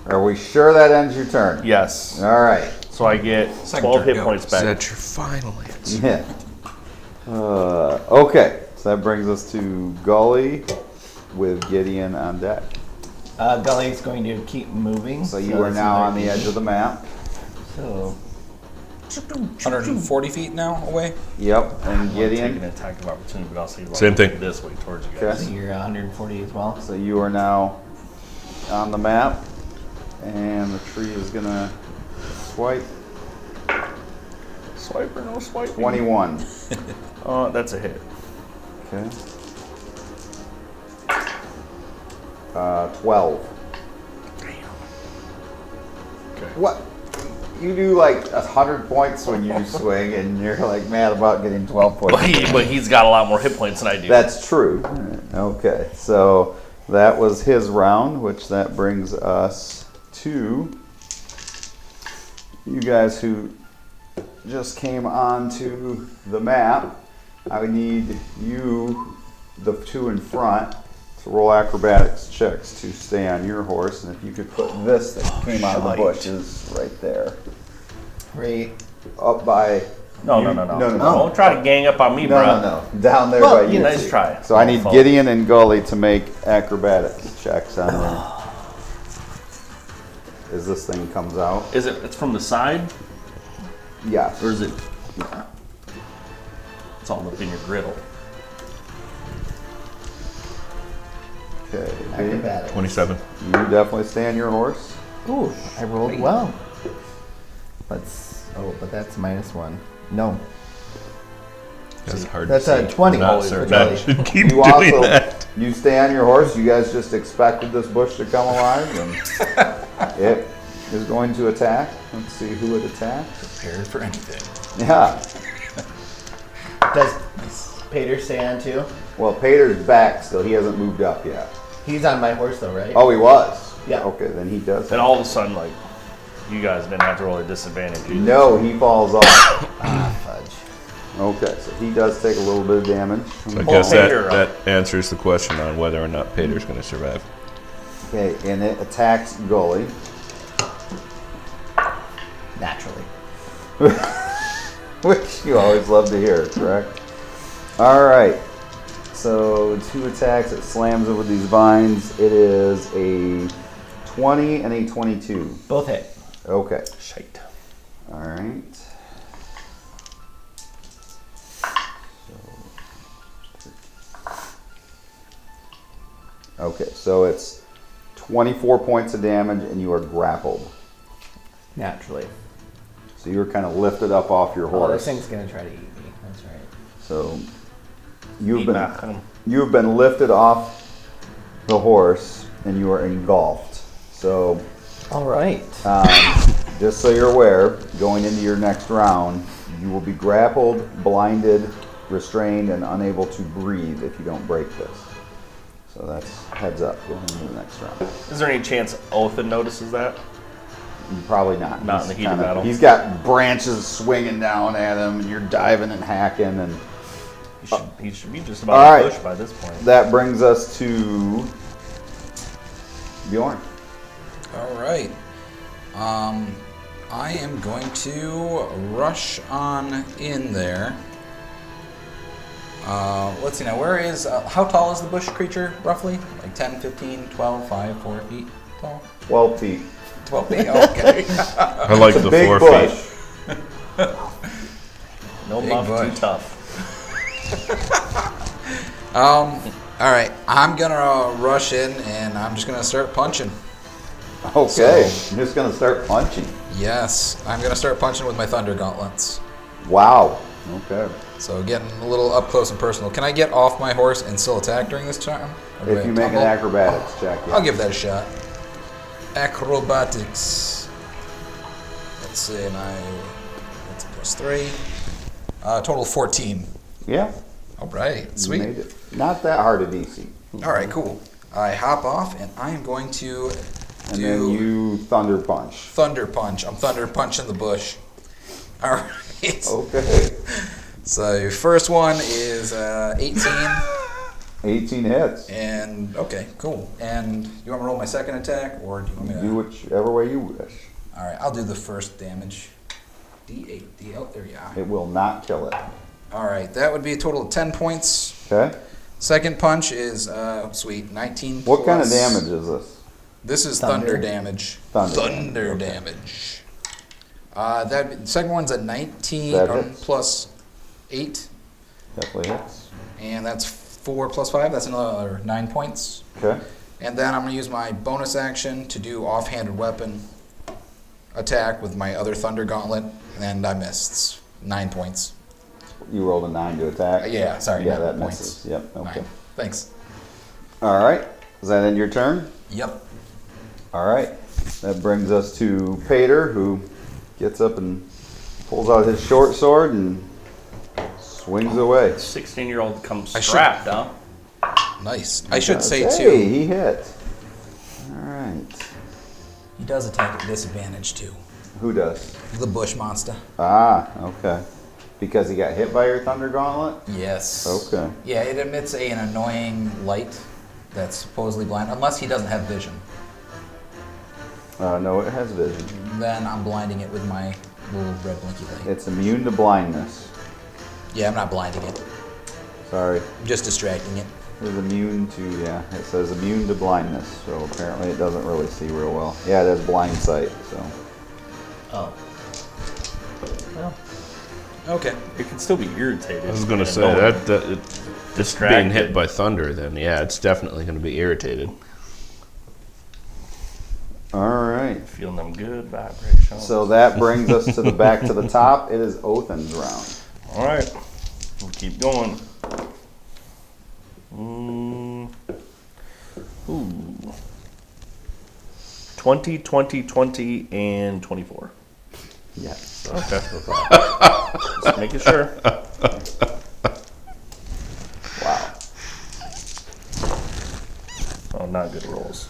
Are we sure that ends your turn? Yes. All right. So I get Second 12 turn, hit go. points Is back. that your final answer? Yeah. Okay. So that brings us to Gully with Gideon on deck. Gully's going to keep moving. So you are it's now another on the edge of the map. So 140 feet now away? Yep. And Take an Gideon. attack of opportunity, but I'll say Same thing. this way towards you guys. Okay. you're 140 as well. So you are now on the map, and the tree is gonna swipe. Swiper, no swiper. 21. That's a hit. Okay. 12. Okay. What? You do like 100 points when you swing, and you're like mad about getting 12 points. But he's got a lot more hit points than I do. That's true. Okay, so that was his round, which that brings us to you guys who just came onto the map. I need you, the two in front, to roll acrobatics checks to stay on your horse, and if you could put this that came out of the bushes right there, Right. up by. No. Don't try to gang up on me, bro. No. Down there Well, by you. Nice try. So I need Gideon and Gully to make acrobatics checks on there. As this thing comes out. Is it? It's from the side, Yes. or is it? It's all up in your griddle. Okay. Acrobatics. 27. You definitely stay on your horse. Ooh, I rolled well. But that's -1. No, That's hard that's to a see. 20. Not for certain. Gully. I should keep You doing also that. you stay on your horse. You guys just expected this bush to come alive, and it is going to attack. Let's see who it attacks. Prepared for anything. Yeah. Does Paitr stay on too? Well, Pater's back still. He hasn't moved up yet. He's on my horse though, right? Oh, he was. Yeah. Okay, then he does. And all of a sudden, like, you guys didn't have to roll a disadvantage either. No, he falls off. Ah, fudge. Okay, so he does take a little bit of damage. So I guess Paitr, that answers the question on whether or not Pater's going to survive. Okay, and it attacks Gully. Naturally. Which you always love to hear, correct? Alright, so 2 attacks, it slams over these vines. It is a 20 and a 22. Both hit. Okay, Shite. alright. Okay, so it's 24 points of damage and you are grappled. Naturally. So you were kind of lifted up off your Oh, horse. this thing's gonna try to eat me. That's right. So you've Eat been back on him. you've been lifted off the horse and you are engulfed. So All right. just so you're aware, going into your next round, you will be grappled, blinded, restrained, and unable to breathe if you don't break this. So that's heads up going into the next round. Is there any chance Othin notices that? Probably not. Not in the heat of battle. He's got branches swinging down at him, and you're diving and hacking, and He should be just All about right. to push by this point. that brings us to Bjorn. All right. I am going to rush on in there. Let's see now. Where is, how tall is the bush creature, roughly? Like 10, 15, 12, 5, 4 feet tall? 12 feet. 12 feet, okay. I like It's a the big 4 bush. feet. No Big muff, bush. too tough. All right. I'm going to rush in, and I'm just going to start punching. Okay, So- I'm just gonna start punching. Yes, I'm going to start punching with my thunder gauntlets. Wow. Okay. So getting a little up close and personal. Can I get off my horse and still attack during this time? Or do I If you make an tumble? acrobatics check, yeah. I'll give that a shot. Acrobatics. Let's see, and that's a +3. Total 14. Yeah, All right, you sweet. made it. Not that hard a DC. All right, cool. I hop off, and I am going to And do then you thunder punch. thunder punch. I'm thunder punching the bush. All right. Okay. So your first one is 18. 18 hits. And okay, cool. And you want me to roll my second attack, or do you want me to? Do whichever way you wish. All right, I'll do the first damage. D8. There you are. It will not kill it. All right, that would be a total of 10 points. Okay. Second punch is sweet, 19. What kind of plus- damage is this? This is Thunder. thunder damage. Thunder okay. damage. That second one's a 19 That hits. plus 8, Definitely hits. and that's 4 plus 5. That's another 9 points. Okay. And then I'm going to use my bonus action to do offhanded weapon attack with my other thunder gauntlet, and I missed. 9 points. You rolled a 9 to attack? Yeah, sorry. Yeah, 9 that points. misses. Yep, okay. 9. Thanks. All right. Is that end your turn? Yep. All right. That brings us to Paitr, who gets up and pulls out his short sword and swings away. 16-year-old comes I should- strapped, huh? Nice. I should say, Hey, too, he hit. All right. he does attack at disadvantage, too. Who does? The bush monster. Ah, okay. Because he got hit by your thunder gauntlet? Yes. Okay. Yeah, it emits an annoying light that's supposedly blind, unless he doesn't have vision. No, it has vision. Then I'm blinding it with my little red blinky light. It's immune to blindness. Yeah, I'm not blinding it. Sorry. I'm just distracting it. It's immune to, yeah, it says immune to blindness. So apparently it doesn't really see real well. Yeah, it has blind sight, so. Oh. Well, Okay. it can still be irritated. I was gonna and say annoyed. it's being Distracted. hit by thunder. Then yeah, it's definitely gonna be irritated. All right. Feeling them good vibrations. So that brings us to the back to the top. It is Othin's round. All right, we'll keep going. Ooh. 20, 20, 20, and 24. Yes. Okay. Just making sure. Wow. Oh, not good rolls.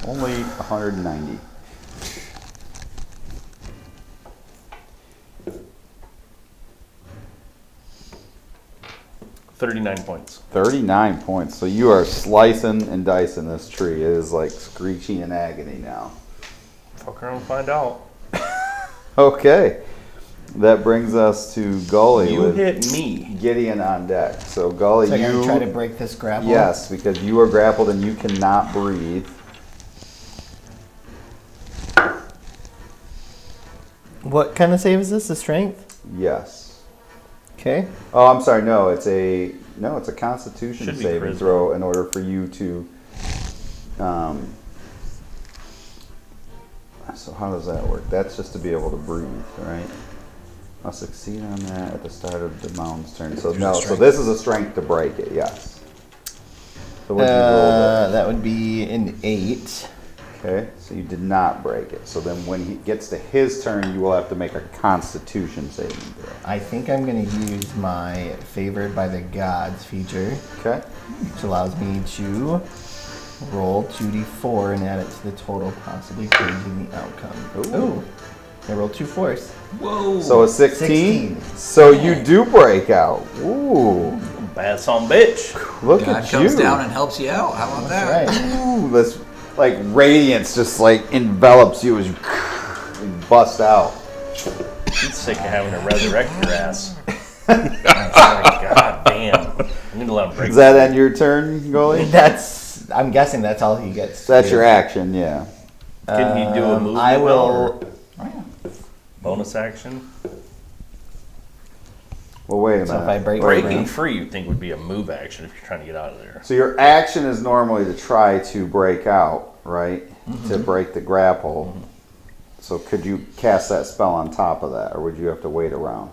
Only 190. $39 points. 39 points. So you are slicing and dicing this tree. It is like screeching in agony now. Fuck around and find out. Okay. That brings us to Gully You with hit me. Gideon on deck. So Gully, So I'm you gonna try to break this grapple. yes, because you are grappled and you cannot breathe. What kind of save is this? The strength? Yes. Okay. Oh, I'm sorry. No, it's a Constitution Should be saving charisma. throw in order for you to. So how does that work? That's just to be able to breathe, right? I'll succeed on that at the start of the mound's turn. So There's no, a so strength. this is a strength to break it. Yes. So what did you roll there? That would be an 8. Okay, so you did not break it. So then when he gets to his turn, you will have to make a Constitution saving throw. I think I'm going to use my Favored by the Gods feature, Okay. which allows me to roll 2d4 and add it to the total, possibly changing the outcome. Ooh. I rolled 2 4s. Whoa. So a 16. 16. So you do break out. Ooh, Bad son bitch. look God at comes you. down and helps you out. How about that? Right. Ooh, this like radiance just like envelops you as you bust out. I'm sick of having to resurrect your ass. God damn. I need to let him break. Does that end your turn, goalie? I'm guessing that's all he gets. That's your action, yeah. Can he do a movement? I now, will. or bonus action. Well, wait a So if I minute. break Breaking free, you'd think would be a move action if you're trying to get out of there. So your action is normally to try to break out, right? To break the grapple. So could you cast that spell on top of that, or would you have to wait around?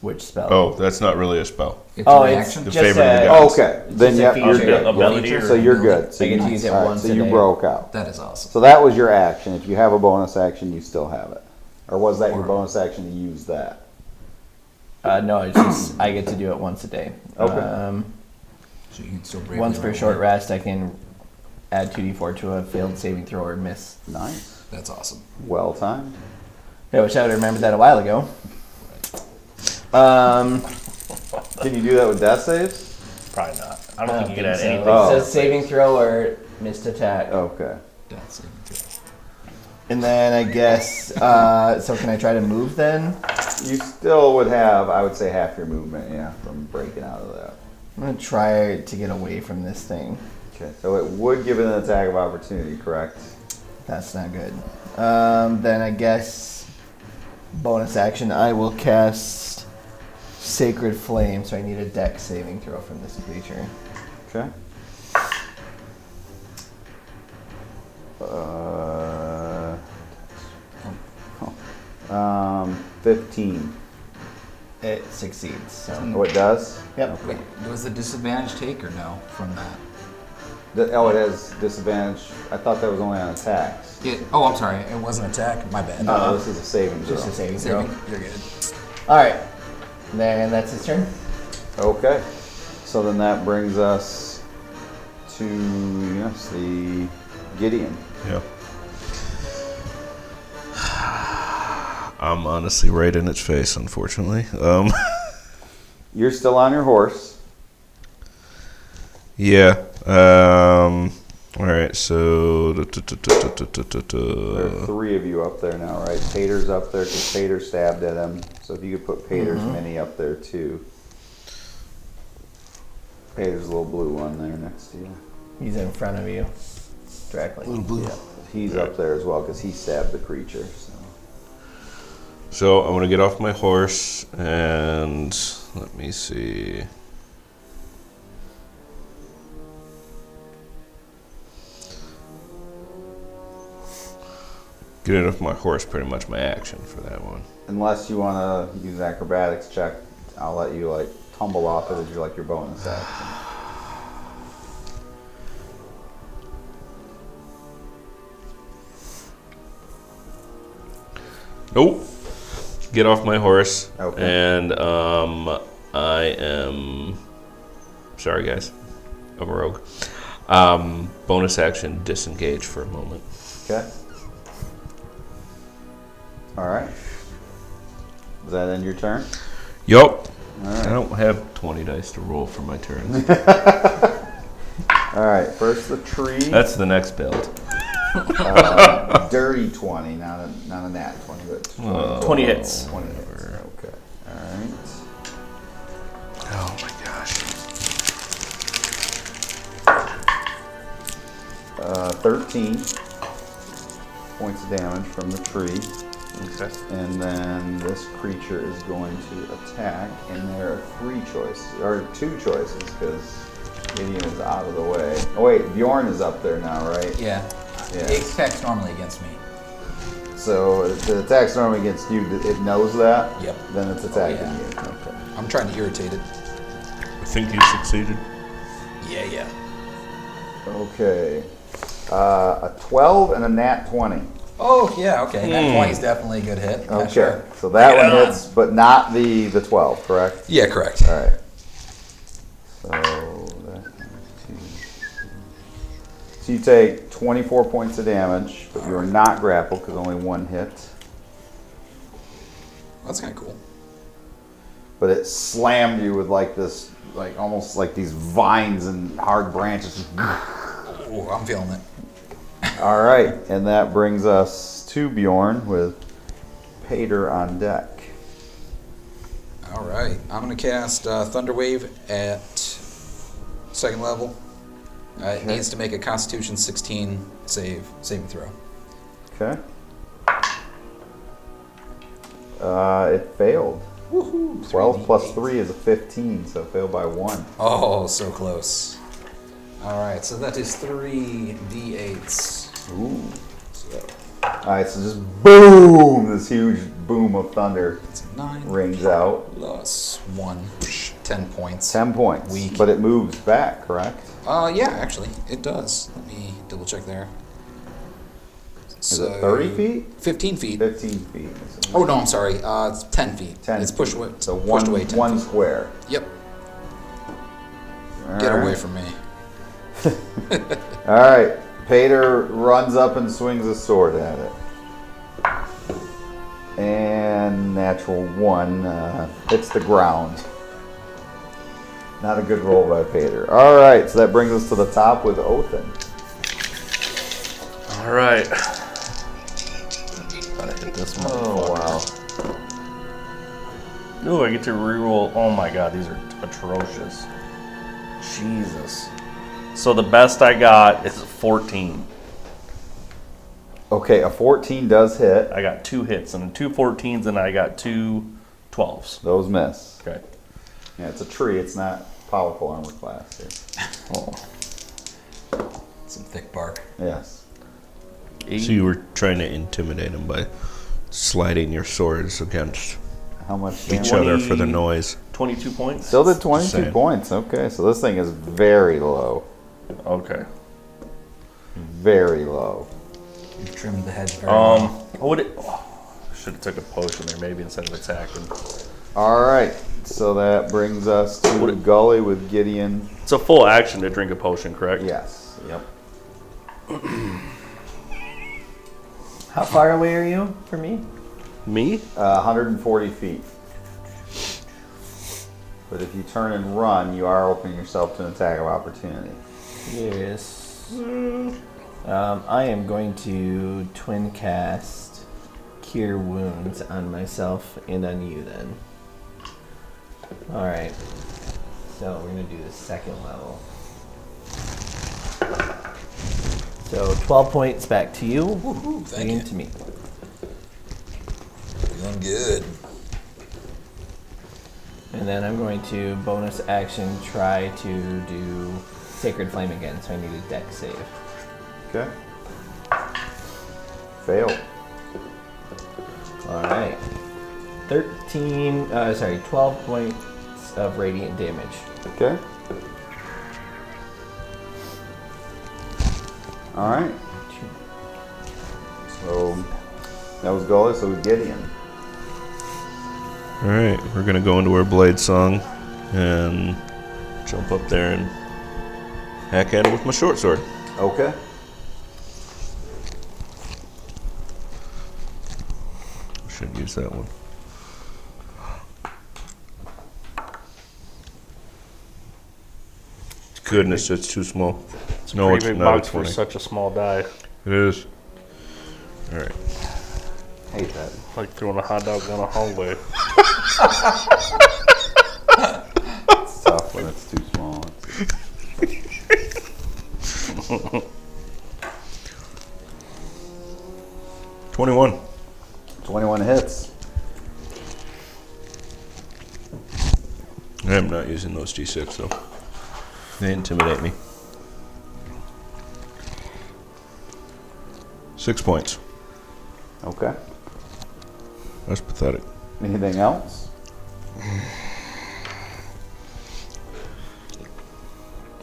Which spell? Oh, that's not really a spell. It's Oh, a it's reaction. The just favorite of the a, gods. Okay, then just a yep, feature. you're good. Ability or So you're good. So I get to you, use it all right, once so a you day. broke out. That is awesome. So that was your action. If you have a bonus action, you still have it. Or was that your bonus action to use that? No, it's just I get to do it once a day. Okay. So you can still bravely Once for a roll short it. rest, I can add 2d4 to a failed saving throw or miss. Nice. That's awesome. Well timed. I wish I would have remembered that a while ago. Can you do that with death saves? Probably not. I don't think you could add so. anything. Oh. It says saving throw or missed attack. Okay. That's it. And then I guess, so can I try to move then? You still would have, I would say, half your movement, yeah, from breaking out of that. I'm going to try to get away from this thing. Okay. So it would give it an attack of opportunity, correct? That's not good. Then I guess bonus action, I will cast Sacred Flame, so I need a dex saving throw from this creature. Okay. 15. It succeeds. So. Oh, it does? Yep. Wait, was the disadvantage take or no from that? Oh, it has disadvantage. I thought that was only on attacks. Oh, I'm sorry. It wasn't attack. My bad. No, this is a saving throw. Just a saving throw. You're good. All right. Then that's his turn. Okay. So then that brings us to, yes, the Gideon. Yeah. I'm honestly right in its face, unfortunately. You're still on your horse. Yeah. All right. So. There are 3 of you up there now, right? Paiter's up there because Paiter stabbed at him. So if you could put Paiter's mini up there too. Paiter's little blue one there next to you. He's in front of you, directly. Little blue. Yeah, he's up there as well because he stabbed the creature. So I'm gonna get off my horse and let me see. Getting off my horse, pretty much my action for that one. Unless you want to use acrobatics check, I'll let you like tumble off it as your bonus action. Nope. Get off my horse. Okay. And I am sorry guys. I'm a rogue. Bonus action disengage for a moment. Okay. All right. Does that end your turn? Yup. Alright. I don't have 20 dice to roll for my turns. All right. First the tree. That's the next build. Dirty 20, not a nat 20, but 20 hits. 20 hits. Okay. All right. Oh my gosh. 13 points of damage from the tree. Okay. And then this creature is going to attack, and there are 3 choices, or 2 choices, because Gideon is out of the way. Oh wait, Bjorn is up there now, right? Yeah. Yeah. It attacks normally against me. So if it attacks normally against you, it knows that? Yep. Then it's attacking yeah. you. Okay. I'm trying to irritate it. I think you succeeded. Yeah. Okay. A 12 and a nat 20. Oh, yeah, okay. That 20 is definitely a good hit. Yeah, Okay. sure. So that one hits, but not the 12, correct? Yeah, correct. All right. So so you take 24 points of damage, but you are not grappled because only 1 hit. That's kind of cool. But it slammed you with like this, like almost like these vines and hard branches. Oh, I'm feeling it. All right, and that brings us to Bjorn with Paitr on deck. All right. I'm going to cast Thunder Wave at 2nd level. It needs to make a Constitution 16 saving throw. Okay. It failed. Woohoo! 12 plus 3 is a 15, so it failed by 1. Oh, so close. All right, so that is 3 D8s. Ooh. So All right, so just boom, this huge boom of thunder it's 9 rings out. plus 1, 10 points. 10 points. Weak. But it moves back, correct? Yeah, actually, it does. Let me double check there. Is it 30 feet? 15 feet. 15 feet. Oh no, I'm sorry. It's 10 feet. 10 It's pushed feet. away. So pushed away 10 one feet. square. Yep. All Get right. away from me. All right. Paitr runs up and swings a sword at it. And natural 1 hits the ground. Not a good roll by Paitr. All right, so that brings us to the top with Othin. All right. Gotta hit this one. Oh, wow. Ooh, I get to reroll. Oh my god, these are atrocious. Jesus. So the best I got is a 14. Okay, a 14 does hit. I got 2 hits and 2 14s, and I got 2 12s. Those miss. Okay. Yeah, it's a tree. It's not powerful armor class here. Oh. Some thick bark. Yes. So you were trying to intimidate him by sliding your swords against How much each damage? other for the noise. 22 points? Still did 22 Same. points. Okay, so this thing is very low. Okay. Very low. You've trimmed the heads very well. What would it... should have took a potion there maybe instead of attacking. Alright, so that brings us to Gully with Gideon. It's a full action to drink a potion, correct? Yes. Yep. How far away are you from me? Me? 140 feet. But if you turn and run, you are opening yourself to an attack of opportunity. Yes. I am going to twin cast Cure Wounds on myself and on you then. Alright. So we're going to do the second level. So 12 points back to you. Woohoo, thank and you. to me. Feeling good. And then I'm going to bonus action try to do Sacred Flame again. So I need a dex save. Okay. Fail. Alright. 12 points of radiant damage. Okay. Alright. So that was Gully, so Gideon. Alright, we're gonna go into our blade song and jump up there and hack at it with my short sword. Okay. Should use that one. Goodness, it's too small. It's a No, pretty it's big not a box for 20. such a small die. It is. Alright. Hate that. Like throwing a hot dog down a hallway. It's tough when it's too small. 21. 21 hits. I'm not using those D6 though. They intimidate me. 6 points. Okay. That's pathetic. Anything else?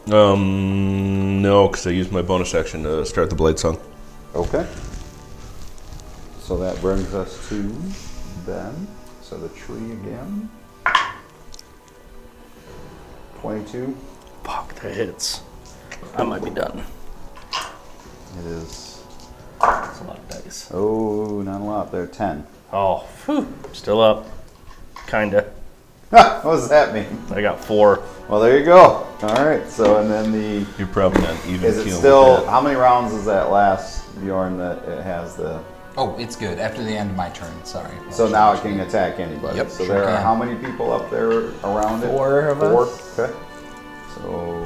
No, because I used my bonus action to start the blade song. Okay. So that brings us to Ben. So the tree again. 22. Fuck, that hits. I might be done. It is. That's a lot of dice. Oh, not a lot there. 10. Oh, whew, still up. Kinda. What does that mean? I got 4. Well, there you go. All right. So, and then the. You're probably not even Is it feeling still. with that. How many rounds is that last, Bjorn, that it has the. Oh, it's good. After the end of my turn, sorry. So now it can attack anybody. Yep, So sure there are can. how many people up there around it? 4 of 4. us. Okay. So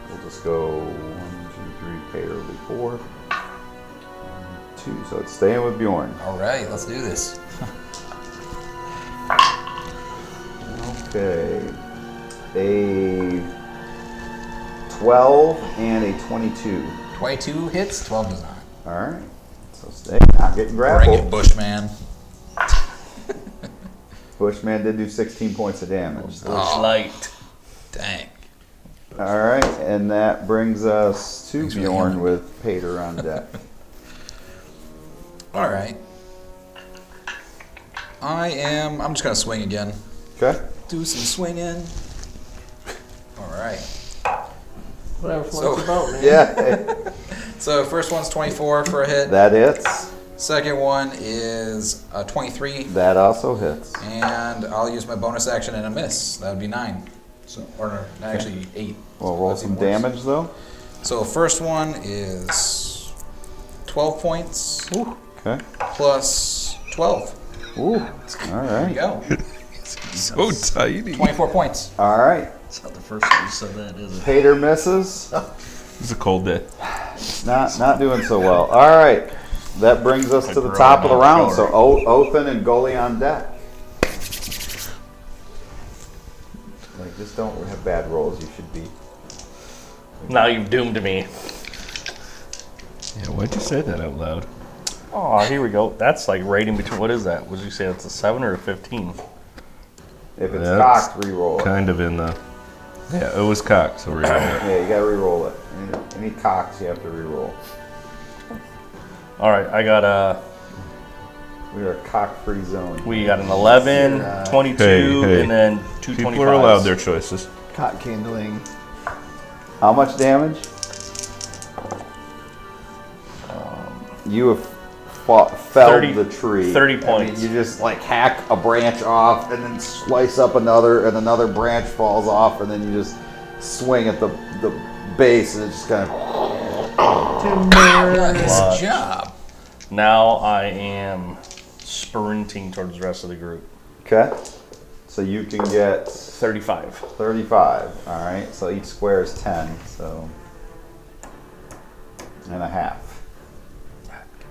we'll just go 1, 2, 3. Paitr will be 4. 1, 2. So it's staying with Bjorn. All right, let's do this. Okay. A 12 and a 22. 22 hits, 12 does not. All right. So stay. Not getting Bring it, grappled. Bushman. Bushman did do 16 points of damage. Oh. Light. Dang. All right, and that brings us to Thanks for the Bjorn hammer. with Paitr on deck. All right. I'm just gonna swing again. Okay. Do some swinging. All right. Whatever floats So- your boat, man. Yeah, So first one's 24 for a hit. that hits. Second one is 23, That also hits. and I'll use my bonus action and a miss. That would be 9. So, or no, actually 8. We'll roll That'd be some worse. damage though. So first one is 12 points Okay. plus 12. Ooh. All There you right. go. So tiny. 24 points. All right. That's not the first time you said that, is it? Paitr misses. It's a cold day. Not doing so well. All right. That brings us to the top of the round. So Othin and Gully on deck. Like, just don't have bad rolls. You should be. Now you've doomed me. Yeah, why'd you say that out loud? Oh, here we go. That's like right in between. What is that? Would you say that's a 7 or a 15? If it's That's cocked, re-roll it. Kind of in the. Yeah, it was cocked, so we're gonna. Yeah, you gotta re-roll it. Any cocks, you have to re-roll. All right, I got We are a cock-free zone. we got an 11, 22, Hey. and then two 25s. People are allowed their choices. Cock kindling. How much damage? You have felled 30 the tree. 30 I mean, points. you just like hack a branch off and then slice up another, and another branch falls off, and then you just swing at the base, and it just kind of. Nice job. Now I am sprinting towards the rest of the group. Okay. So you can get 35. 35. All right. So each square is 10. So and a half.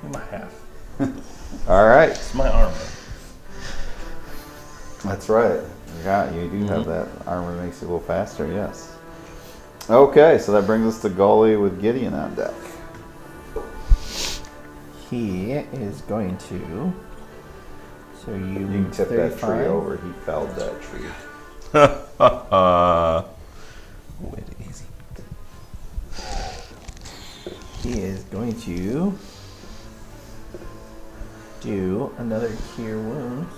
Give me my half. All right. It's my armor. That's right. You do have that armor, makes you a little faster. Yes. Okay. So that brings us to Gully with Gideon on deck. He is going to. So you can tip that 35. tree over. He felled that tree. Easy. He is going to do another cure wounds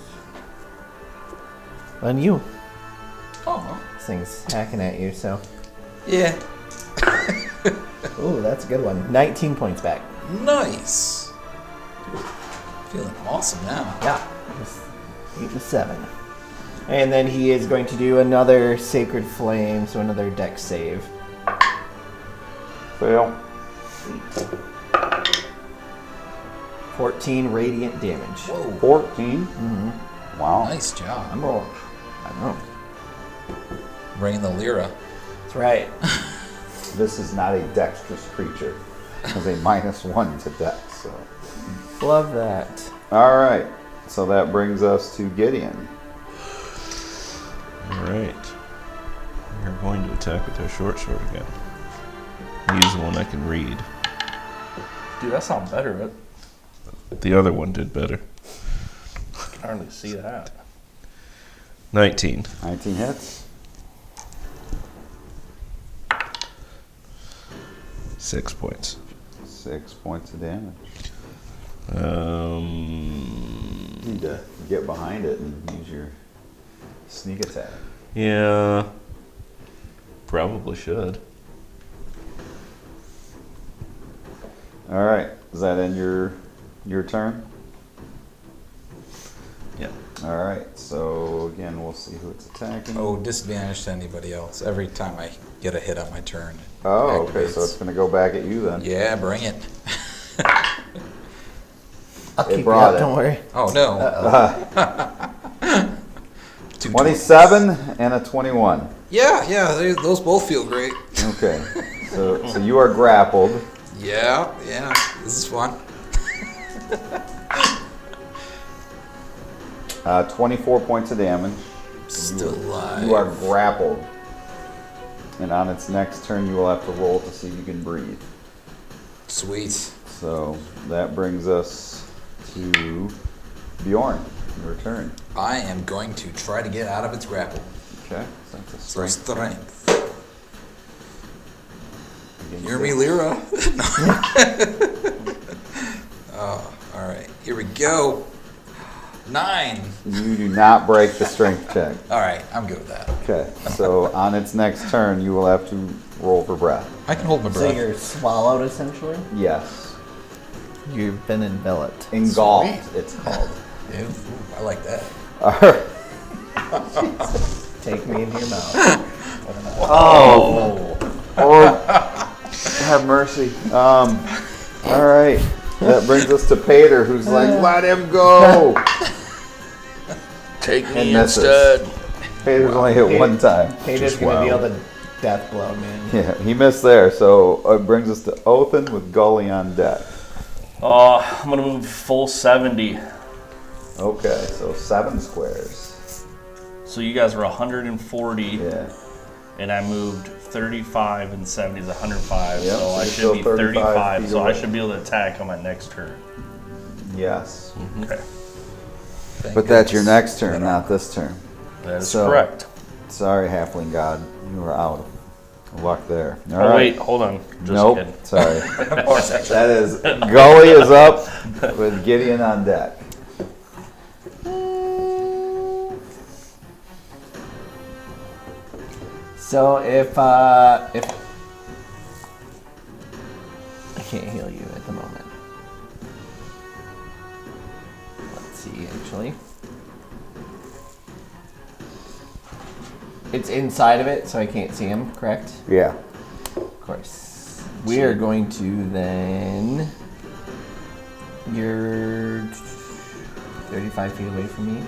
on you. Oh. This thing's hacking at you, so. Yeah. Ooh, that's a good one. 19 points back. Nice. Feeling awesome now. Yeah. 8 to 7. And then he is going to do another Sacred Flame, so another dex save. Fail. 14 radiant damage. Whoa. 14. Wow. Nice job. I'm rolling. I know. Bringing the lira. That's right. This is not a dexterous creature. It has a -1 to dex. So. Love that. All right. So that brings us to Gideon. All right. We're going to attack with our short sword again. Use the one I can read. Dude, that sounds better. The other one did better. I can hardly see that. 19. 19 hits. 6 points. 6 points of damage. Need to get behind it and use your sneak attack. Yeah. Probably should. All right. Does that end your turn? Yeah. All right. So again, we'll see who it's attacking. Oh, disadvantage to anybody else. Every time I get a hit on my turn. it Oh, okay. So activates. it's going to go back at you then. Yeah, bring it. I'll It keep you brought up, it. don't worry. Oh, no. 27 and a 21. Yeah, those both feel great. Okay. So you are grappled. Yeah, this is fun. 24 points of damage. Still alive. You are grappled. And on its next turn, you will have to roll to see if you can breathe. Sweet. So that brings us to Bjorn. Your turn. I am going to try to get out of its grapple. Okay. So that's a So strength. strength. Hear me, Lyra. Oh, all right. Here we go. 9. You do not break the strength check. All right, I'm good with that. Okay. So on its next turn, you will have to roll for breath. I can hold my So breath. you're swallowed, essentially? Yes. You've been enveloped. Engulfed, it's called. Ooh, I like that. All right. Take me into your mouth. Oh. Have mercy. All right. That brings us to Paitr, who's like, let him go. Take And misses. Pater's only hit one time. Pater's going to deal the death blow, man. Yeah, he missed there. So it brings us to Othin with Gully on deck. I'm going to move full 70. Okay, so 7 squares. So you guys were 140, Yeah. and I moved 35 and 70 is 105. Yep, so so I you're should still be 35 35. feet So I away. should be able to attack on my next turn. Yes. Okay. But that's your next turn, not this turn. That is So- correct. Sorry, Halfling God. You were out of luck there. All Oh, right. wait, hold on. Just Nope. kidding. Sorry. Bonus action. That is Gully is up with Gideon on deck. So if I can't heal you at the moment. Let's see, actually. It's inside of it, so I can't see him, correct? Yeah. Of course. We are going to then. You're 35 feet away from me.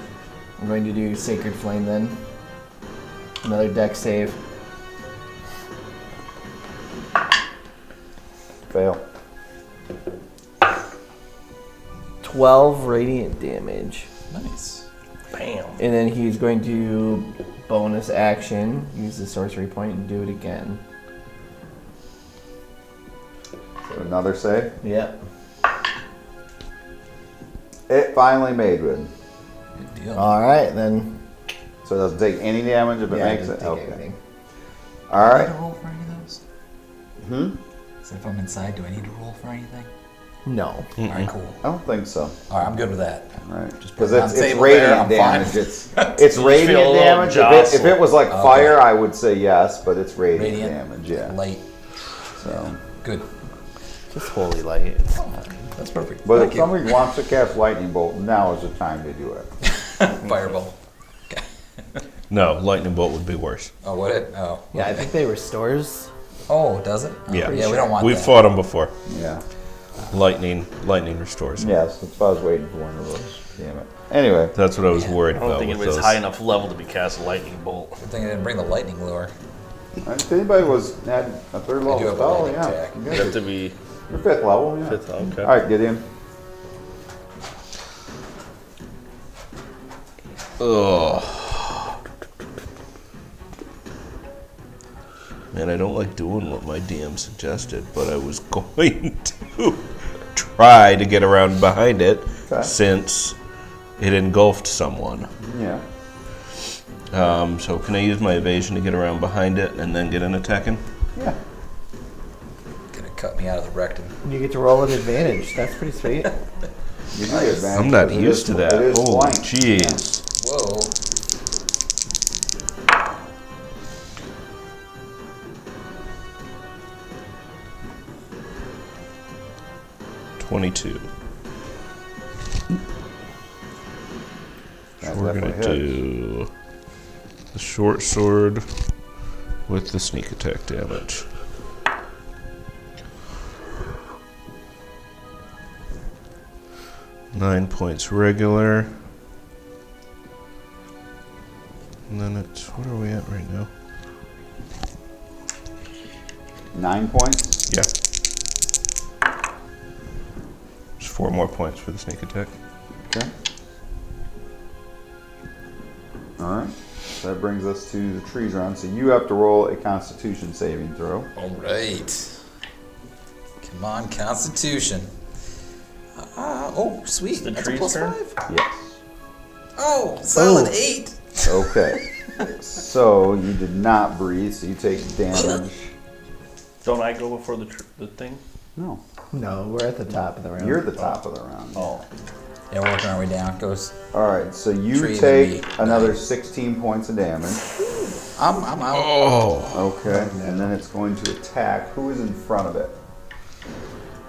I'm going to do Sacred Flame then. Another deck save. Fail. 12 radiant damage. Nice. Bam. And then he's going to bonus action, use the sorcery point, and do it again. Another save. Yep. It finally made good. Good deal. Alright, then. So it doesn't take any damage if it Yeah, makes doesn't it? take Okay. anything. All Do I need right. to roll for any of those? So if I'm inside, do I need to roll for anything? No. All right, cool. I don't think so. All right, I'm good with that. All right. Just Because put it on it's the table radiant there, I'm damage. fine. It's feel a radiant little damage. If jostle. it was like Okay. fire, I would say yes, but it's radiant, Radiant, damage. Yeah. light. So. Good. Just holy light. That's perfect. But if Thank you. somebody wants to cast lightning bolt, now is the time to do it. Fireball. Okay. No, lightning bolt would be worse. Oh, what it? Oh. Yeah, I think they restores. Oh, does it? Oh, Yeah. Yeah, we don't want We've that. fought them before. Yeah. Lightning restores. Yes, that's why I was waiting for one of those. Damn it. Anyway, That's what I was worried I don't about think with anybody's those. high enough level to be cast a lightning bolt. Good thing I didn't bring the lightning lure. if anybody had a third level do have a spell, lightning yeah. attack. You You guys have are- to be You're fifth level, yeah. fifth. Okay. All right, Gideon. Ugh. Man, I don't like doing what my DM suggested, but I was going to try to get around behind it Okay. since it engulfed someone. Yeah. So can I use my evasion to get around behind it and then get an attacking? Yeah. Gonna cut me out of the rectum. You get to roll with advantage. That's pretty sweet. You do get advantage I'm not because it used is- to that. It is Holy flank. jeez. Whoa. Yeah. 22. That So we're definitely gonna hits. do the short sword with the sneak attack damage. Nine points regular. And then it's, what are we at right now? 9 points. Yeah. Just 4 more points for the sneak attack. Okay. All right. So that brings us to the trees round. So you have to roll a Constitution saving throw. All right. Come on, Constitution. Oh, sweet. the That's a tree's turn? +5. Yes. Oh, solid Ooh. 8. Okay. So you did not breathe, so you take damage. Don't I go before the thing? No. No, we're at the top of the round. You're at the top of the round. Oh. Yeah, we're working our way down. Goes. All right. So you Tree, take then me. another 16 points of damage. I'm out. Oh! Okay. And then it's going to attack. Who is in front of it?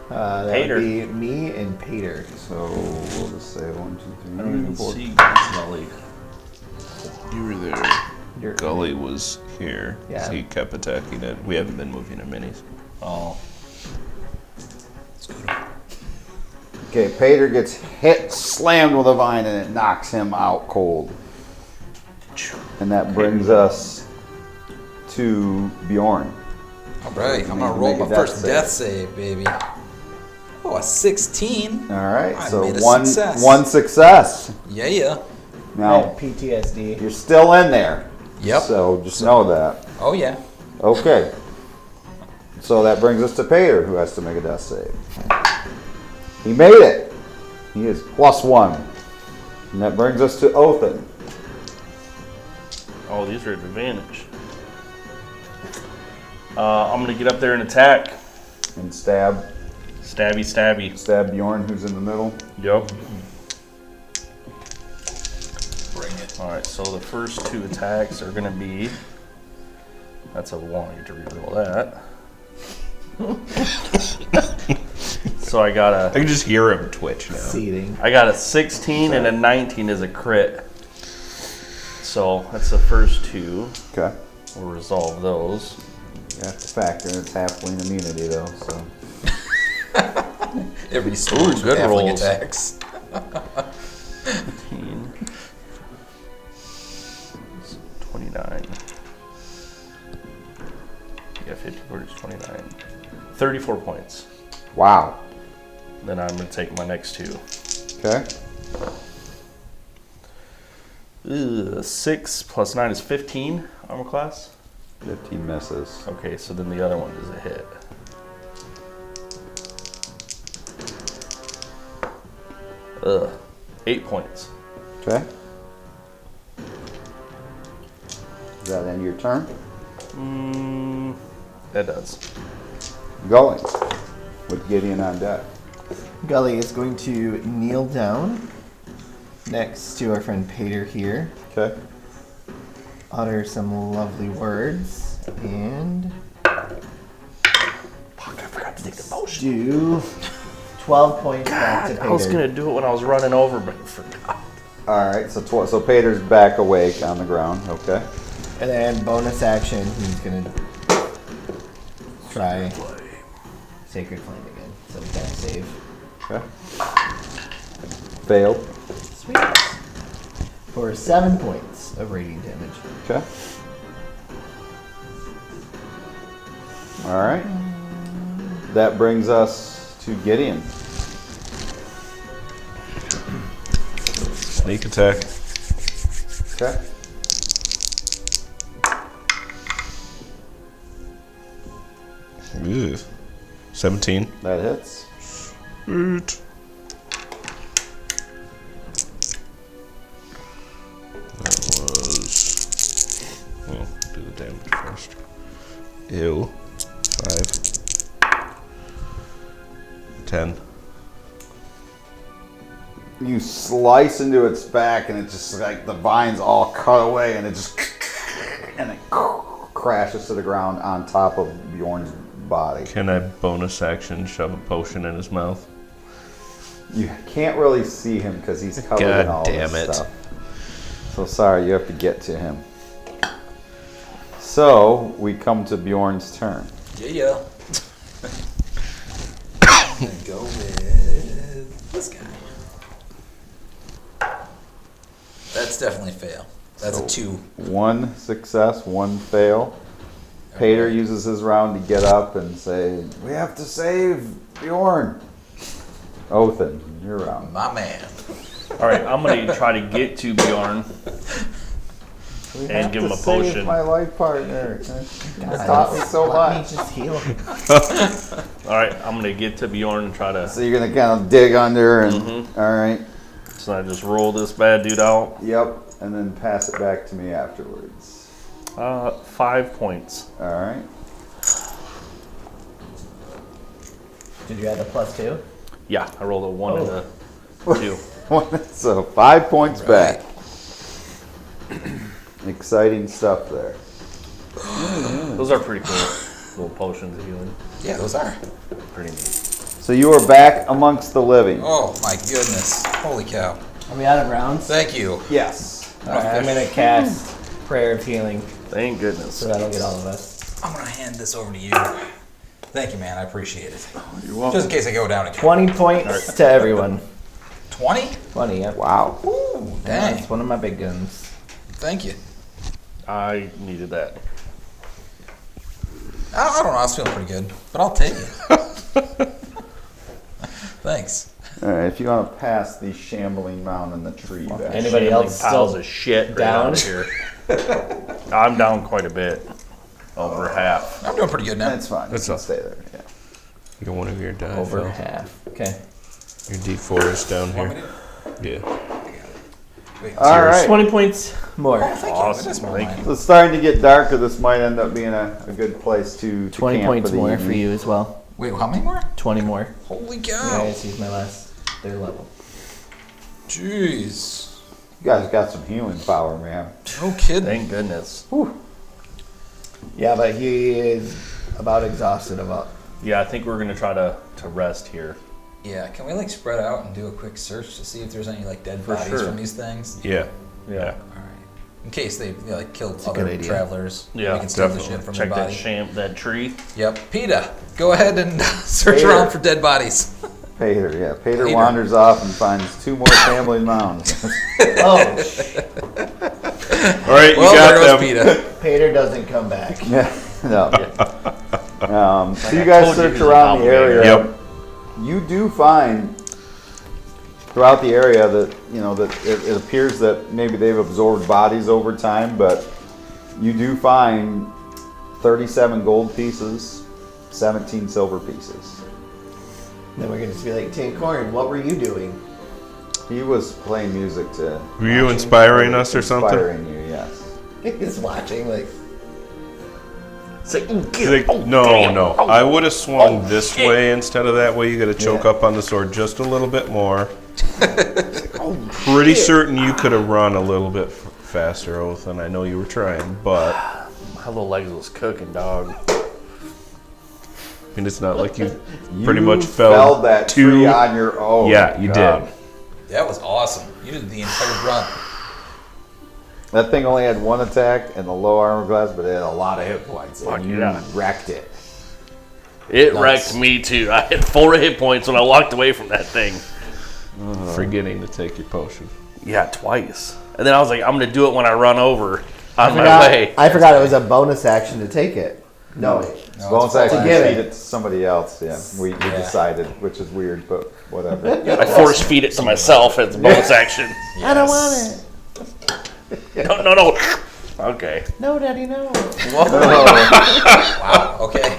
That Paitr. would be me and Paitr. So we'll just say 1, 2, 3. I don't even 4. see Gully. You were there. You're Gully was here. Yeah. He kept attacking it. We haven't been moving our minis. Oh. Okay, Paitr gets hit, slammed with a vine, and it knocks him out cold. And that brings us to Bjorn. All right, I'm Make gonna roll a my death first save. death save, baby. Oh, a 16. All right, I so made a one success. success. Yeah. Now PTSD. you're still in there. Yep. So just know that. Oh yeah. Okay. So that brings us to Paitr, who has to make a death save. He made it. He is +1. And that brings us to Othin. Oh, these are at advantage. I'm gonna get up there and attack. And stab Stabby. Bjorn, who's in the middle. Yep. Bring it. Alright, so the first 2 attacks are gonna be. That's a 1. I get to reroll that. So I got I can just hear him twitch now. Seating. a 16 and a 19 is a crit. So that's the first 2. Okay. We'll resolve those. You have to factor in its halfling immunity, though, so. It restores good halfling rolls. attacks. 15. 29. Yeah, 54 is 29. 34 points. Wow. Then I'm going to take my next 2. Okay. 6 plus 9 is 15 armor class. 15 misses. Okay, so then the other one is a hit. Ugh. 8 points. Okay. Does that end your turn? That does. Going. With Gideon on deck. Gully is going to kneel down next to our friend Paitr here, Okay. utter some lovely words, and Fuck, I forgot to take the potion. do 12 points back to I was Paitr. going to do it when I was running over, but I forgot. Alright, so so Pater's back awake on the ground. Okay. And then bonus action, he's going to try Sacred Flame again. So deck save. Okay. Failed. Sweet. For 7 points of radiant damage. Okay. Alright. That brings us to Gideon. Sneak attack. Okay. Ooh. 17. That hits. Sweet. That was. Well, do the damage first. Ew. 5. 10. You slice into its back, and it's just like the vines all cut away, and it just and it crashes to the ground on top of Bjorn's body. Can I bonus action shove a potion in his mouth? You can't really see him because he's covered in all God damn this it. stuff. So sorry, you have to get to him. So we come to Bjorn's turn. Yeah. I'm gonna go with this guy. That's definitely a fail. That's a 2. 1 success, 1 fail. Pater uses his round to get up and say, "We have to save Bjorn." Othin, your round. My man. Alright, I'm going to try to get to Bjorn. We And have give to him a save potion. my life partner. That taught me so Let me much. just heal. Alright, I'm going to get to Bjorn and try to. So you're gonna kind of dig under and all right. So I just roll this bad dude out. Yep, and then pass it back to me afterwards. 5 points. All right. Did you add the +2? Yeah, I rolled a 1 and a 2. So 5 points back. Exciting stuff there. Those are pretty cool. Little potions of healing. Yeah, those are. Pretty neat. So you are back amongst the living. Oh my goodness. Holy cow. Are we out of rounds? Thank you. Yes. Alright, I'm going to cast Prayer of Healing, Thank goodness. so that'll get all of us. I'm gonna hand this over to you. Thank you, man. I appreciate it. You're welcome. Just in case I go down again. 20 points to everyone. 20? 20, yep. Wow. Ooh, dang. That's one of my big guns. Thank you. I needed that. I don't know. I was feeling pretty good, but I'll take it. Thanks. All right. If you want to pass the shambling mound in the tree back. Anybody else Piles still of shit right down? out here. I'm down quite a bit. Over half. I'm doing pretty good now. That's fine. That's You can all. stay there. Yeah. You don't want to hear die. over Phil. half? Okay. Your D4 is down Want me here. to- Yeah. Wait, All right. 20 points more. Oh, thank you. It is more Thank mine. So it's starting to get darker. This might end up being a good place to 20 camp points for the more evening. for you as well. Wait, how many more? 20 more. Holy You cow. guys use my last, their level. Jeez. You guys got some healing power, man. No kidding. Thank goodness. Yeah, but he is about exhausted about. Yeah, I think we're gonna try to rest here. Yeah, can we like spread out and do a quick search to see if there's any like dead For bodies sure. from these things? Yeah. Yeah. All right. In case they like killed a other good idea. travelers, Yeah, we can steal the definitely. shit from Check their that body. that tree. Yep, PETA, go ahead and search Paitr. around for dead bodies. Paitr, yeah. Paitr Paitr. wanders off and finds 2 more family mounds. Oh, All right, you Well, there got goes them. PETA. Pater doesn't come back. Yeah, no. So you I guys told you search he was a around the doppelganger. area. Yep. You do find throughout the area that that it appears that maybe they've absorbed bodies over time, but you do find 37 gold pieces, 17 silver pieces. Then we're gonna just be like, Tinkorn, what were you doing? He was playing music to. Were you inspiring us or something? Inspiring you, yes. He's watching, like. It's like, He's like, no. I would have swung this way instead of that way. You got to choke Yeah. up on the sword just a little bit more. Pretty certain you could have run a little bit faster, Oath, and I know you were trying, but my little legs was cooking, dog. I mean, it's not like you You pretty much fell that to- tree on your own. Yeah, you God. did. That was awesome. You did the entire run. That thing only had 1 attack and a low armor class, but it had a lot of hit points. Fuck And you yeah. wrecked it. It Nice. wrecked me too. I had 4 hit points when I walked away from that thing. Forgetting to take your potion. Yeah, twice. And then I was like, I'm gonna do it when I run over on my way. I forgot it was a bonus action to take it. No, wait. No, Bonus it's action fine. to give feed it. it to somebody else. Yeah, we Yeah. decided, which is weird, but whatever. I force feed it to myself as a bonus action. I don't Yes. want it. No. Okay. No, Daddy, no. Wow, okay.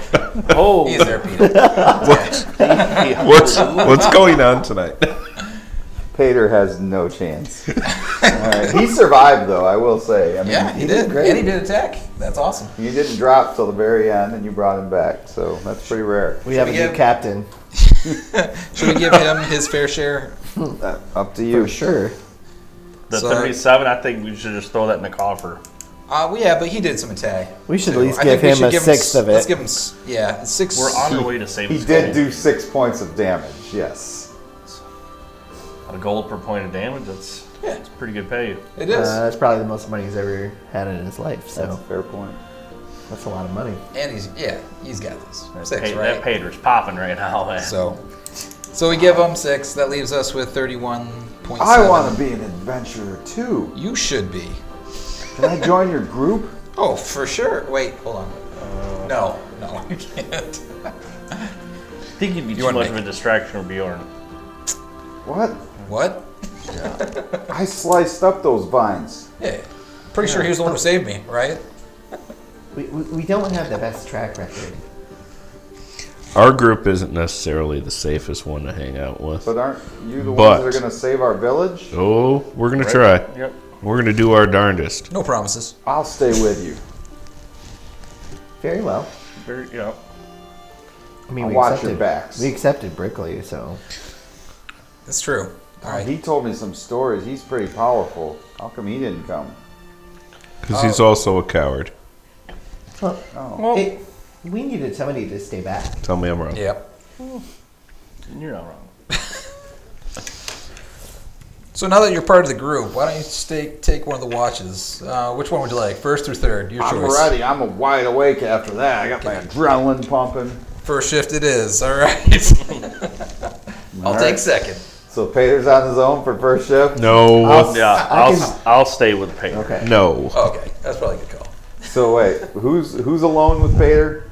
Oh, He's there, PETA. What's going on tonight? Paitr has no chance. All right. He survived, though, I will say. I mean, Yeah, he did. great. And he did attack. That's awesome. He didn't drop till the very end, and you brought him back, so that's pretty rare. We have a we new give- captain. Should we give him his fair share? Up to you. For sure. the So- 37. I think we should just throw that in the coffer. Well, yeah, but he did some attack. We should at too. least I give think we him should a give sixth of Let's it. give him, 6. We're on our way to save He his did gold. do 6 points of damage, yes. A gold per point of damage. That's pretty good pay. It is. That's probably the most money he's ever had in his life. That's So a fair point. that's a lot of money. And he's got this. That 6, That right? Pater's popping right now, man. So we give him 6. That leaves us with 31.7. I want to be an adventurer, too. You should be. Can I join your group? Oh, for sure. Wait, hold on. No, you can't. I think you'd be too wanna much make- of a distraction for Bjorn. What? What? I sliced up those vines. Yeah. Pretty sure he was the one who saved me, right? We don't have the best track record. Our group isn't necessarily the safest one to hang out with. But aren't you the But- ones that are going to save our village? Oh, we're gonna try. Yep. We're gonna do our darndest. No promises. I'll stay with you. Very well. Very, yeah. I mean, I'll we watch accepted, your backs. We accepted Brickley, so That's true. All right. He told me some stories. He's pretty powerful. How come he didn't come? Because he's also a coward. Oh. Hey, we needed somebody to stay back. Tell me I'm wrong. Yep. You're not wrong. So now that you're part of the group, why don't you take one of the watches? Which one would you like? First or third? Your I'm choice. ready. I'm wide awake after that. I got my adrenaline pumping. First shift it is. All right. I'll All take right. second. So Pater's on his own for first shift? No. Yeah, I can- I'll stay with Pater. Okay. No. Okay, that's probably a good call. So wait, who's alone with Pater?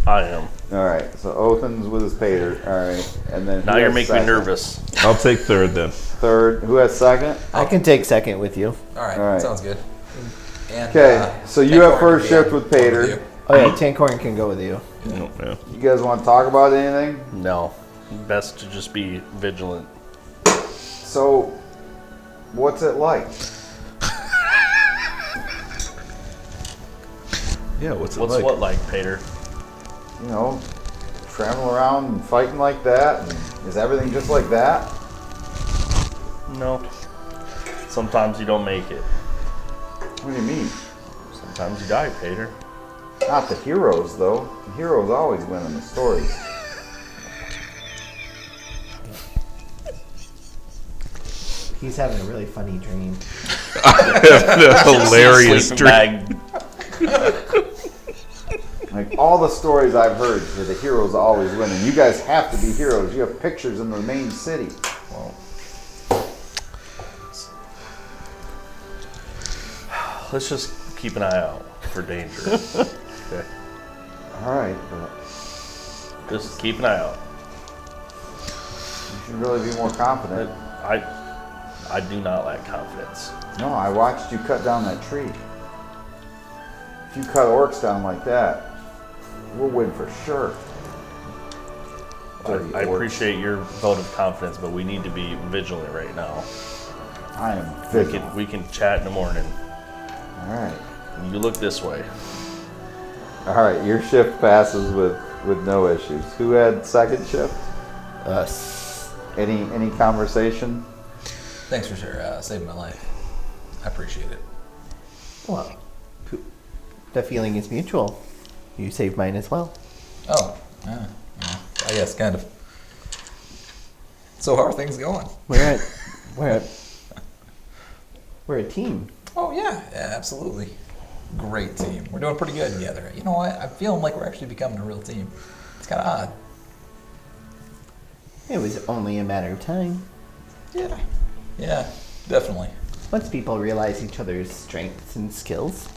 I am. All right, so Othan's with his Pater. All right, and then Now who you're has making me second? nervous. I'll take third then. Third, who has second? I can take second with you. All right, All right. sounds good. And, Okay, so you have Tankorn first can be shift on with board Pater. you. Oh yeah, Tankorn can go with you. No, no. You guys want to talk about anything? No. Best to just be vigilant. So, what's it like? Yeah, what's it What's like? what like, Paitr? You know, traveling around and fighting like that? And is everything just like that? No. Sometimes you don't make it. What do you mean? Sometimes you die, Paitr. Not the heroes, though. The heroes always win in the stories. He's having a really funny dream. Hilarious Sleeping dream. bag. Like, all the stories I've heard where the heroes always win, and you guys have to be heroes. You have pictures in the main city. Well, let's just keep an eye out for danger. Okay. Alright, but Just keep an eye out. you should really be more confident. I do not lack confidence. No, I watched you cut down that tree. If you cut orcs down like that, we'll win for sure. Dirty I orcs. appreciate your vote of confidence, but we need to be vigilant right now. I am vigilant. We can chat in the morning. Alright. You look this way. Alright, your shift passes with no issues. Who had second shift? Us. Any conversation? Thanks for saving my life. I appreciate it. Well, the feeling is mutual. You saved mine as well. Oh, yeah. I guess, kind of. So how are things going? We're a team. Oh, yeah, absolutely. Great team. We're doing pretty good together. You know what? I'm feeling like we're actually becoming a real team. It's kind of odd. It was only a matter of time. Yeah, definitely. Once people realize each other's strengths and skills.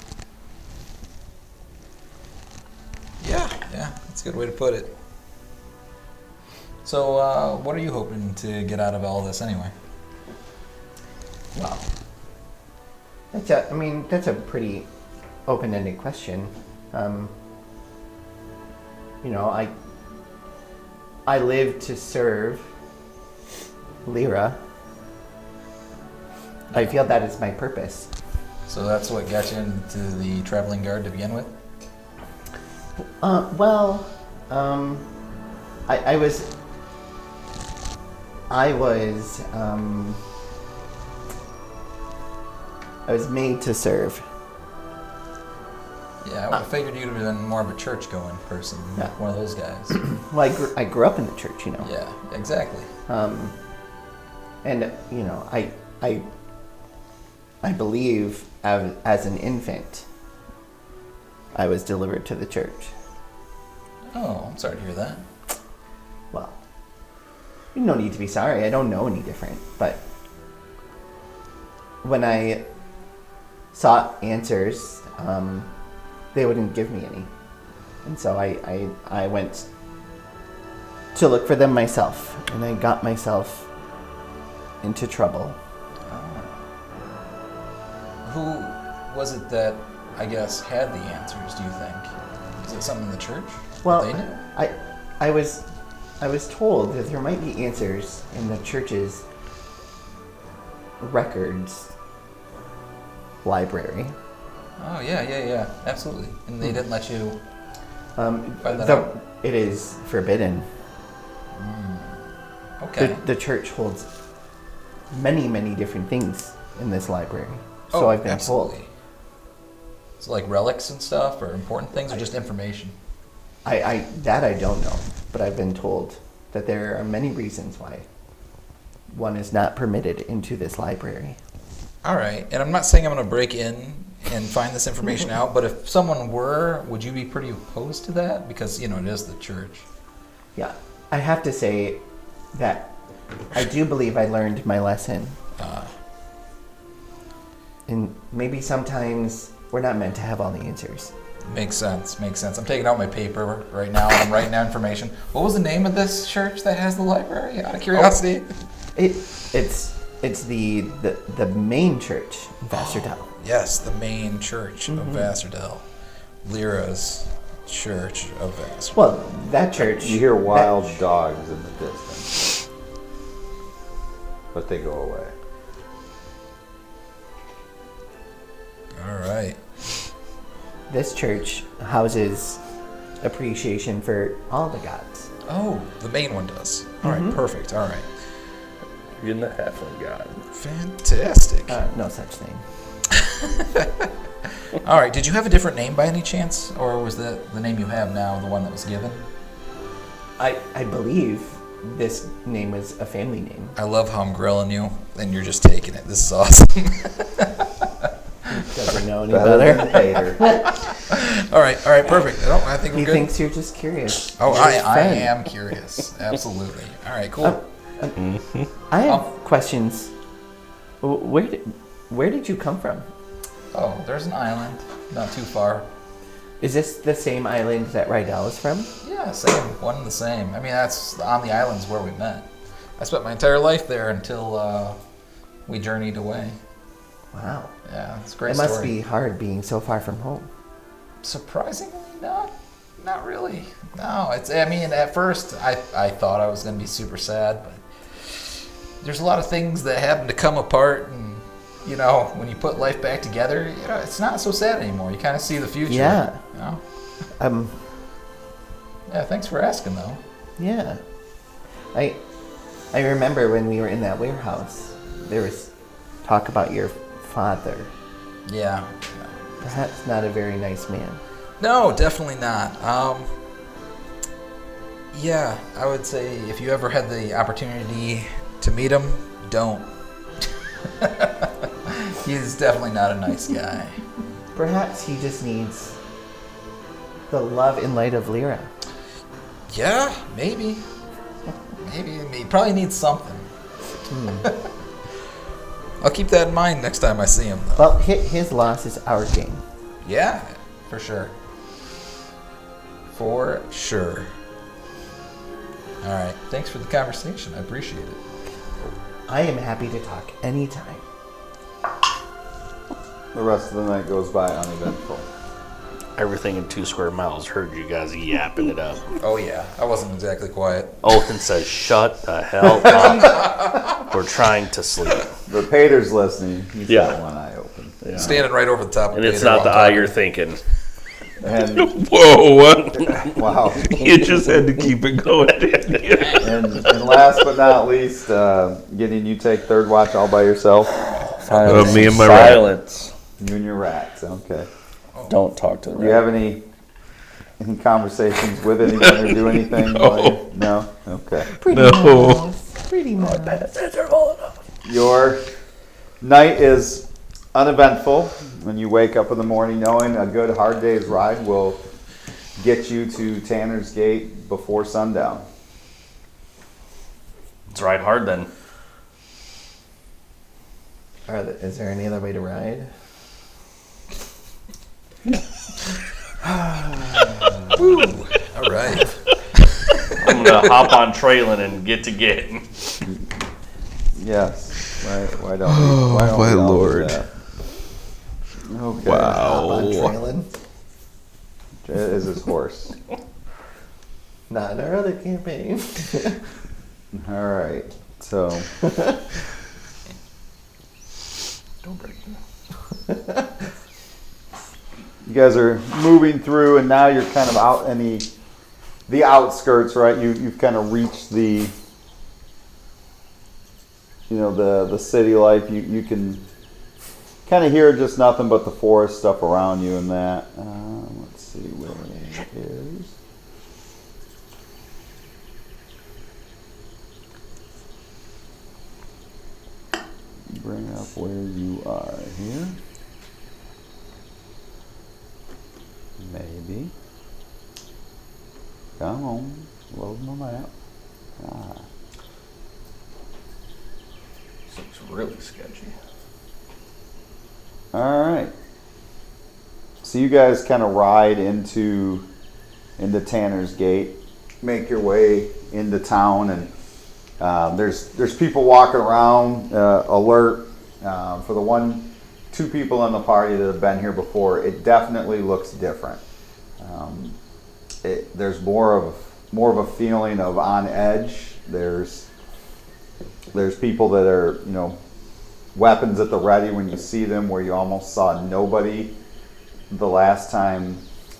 Yeah, that's a good way to put it. So, what are you hoping to get out of all this anyway? Well, that's a pretty open-ended question. I live to serve Lyra. I feel that is my purpose. So that's what got you into the traveling guard to begin with? I was made to serve. Yeah, I would have figured you'd have been more of a church-going person, Yeah. one of those guys. Well, I grew up in the church, you know. Yeah, exactly. And I believe as an infant, I was delivered to the church. Oh, I'm sorry to hear that. Well, you no need to be sorry. I don't know any different. But when I sought answers, they wouldn't give me any. And so I went to look for them myself. And I got myself into trouble. Who was it that, I guess, had the answers, do you think? Is it someone in the church? Well, They knew? I was told that there might be answers in the church's records library. Oh, yeah, absolutely. And they didn't let you find that The- out? It is forbidden. Okay. The church holds many, many different things in this library. So I've been absolutely. So like relics and stuff, or important things, or just information? told. I don't know, but I've been told that there are many reasons why one is not permitted into this library. All right, and I'm not saying I'm going to break in and find this information out, but if someone were, would you be pretty opposed to that? Because, it is the church. Yeah, I have to say that I do believe I learned my lesson. And maybe sometimes we're not meant to have all the answers. Makes sense. I'm taking out my paper right now, and I'm writing down information. What was the name of this church that has the library, out of curiosity? It's the main church in Vasterdell. Yes, the main church of Vasterdell. Lyra's church of Venice. Well, that church. You hear wild that- dogs in the distance, but they go away. All right. This church houses appreciation for all the gods. Oh, the main one does. All right, perfect. All right. You're in the halfling god. Fantastic. No such thing. All right, did you have a different name by any chance? Or was that the name you have now the one that was given? I believe this name was a family name. I love how I'm grilling you, and you're just taking it. This is awesome. Doesn't know any Better better. than Paitr. All right, perfect. I think we're He good. thinks you're just curious. Oh, You're his I friend. am curious. Absolutely. All right, cool. I have questions. Where did you come from? Oh, there's an island not too far. Is this the same island that Rydell is from? Yeah, same. One and the same. I mean, that's on the islands where we met. I spent my entire life there until we journeyed away. Wow. Yeah, it's a great It must story. be hard being so far from home. Surprisingly, not really. No, it's. I mean, at first, I thought I was going to be super sad, but there's a lot of things that happen to come apart, and you know, when you put life back together, you know, it's not so sad anymore. You kind of see the future. Yeah. You know? Yeah. Thanks for asking, though. Yeah. I remember when we were in that warehouse, there was talk about your father. Yeah. Perhaps not a very nice man. No, definitely not. Yeah, I would say if you ever had the opportunity to meet him, don't. He's definitely not a nice guy. Perhaps he just needs the love and light of Lyra. Yeah, maybe. Maybe. He probably needs something. I'll keep that in mind next time I see him, though. Well, his loss is our gain. Yeah, for sure. For sure. All right. Thanks for the conversation. I appreciate it. I am happy to talk anytime. The rest of the night goes by uneventful. Everything in 2 square miles heard you guys yapping it up. Oh, yeah. I wasn't exactly quiet. Othan says, "Shut the hell up. We're trying to sleep." But Pater's listening. He's Yeah. got one eye open. Yeah. Standing right over the top of And it's Peter not the while eye I'm you're talking. thinking. And Whoa, what? wow. You just had to keep it going. And last but not least, getting you take third watch all by yourself. Me and my rat. Silence. You and your rats. Okay. Don't talk to the Do you have any conversations with anyone or do anything? No? Okay. Pretty No. nice. Pretty nice. Your night is uneventful when you wake up in the morning knowing a good hard day's ride will get you to Tanner's Gate before sundown. Let's ride hard then. Is there any other way to ride? All right. I'm gonna hop on trailing and get to getting. Yes. Why don't we? Why don't my we all do lord. that? Okay. On trailing? It is his horse. Not in our other campaign. All right. So Don't break you guys are moving through, and now you're kind of out in the outskirts, right? You've kind of reached the the city life. You can kind of hear just nothing but the forest stuff around you and that. Let's see where it is. Bring up where you are here. Maybe. Come on, load my map. This looks really sketchy. All right. So you guys kind of ride into Tanner's Gate, make your way into town, and there's people walking around, alert. For the 2 people in the party that have been here before, it definitely looks different. there's more of a feeling of on edge. There's people that are, weapons at the ready when you see them, where you almost saw nobody the last time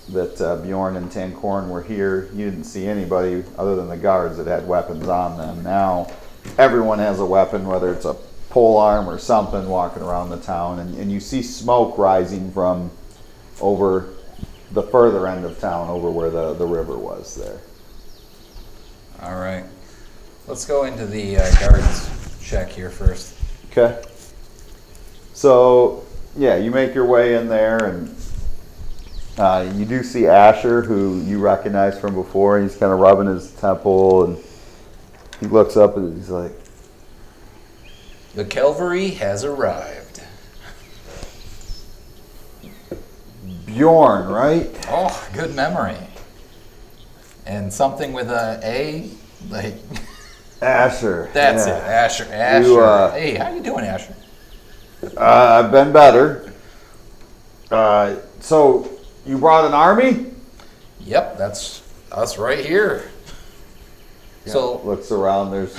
that Bjorn and Tankorn were here. You didn't see anybody other than the guards that had weapons on them. Now everyone has a weapon, whether it's a pole arm or something, walking around the town, and you see smoke rising from over the further end of town, over where the river was there. All right. Let's go into the guards check here first. Okay. So, yeah, you make your way in there, and you do see Asher, who you recognize from before. He's kind of rubbing his temple, and he looks up and he's like, The cavalry has arrived. Bjorn, right? Oh, good memory. And something with a A, like Asher. that's yeah. it, Asher. Asher. You, hey, how you doing, Asher? I've been better. So, you brought an army? Yep, that's us right here. So Looks around, there's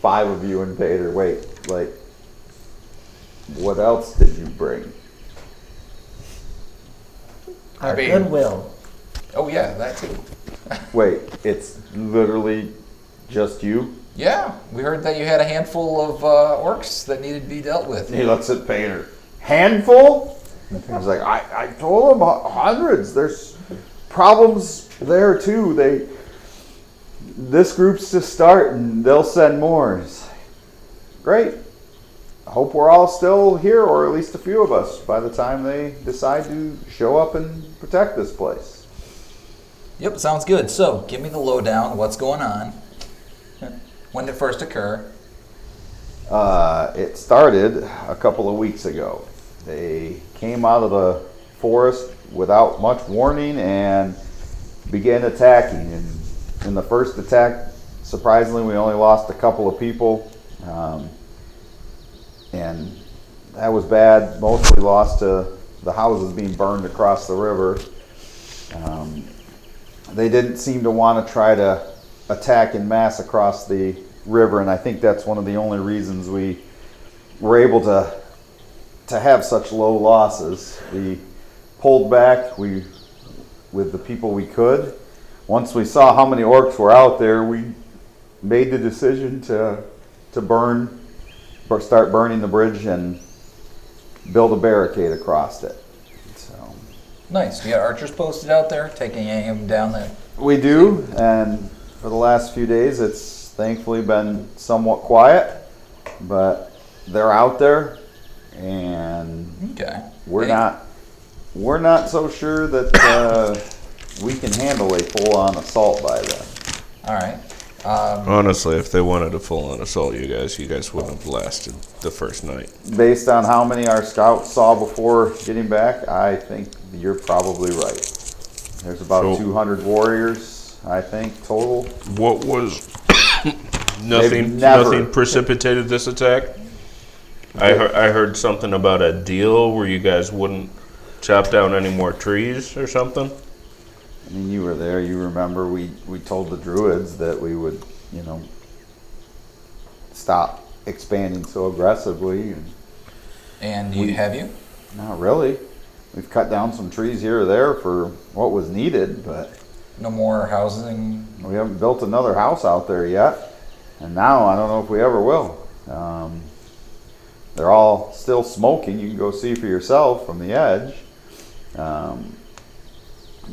5 of you and Paitr. Wait, like, what else did you bring? Our mean- goodwill. oh yeah, that too. Wait, it's literally just you? Yeah, we heard that you had a handful of orcs that needed to be dealt with. He looks at Paitr. Handful? He's like, I told him hundreds. There's problems there too. This group's to start, and they'll send more. He's like, great. I hope we're all still here, or at least a few of us, by the time they decide to show up and protect this place. Yep, sounds good. So, give me the lowdown. What's going on? When did it first occur? It started a couple of weeks ago. They came out of the forest without much warning and began attacking. And in the first attack, surprisingly, we only lost a couple of people. And that was bad. Mostly lost to the houses being burned across the river. They didn't seem to want to try to attack en masse across the river, and I think that's one of the only reasons we were able to have such low losses. We pulled back with the people we could. Once we saw how many orcs were out there, we made the decision to start burning the bridge and build a barricade across it. So Nice. You got archers posted out there taking aim down there. we do, and for the last few days, it's thankfully been somewhat quiet, but they're out there, and Okay. we're Any- not so sure that we can handle a full-on assault by then. All right. Honestly, if they wanted a full-on assault, you guys wouldn't have lasted the first night. Based on how many our scouts saw before getting back, I think you're probably right. There's about So- 200 warriors, I think, total. What was They've never- nothing precipitated this attack? I heard something about a deal where you guys wouldn't chop down any more trees or something. I mean, you were there. You remember we told the Druids that we would, stop expanding so aggressively. And And have you? not really. We've cut down some trees here or there for what was needed, but No more housing. we haven't built another house out there yet. And now I don't know if we ever will. They're all still smoking. You can go see for yourself from the edge.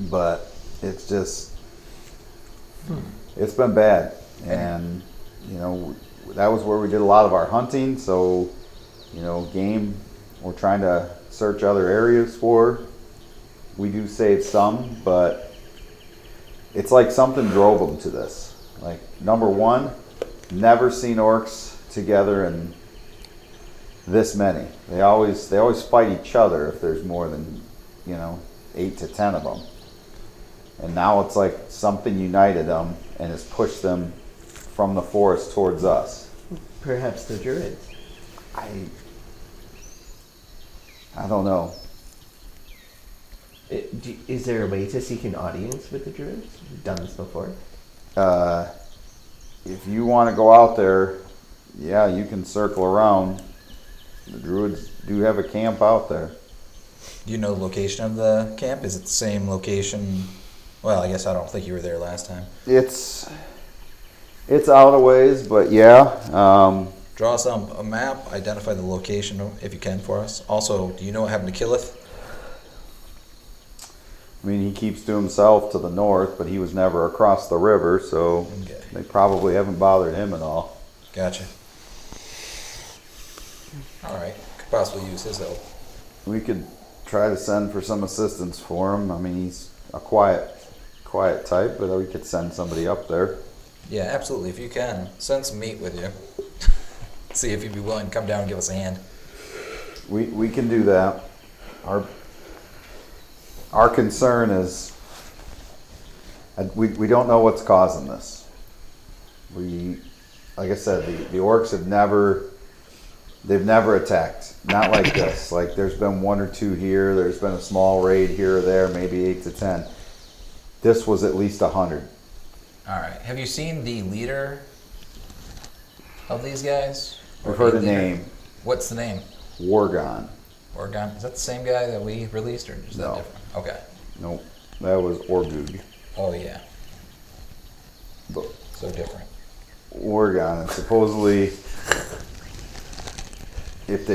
But it's just, it's been bad. And, that was where we did a lot of our hunting. So, game we're trying to search other areas for. We do save some, but it's like something drove them to this. Like, number one, never seen orcs together in this many. They always fight each other if there's more than 8 to 10 of them. And now it's like something united them and has pushed them from the forest towards us. Perhaps the Druids. I don't know. Is there a way to seek an audience with the Druids? You've done this before. If you want to go out there, yeah, you can circle around. The Druids do have a camp out there. Do you know the location of the camp? Is it the same location? Well, I guess I don't think you were there last time. It's out a ways, but yeah. Draw us a map, identify the location if you can for us. Also, do you know what happened to Killith? I mean, he keeps to himself to the north, but he was never across the river, so Okay. they probably haven't bothered him at all. Gotcha. Alright, could possibly use his help. We could try to send for some assistance for him. I mean, he's a quiet type, but we could send somebody up there. Yeah, absolutely. If you can, send some meat with you. See if you'd be willing to come down and give us a hand. We can do that. Our concern is we don't know what's causing this. Like I said, the orcs they've never attacked. Not like this. Like there's been 1 or 2 here. There's been a small raid here or there, maybe 8 to 10. This was at least 100. Alright, have you seen the leader of these guys? We've Or heard a leader? name. What's the name? Wargon. Oregon? Is that the same guy that we released, or is that No. different? Okay. Nope. That was Orgug. Oh yeah, But so different. Oregon, and supposedly, if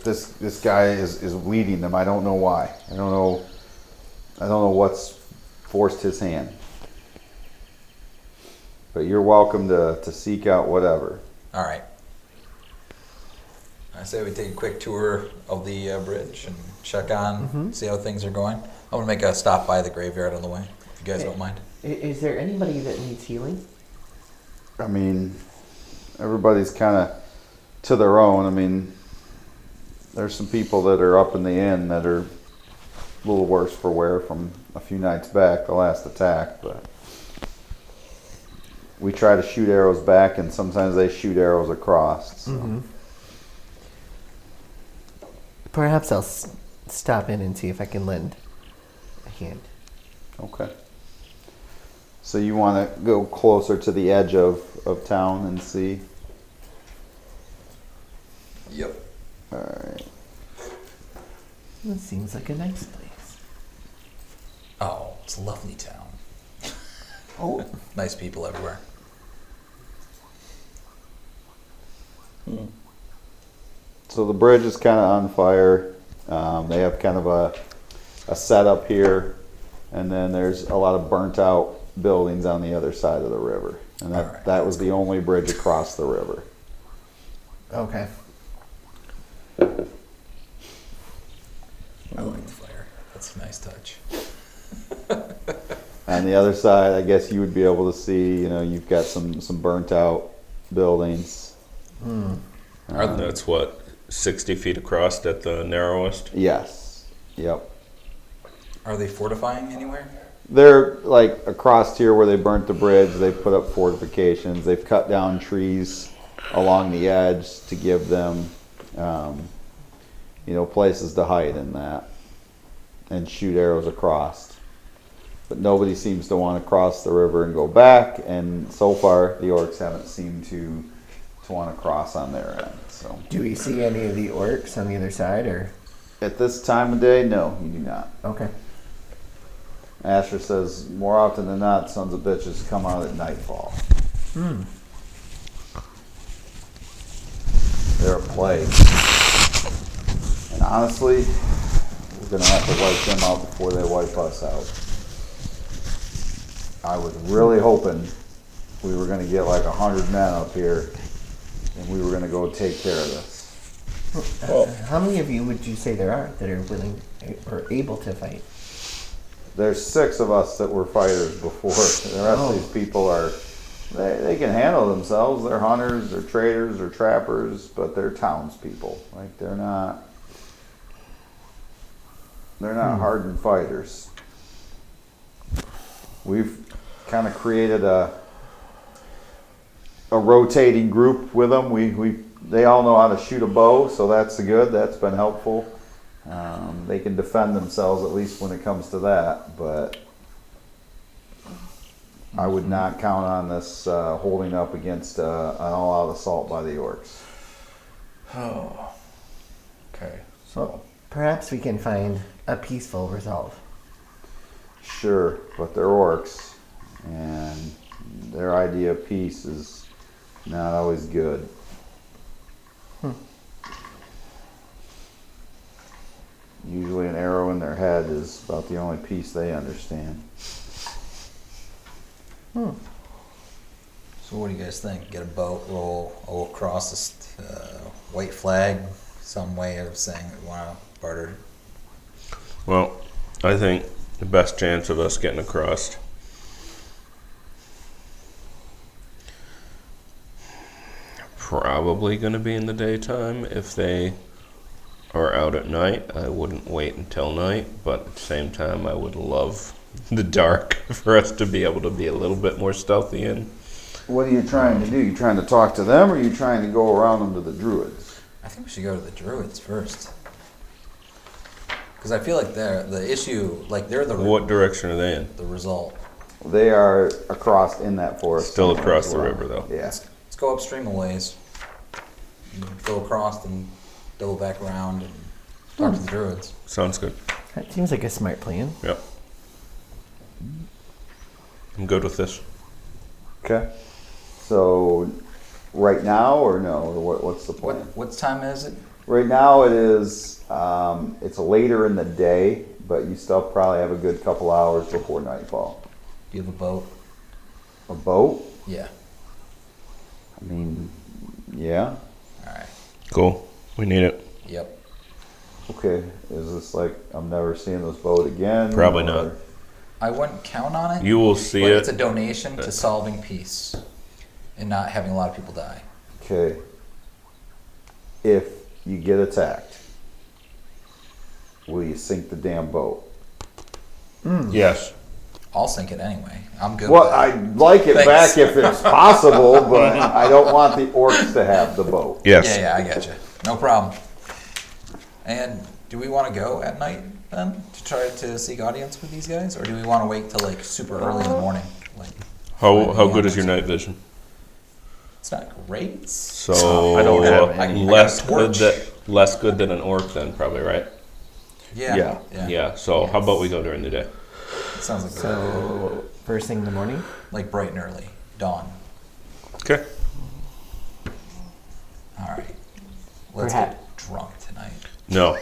this guy is leading them, I don't know why. I don't know what's forced his hand. But you're welcome to seek out whatever. All right. I say we take a quick tour of the bridge and check on, see how things are going. I'm gonna make a stop by the graveyard on the way, if you guys don't mind. Is there anybody that needs healing? I mean, everybody's kind of to their own. I mean, there's some people that are up in the inn that are a little worse for wear from a few nights back, the last attack, but we try to shoot arrows back, and sometimes they shoot arrows across. So. Perhaps I'll stop in and see if I can lend a hand. Okay. So you want to go closer to the edge of town and see? Yep. All right. That seems like a nice place. Oh, it's a lovely town. Oh, Nice people everywhere. So the bridge is kind of on fire. They have kind of a setup here, and then there's a lot of burnt out buildings on the other side of the river. And All right. that was the only bridge across the river. okay. I like the fire. That's a nice touch. On the other side, I guess you would be able to see, you've got some burnt out buildings. That's what, 60 feet across at the narrowest? Yes. Yep. Are they fortifying anywhere? They're like across here where they burnt the bridge, they've put up fortifications. They've cut down trees along the edge to give them, places to hide in that and shoot arrows across. But nobody seems to want to cross the river and go back, and so far the orcs haven't seemed to want to cross on their end. So Do we see any of the orcs on the other side, or? at this time of day, no, you do not. Okay. Asher says more often than not, sons of bitches come out at nightfall. They're a plague. And honestly, we're going to have to wipe them out before they wipe us out. I was really hoping we were going to get like 100 men up here and we were going to go take care of this. How many of you would you say there are that are willing or able to fight? There's 6 of us that were fighters before. The rest of these people they can handle themselves. They're hunters, they're traders, they're trappers, but they're townspeople. Like they're not hardened fighters. We've kind of created a rotating group with them. They all know how to shoot a bow, so that's good. That's been helpful. They can defend themselves, at least when it comes to that, but I would not count on this holding up against an all-out assault by the orcs. Oh. Okay. Well, perhaps we can find a peaceful resolve. Sure, but they're orcs, and their idea of peace is not always good. Usually an arrow in their head is about the only peace they understand. So what do you guys think? Get a boat, roll across this white flag, some way of saying we want to barter. Well, I think the best chance of us getting across probably going to be in the daytime. If they are out at night, I wouldn't wait until night, but at the same time I would love the dark for us to be able to be a little bit more stealthy in. What are you trying to do? You trying to talk to them, or are you trying to go around them to the Druids? I think we should go to the Druids first. Because I feel like they're the issue, like they're the What direction are they in? the result. They are across in that forest. Still somewhere across as the well. river, though. Yeah. Let's go upstream a ways. Go across and double back around and talk to the Druids. Sounds good. That seems like a smart plan. Yep. I'm good with this. Okay. So, right now or no? What's the plan? What time is it? Right now it is. It's later in the day, but you still probably have a good couple hours before nightfall. Do you have a boat? A boat? Yeah. I mean, yeah. All right. Cool. We need it. Yep. Okay. Is this like I'm never seeing this boat again? Probably not. I wouldn't count on it. You will see but it. It's a donation to solving peace and not having a lot of people die. Okay. If you get attacked, will you sink the damn boat? Yes. I'll sink it anyway. I'm good Well, with that. I'd like it Thanks. back if it's possible, but I don't want the orcs to have the boat. Yes. Yeah, I got you. No problem. And do we want to go at night then to try to seek audience with these guys, or do we want to wait till like super early in the morning? Like How good is your night vision? it's not great. So I don't have I any. got less a good torch. less good than an orc then, probably, right? Yeah. Yeah. So how about we go during the day? It sounds like So, first thing in the morning? like bright and early, dawn. Okay. All right. Let's Perhaps. get drunk tonight. No.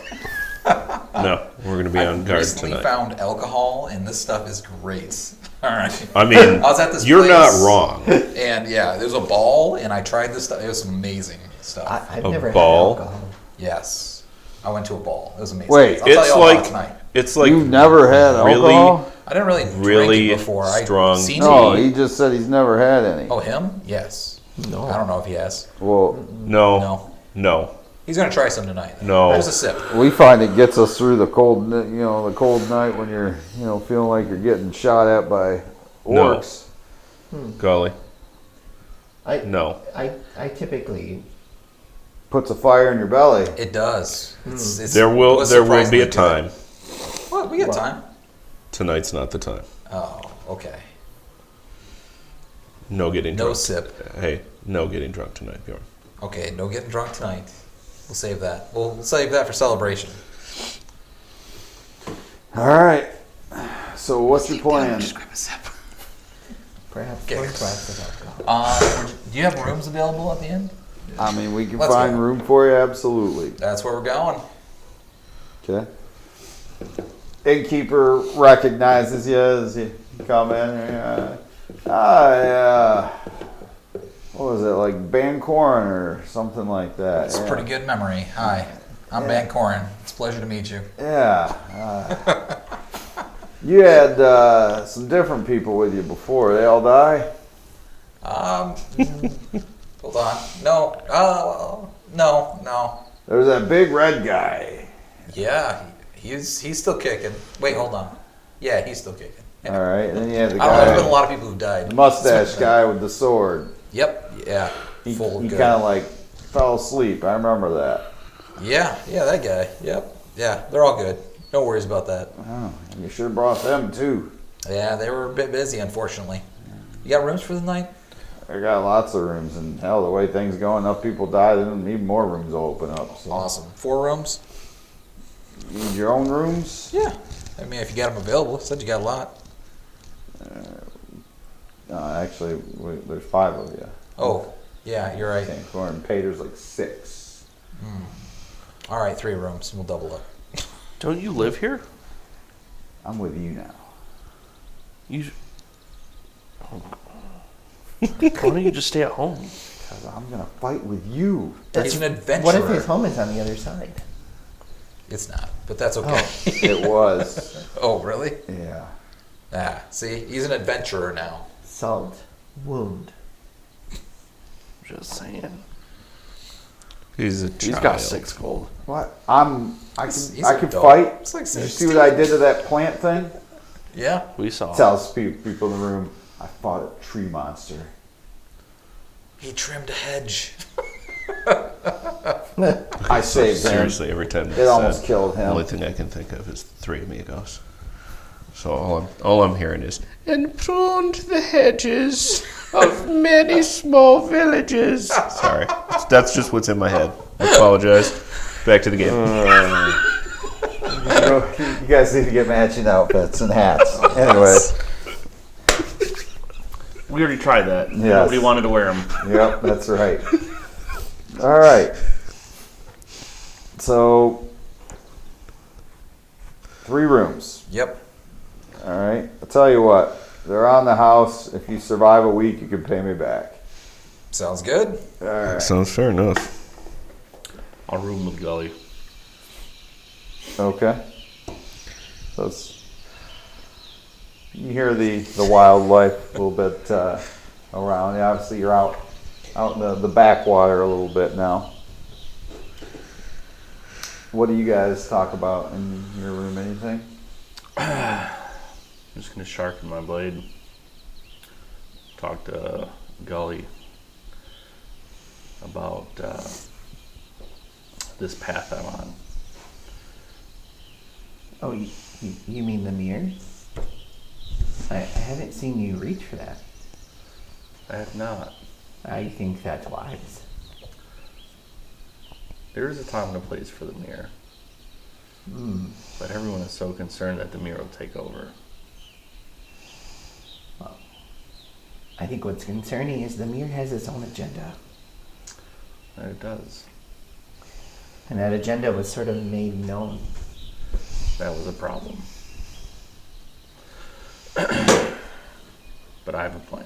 No, we're gonna be on guard Recently tonight. found alcohol, and this stuff is great. All right. I mean, I was at this you're place, not wrong. And yeah, there was a ball, and I tried this stuff. It was amazing stuff. I've A never ball? had alcohol. Yes, I went to a ball. It was amazing. Wait, I'll tell It's you all about it like tonight. it's like You've never had really- alcohol? I didn't really really drink it before. strong I seen No, it. he just said he's never had any. Oh, him? Yes. No. I don't know if he has. Well, no. He's gonna try some tonight. No. Just a sip. we find it gets us through the cold, the cold night when you're, feeling like you're getting shot at by No. orcs. Golly, I no. typically Puts a fire in your belly. It does. It's There will was be a surprisingly time. good. What? We got time. Tonight's not the time. Oh, okay. No getting No drunk. sip. Hey, no getting drunk tonight, Bjorn. Okay, no getting drunk tonight. We'll save that. We'll save that for celebration. All right. So what's your plan? Just grab a sip. perhaps Okay. 4 glasses of alcohol. Do you have rooms available at the end? I mean, we can Let's find go. room for you, absolutely. That's where we're going. Okay. Innkeeper recognizes you as you come in. What was it, like Bancorn or something like that? It's a pretty good memory. Hi, I'm Van Corin. It's a pleasure to meet you. Yeah. You had some different people with you before. They all die? Hold on. No. No. There was that big red guy. Yeah, he's still kicking. Wait, hold on. Yeah, he's still kicking. Yeah. All right. And then you had the I don't know. There's been a guy, lot of people who've died. the mustache guy with the sword. Yep. Yeah. He Full kind good. of like fell asleep. I remember that. Yeah, that guy. Yep. Yeah, they're all good. No worries about that. Oh, you should have brought them too. Yeah, they were a bit busy, unfortunately. You got rooms for the night? I got lots of rooms, and hell, the way things go, enough people die, they don't need more rooms to open up. So. Awesome. 4 rooms? You need your own rooms? Yeah. I mean, if you got them available. Said you got a lot. Actually, there's 5 of you. Oh, yeah, you're right. Same floor, and Paitr like 6. All right, 3 rooms. We'll double up. Don't you live here? I'm with you now. You. Why don't you just stay at home? Because I'm gonna fight with you. He's an adventurer. What if his home is on the other side? It's not, but that's okay. It was. Oh, really? Yeah. Ah, see, he's an adventurer now. Salt. Wound. Just saying. He's He's got 6 gold. What? I He's can adult. fight. It's like Did you 16. see what I did to that plant thing? Yeah. We saw. Tells people in the room, I fought a tree monster. He trimmed a hedge. I saved him. Seriously, every time It almost killed the only him. thing I can think of is 3 amigos. So all I'm hearing is, and pruned the hedges of many small villages. Sorry, that's just what's in my head. I apologize. Back to the game. You guys need to get matching outfits and hats. Anyway, We already tried that. Yes. Nobody wanted to wear them. yep, that's right. All right. So, 3 rooms. Yep. All right. I'll tell you what. They're on the house. If you survive a week, you can pay me back. Sounds good. All right. Sounds fair enough. I'll room with Gully. Okay. So it's, you hear the wildlife a little bit around. Yeah, obviously, you're out in the backwater a little bit now. What do you guys talk about in your room? Anything? I'm just gonna sharpen my blade. Talk to Gully about this path I'm on. Oh, you mean the mirror? I haven't seen you reach for that. I have not. I think that's wise. There is a time and a place for the mirror. But everyone is so concerned that the mirror will take over. Well, I think what's concerning is the mirror has its own agenda. And it does. And that agenda was sort of made known. That was a problem. But I have a plan.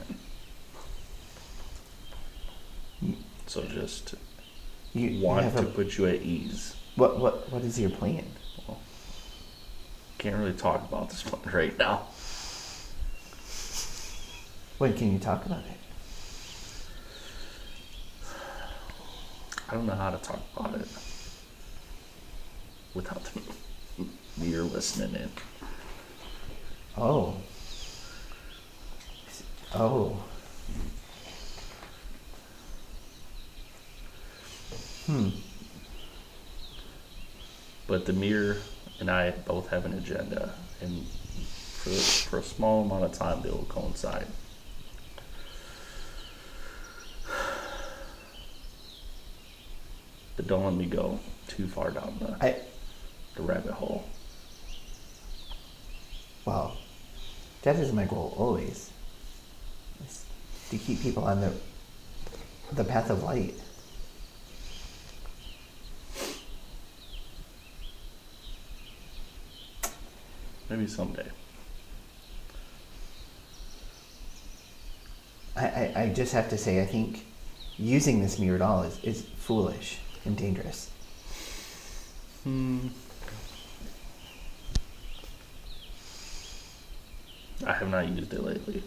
So just You want have to a, put you at ease. what is your plan? Can't really talk about this one right now. When can you talk about it? I don't know how to talk about it without the mirror listening in. Oh. Oh. But the mirror and I both have an agenda, and for a small amount of time they will coincide. But don't let me go too far down the rabbit hole. Well, that is my goal always. Is to keep people on the path of light. Maybe someday. I just have to say, I think using this mirror at all is foolish and dangerous. I have not used it lately.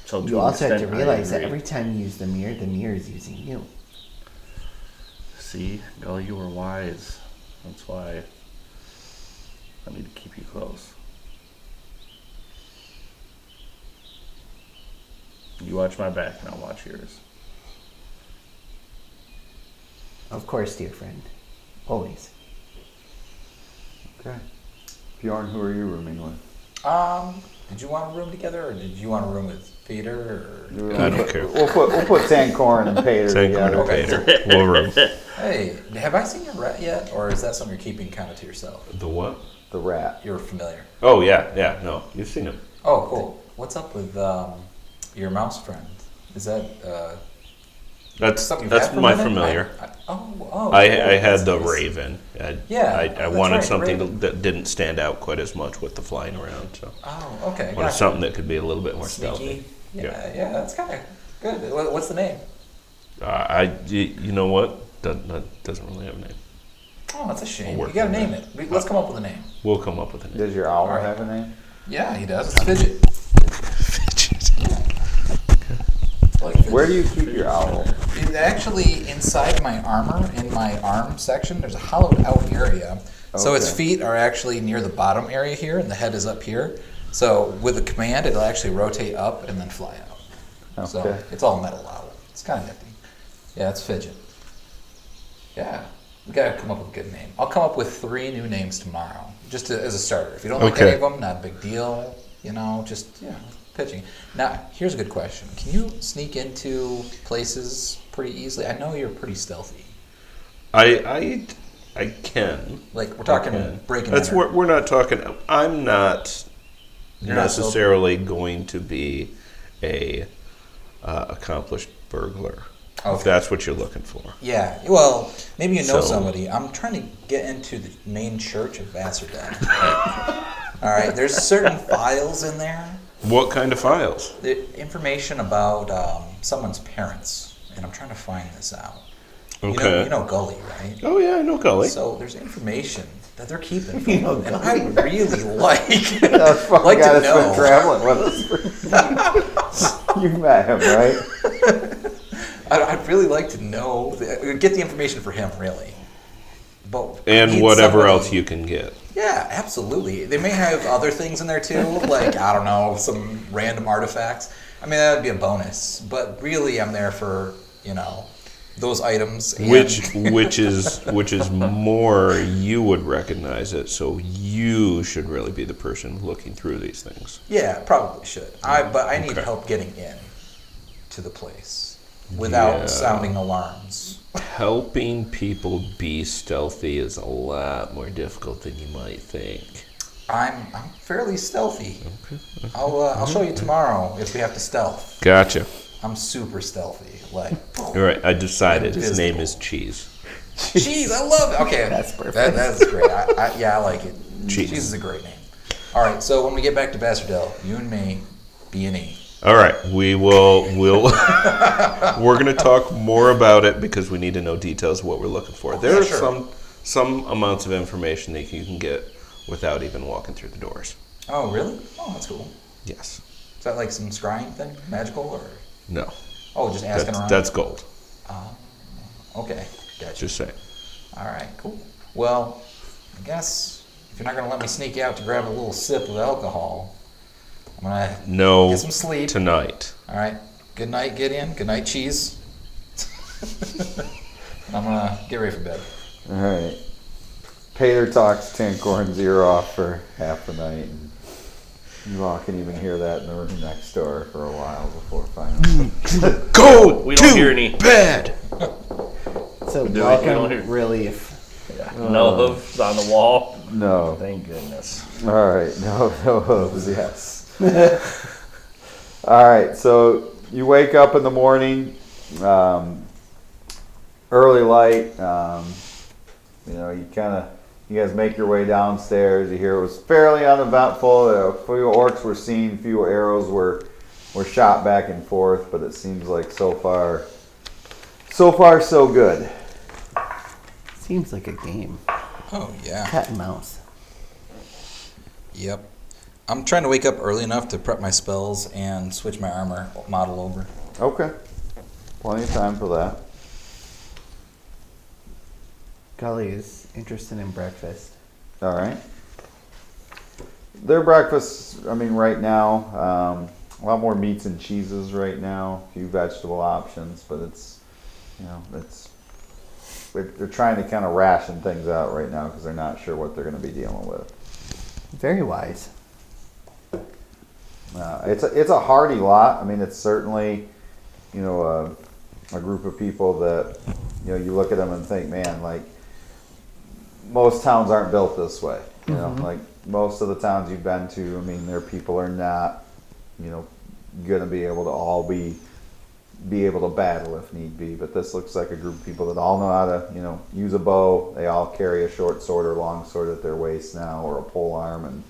So You also have to extent, I realize that agree. every time you use the mirror is using you. See, Gully, you were wise. That's why I need to keep you close. You watch my back and I'll watch yours. Of course, dear friend. Always. Okay. Bjorn, who are you rooming with? Did you want a room together, or did you want a room with Paitr? Or I don't care. We'll put Tancorn and Paitr together. Paitr. We'll room. hey, have I seen your rat yet, or is that something you're keeping kind of to yourself? The what? The rat. You're familiar. Oh, yeah. No, you've seen him. Oh, cool. What's up with your mouse friend? Is that That's something you've that's had for a my minute? familiar. cool. I had the That's nice. raven. I that's wanted right, something raven. that didn't stand out quite as much with the flying around. So Oh, okay. wanted Gotcha. something that could be a little bit more Sneaky. stealthy. Yeah, that's kind of good. What's the name? You know what? Doesn't really have a name. Oh, that's a shame. We'll You work gotta on name that. it. Let's come up with a name. We'll come up with a name. Does your owl Alright. have a name? Yeah, he does. It's Fidget. Like Fidget. Where do you keep your owl? Actually, inside my armor, in my arm section, there's a hollowed out area. So its Okay. feet are actually near the bottom area here, and the head is up here. So with a command, it'll actually rotate up and then fly out. So Okay. it's all metal owl. It's kind of nifty. Yeah, it's Fidget. Yeah, we gotta come up with a good name. I'll come up with 3 new names tomorrow, just as a starter. If you don't like Okay. any of them, not a big deal. Just pitching. Now, here's a good question. Can you sneak into places pretty easily? I know you're pretty stealthy. I can. Like, we're talking can. breaking That's enter. we're not talking. I'm not You're not so- necessarily going to be a accomplished burglar. If Okay. that's what you're looking for. Yeah, well, maybe you know So- somebody. I'm trying to get into the main church of Vassardale. All right, there's certain files in there. What kind of files? The information about someone's parents, and I'm trying to find this out. Okay. You know Gully, right? Oh yeah, I know Gully. So there's information that they're keeping from him, and I would really like That fucking like guy to that's been know. traveling with us. You met him, right? I'd really like to know, get the information for him, really. But I And need whatever somebody- else you can get. Yeah, absolutely. They may have other things in there too, like, I don't know, some random artifacts. I mean, that would be a bonus. But really, I'm there for, those items. And Which is more you would recognize it, so you should really be the person looking through these things. Yeah, probably should. But I need Okay. help getting in to the place without Yeah. sounding alarms. Helping people be stealthy is a lot more difficult than you might think. I'm fairly stealthy. I'll show you tomorrow if we have to stealth. Gotcha. I'm super stealthy. Like, All right, I decided his name Invisible. is Cheese. cheese, I love it. Okay, That's perfect. That's great. I like it. Cheese. Cheese is a great name. All right, so when we get back to Vassardale, you and me, B&E. All right, we'll we're going to talk more about it because we need to know details of what we're looking for. There Yeah, are sure. some amounts of information that you can get without even walking through the doors. Oh, really? Oh, that's cool. Yes. Is that like some scrying thing, magical, or No. oh, just asking around? That's gold. Okay, gotcha. Just saying. All right, cool. Well, I guess if you're not gonna let me sneak out to grab a little sip of alcohol, I'm gonna No. get some sleep. Tonight. All right. Good night, Gideon. Good night, Cheese. I'm gonna get ready for bed. All right. Paitr talks Tancorn's ear off for half the night, and you all can even hear that in the room next door for a while before finally. Go We don't hear any. bed. So we don't welcome hear- relief. No hooves on the wall. No. Thank goodness. All right. No hooves. Yes. All right. So you wake up in the morning, early light. You guys make your way downstairs. You hear it was fairly uneventful. A few orcs were seen. A few arrows were shot back and forth. But it seems like so far so good. Seems like a game. Oh yeah. Cat and mouse. Yep. I'm trying to wake up early enough to prep my spells and switch my armor model over. Okay. Plenty of time for that. Gully is interested in breakfast. All right. Their breakfast, right now, a lot more meats and cheeses right now. A few vegetable options, but it's they're trying to kind of ration things out right now because they're not sure what they're going to be dealing with. Very wise. It's a hardy lot. I mean, it's certainly, you know, a group of people that, you know, you look at them and think, man, like, most towns aren't built this way. You know, like most of the towns you've been to, I mean, their people are not, you know, going to be able to all be able to battle if need be. But this looks like a group of people that all know how to, you know, use a bow. They all carry a short sword or long sword at their waist now, or a pole arm. And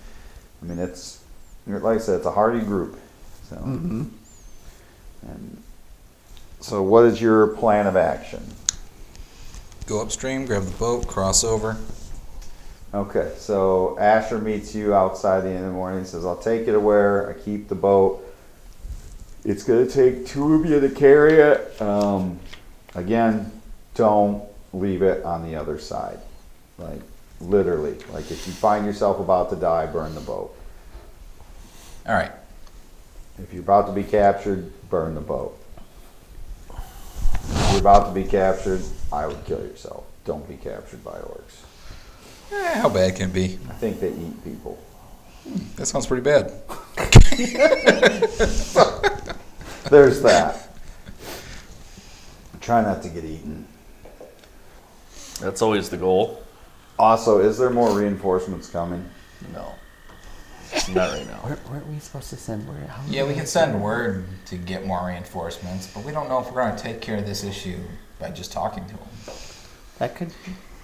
I mean, it's, like I said, it's a hardy group. So, and so what is your plan of action? Go upstream, grab the boat, cross over. Okay, so Asher meets you outside the end of the morning. He says, I'll take you to where I keep the boat. It's going to take 2 of you to carry it. Again, don't leave it on the other side. Like, literally. Like, if you find yourself about to die, burn the boat. All right. If you're about to be captured, burn the boat. If you're about to be captured, I would kill yourself. Don't be captured by orcs. How bad can it be? I think they eat people. That sounds pretty bad. There's that. Try not to get eaten. That's always the goal. Also, is there more reinforcements coming? No. Not right now. Weren't we supposed to send word? Yeah, we can send word to get more reinforcements, but we don't know if we're going to take care of this issue by just talking to them. That could.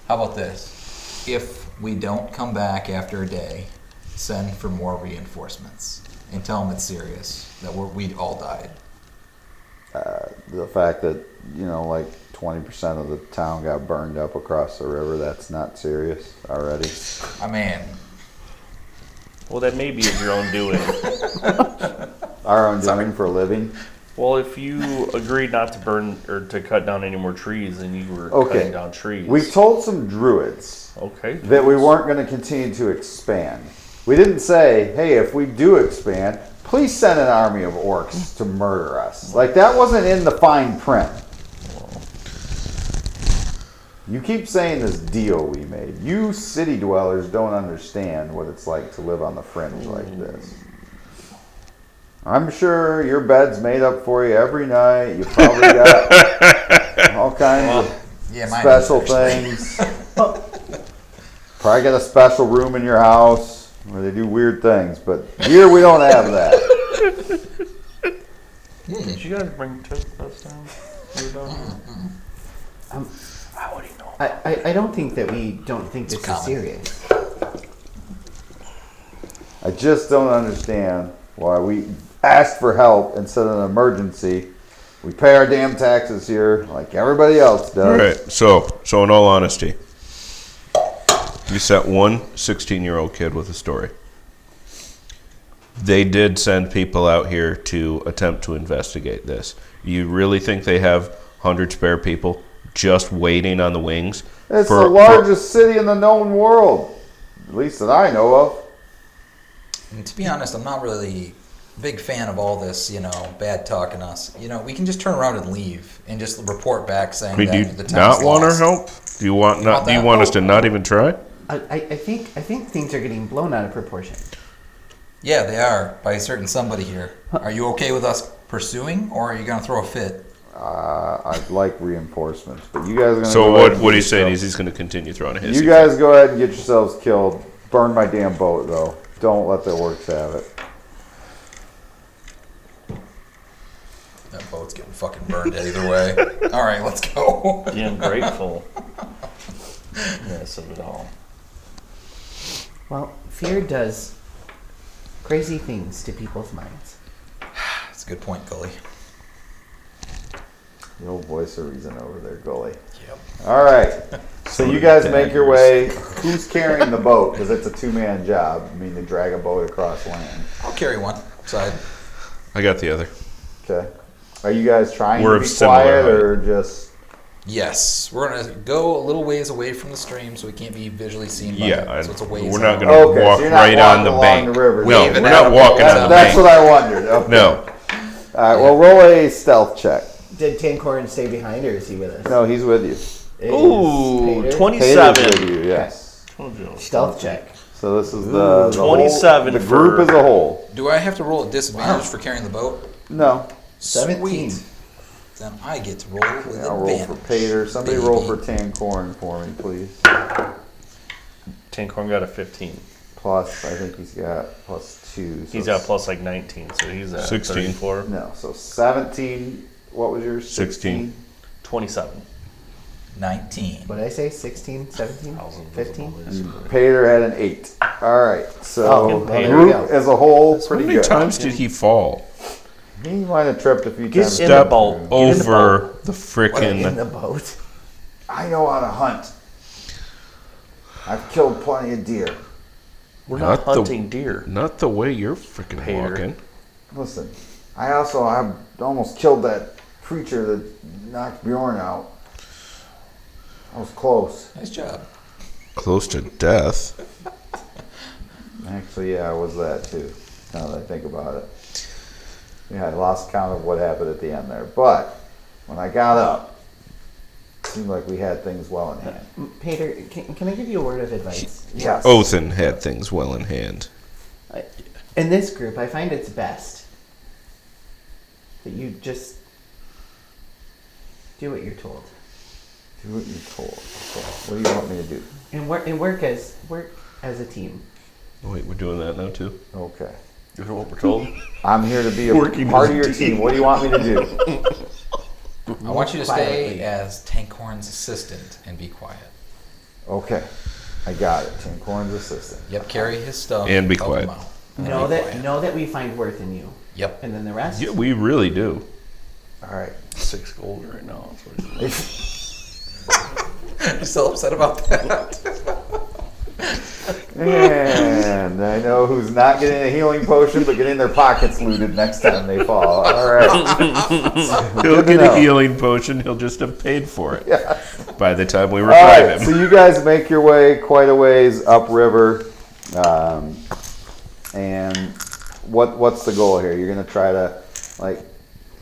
How about this? If we don't come back after a day, send for more reinforcements and tell them it's serious, that we all died. The fact that, you know, like 20% of the town got burned up across the river, that's not serious already. I mean, Well, that may be of your own doing. Our own doing for a living. Well, if you agreed not to burn or to cut down any more trees, and you were Okay. cutting down trees. We told some druids Okay. that we weren't going to continue to expand. We didn't say, hey, if we do expand, please send an army of orcs to murder us. Like, that wasn't in the fine print. You keep saying this deal we made. You city dwellers don't understand what it's like to live on the fringe like this. I'm sure your bed's made up for you every night. You probably got all kinds of mine special is, actually. things. Probably got a special room in your house where they do weird things, but here we don't have that. Did you guys bring toothpaste down? You were done? How would he know? I don't think that we don't think this is common. serious. I just don't understand why we asked for help instead of an emergency. We pay our damn taxes here like everybody else does. All right. So in all honesty, you sent one 16-year-old kid with a story. They did send people out here to attempt to investigate this. You really think they have 100 spare people just waiting on the wings? It's the largest city in the known world, at least that I know of. And to be honest, I'm not really a big fan of all this, bad talking us. We can just turn around and leave and just report back saying Do you that the town's not want our lost. help? Do you want not? Do you that want us to help? not even try? I think things are getting blown out of proportion. Yeah, they are, by a certain somebody here. Are you okay with us pursuing, or are you going to throw a fit? I'd like reinforcements, but you guys are going to So what he's saying is he's going to continue throwing a hissy. You guys go ahead and get yourselves killed. Burn my damn boat, though. Don't let the orcs have it. That boat's getting fucking burned either way. All right, let's go. The ungrateful. Yes, of it all. Well, fear does crazy things to people's minds. That's a good point, Gully. The old voice of reason over there, Gully. Yep. All right. So you guys make your way. Who's carrying the boat? Because it's a two-man job. I mean, to drag a boat across land. I'll carry one side. I got the other. Okay. Are you guys trying We're to be of similar quiet height. or just... Yes, we're going to go a little ways away from the stream so we can't be visually seen by Yeah, them. So it's a ways we're not out. going to Okay, so walk you're not right on walking the along bank. the river. No, Waving we're at not them. walking on the That's bank. what I wondered. Okay. No. All right, well, roll a stealth check. Did Tancorin stay behind, or is he with us? No, he's with you. Ooh, Paitr. 27. Patr's with you, yes. Told you. Stealth check. So this is the 27 the group for- as a whole. Do I have to roll a disadvantage for carrying the boat? No. 17. Sweet. Then I get to roll with I'll roll for advantage. Paitr. Somebody Baby. roll for Tancorn for me, please. Tankorn got a 15. Plus, I think he's got plus 2. So He's got plus like 19, so he's at 16. 34. No, so 17. What was yours? 16. 27. 19. What did I say? 16, 17, 15? Paitr had an 8. All right, so Oh, the well, there group we go. as a whole, How pretty many good. times did he fall? He might have tripped a few Get times. in the Step boat. Get in the over boat. the In frickin'. the boat. I know how to hunt. I've killed plenty of deer. We're Not not the- hunting deer. Not the way you're frickin' Paitr. walking. Listen, I almost killed that creature that knocked Bjorn out. I was close. Nice job. Close to death. Actually, yeah, I was that too. Now that I think about it. Yeah, I lost count of what happened at the end there. But when I got up, it seemed like we had things well in hand. Paitr, can I give you a word of advice? Yes. Othin had things well in hand. In this group, I find it's best that you just do what you're told. Do what you're told. Okay. What do you want me to do? And work as a team. Oh, wait, we're doing that now too? Okay. You hear what we're told? I'm here to be a Working part of as a your team. What do you want me to do? I want you to stay Quietly. as Tankhorn's assistant and be quiet. Okay. I got it. Tincorn's assistant. Yep, carry his stuff. And be help quiet. him out. And Know be that quiet. we find worth in you, Yep. and then the rest. Yeah, we really do. All right. 6 gold right now. That's what You still upset about that? And I know who's not getting a healing potion, but getting their pockets looted next time they fall. All right. He'll Good to get know. a healing potion. He'll just have paid for it by the time we All revive right. him. So you guys make your way quite a ways upriver, and what's the goal here? You're gonna try to, like,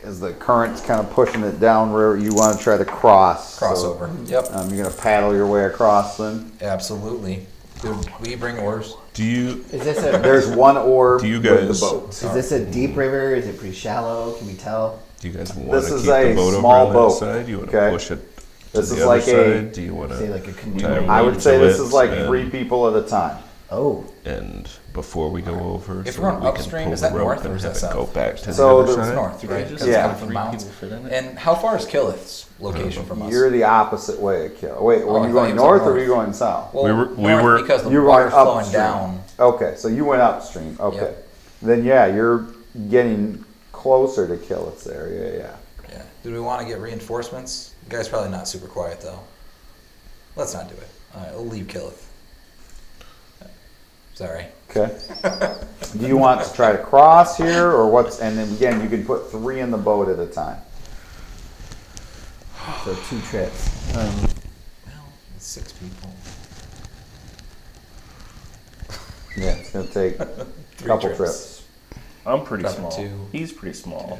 as the current's kind of pushing it down river, you want to try to cross. Crossover. Yep. So, you're gonna paddle your way across then. Absolutely. Dude, will you bring oars? Do you? Is this a There's one oar Do you with guys- the boat. is this a deep river? Is it pretty shallow? Can we tell? Do you guys want This to is keep a the boat small over on boat, that side? You want to okay? push it to This the is other like a- side? Do you want Say to? like a canoe. Tie I would say to this it is like and- 3 people at a time. Oh, And before we go over, If so we're on we can upstream, pull is the that rope north or and is have that it go south? back to So the other the- It's side? north, right? Because Yeah. it's coming from the Three mountains. people fit in it? And how far is Killith's location from us? You're the opposite way of Kill. Wait, Oh, were I you thought going he was up north or were north. you going south? Well, We north were- because the You were water's going flowing upstream. down. Okay, so you went upstream. Okay. Yep. Then yeah, you're getting closer to Killith's area, yeah. Yeah. Do we want to get reinforcements? The guy's probably not super quiet though. Let's not do it. All right, we'll leave Killith. Sorry. Okay. Do you want to try to cross here or what's, and then again, you can put 3 in the boat at a time. so 2 trips. Well, it's 6 people. Yeah, it's going to take a 3 couple trips. trips. I'm pretty Dropping small. 2. He's pretty small.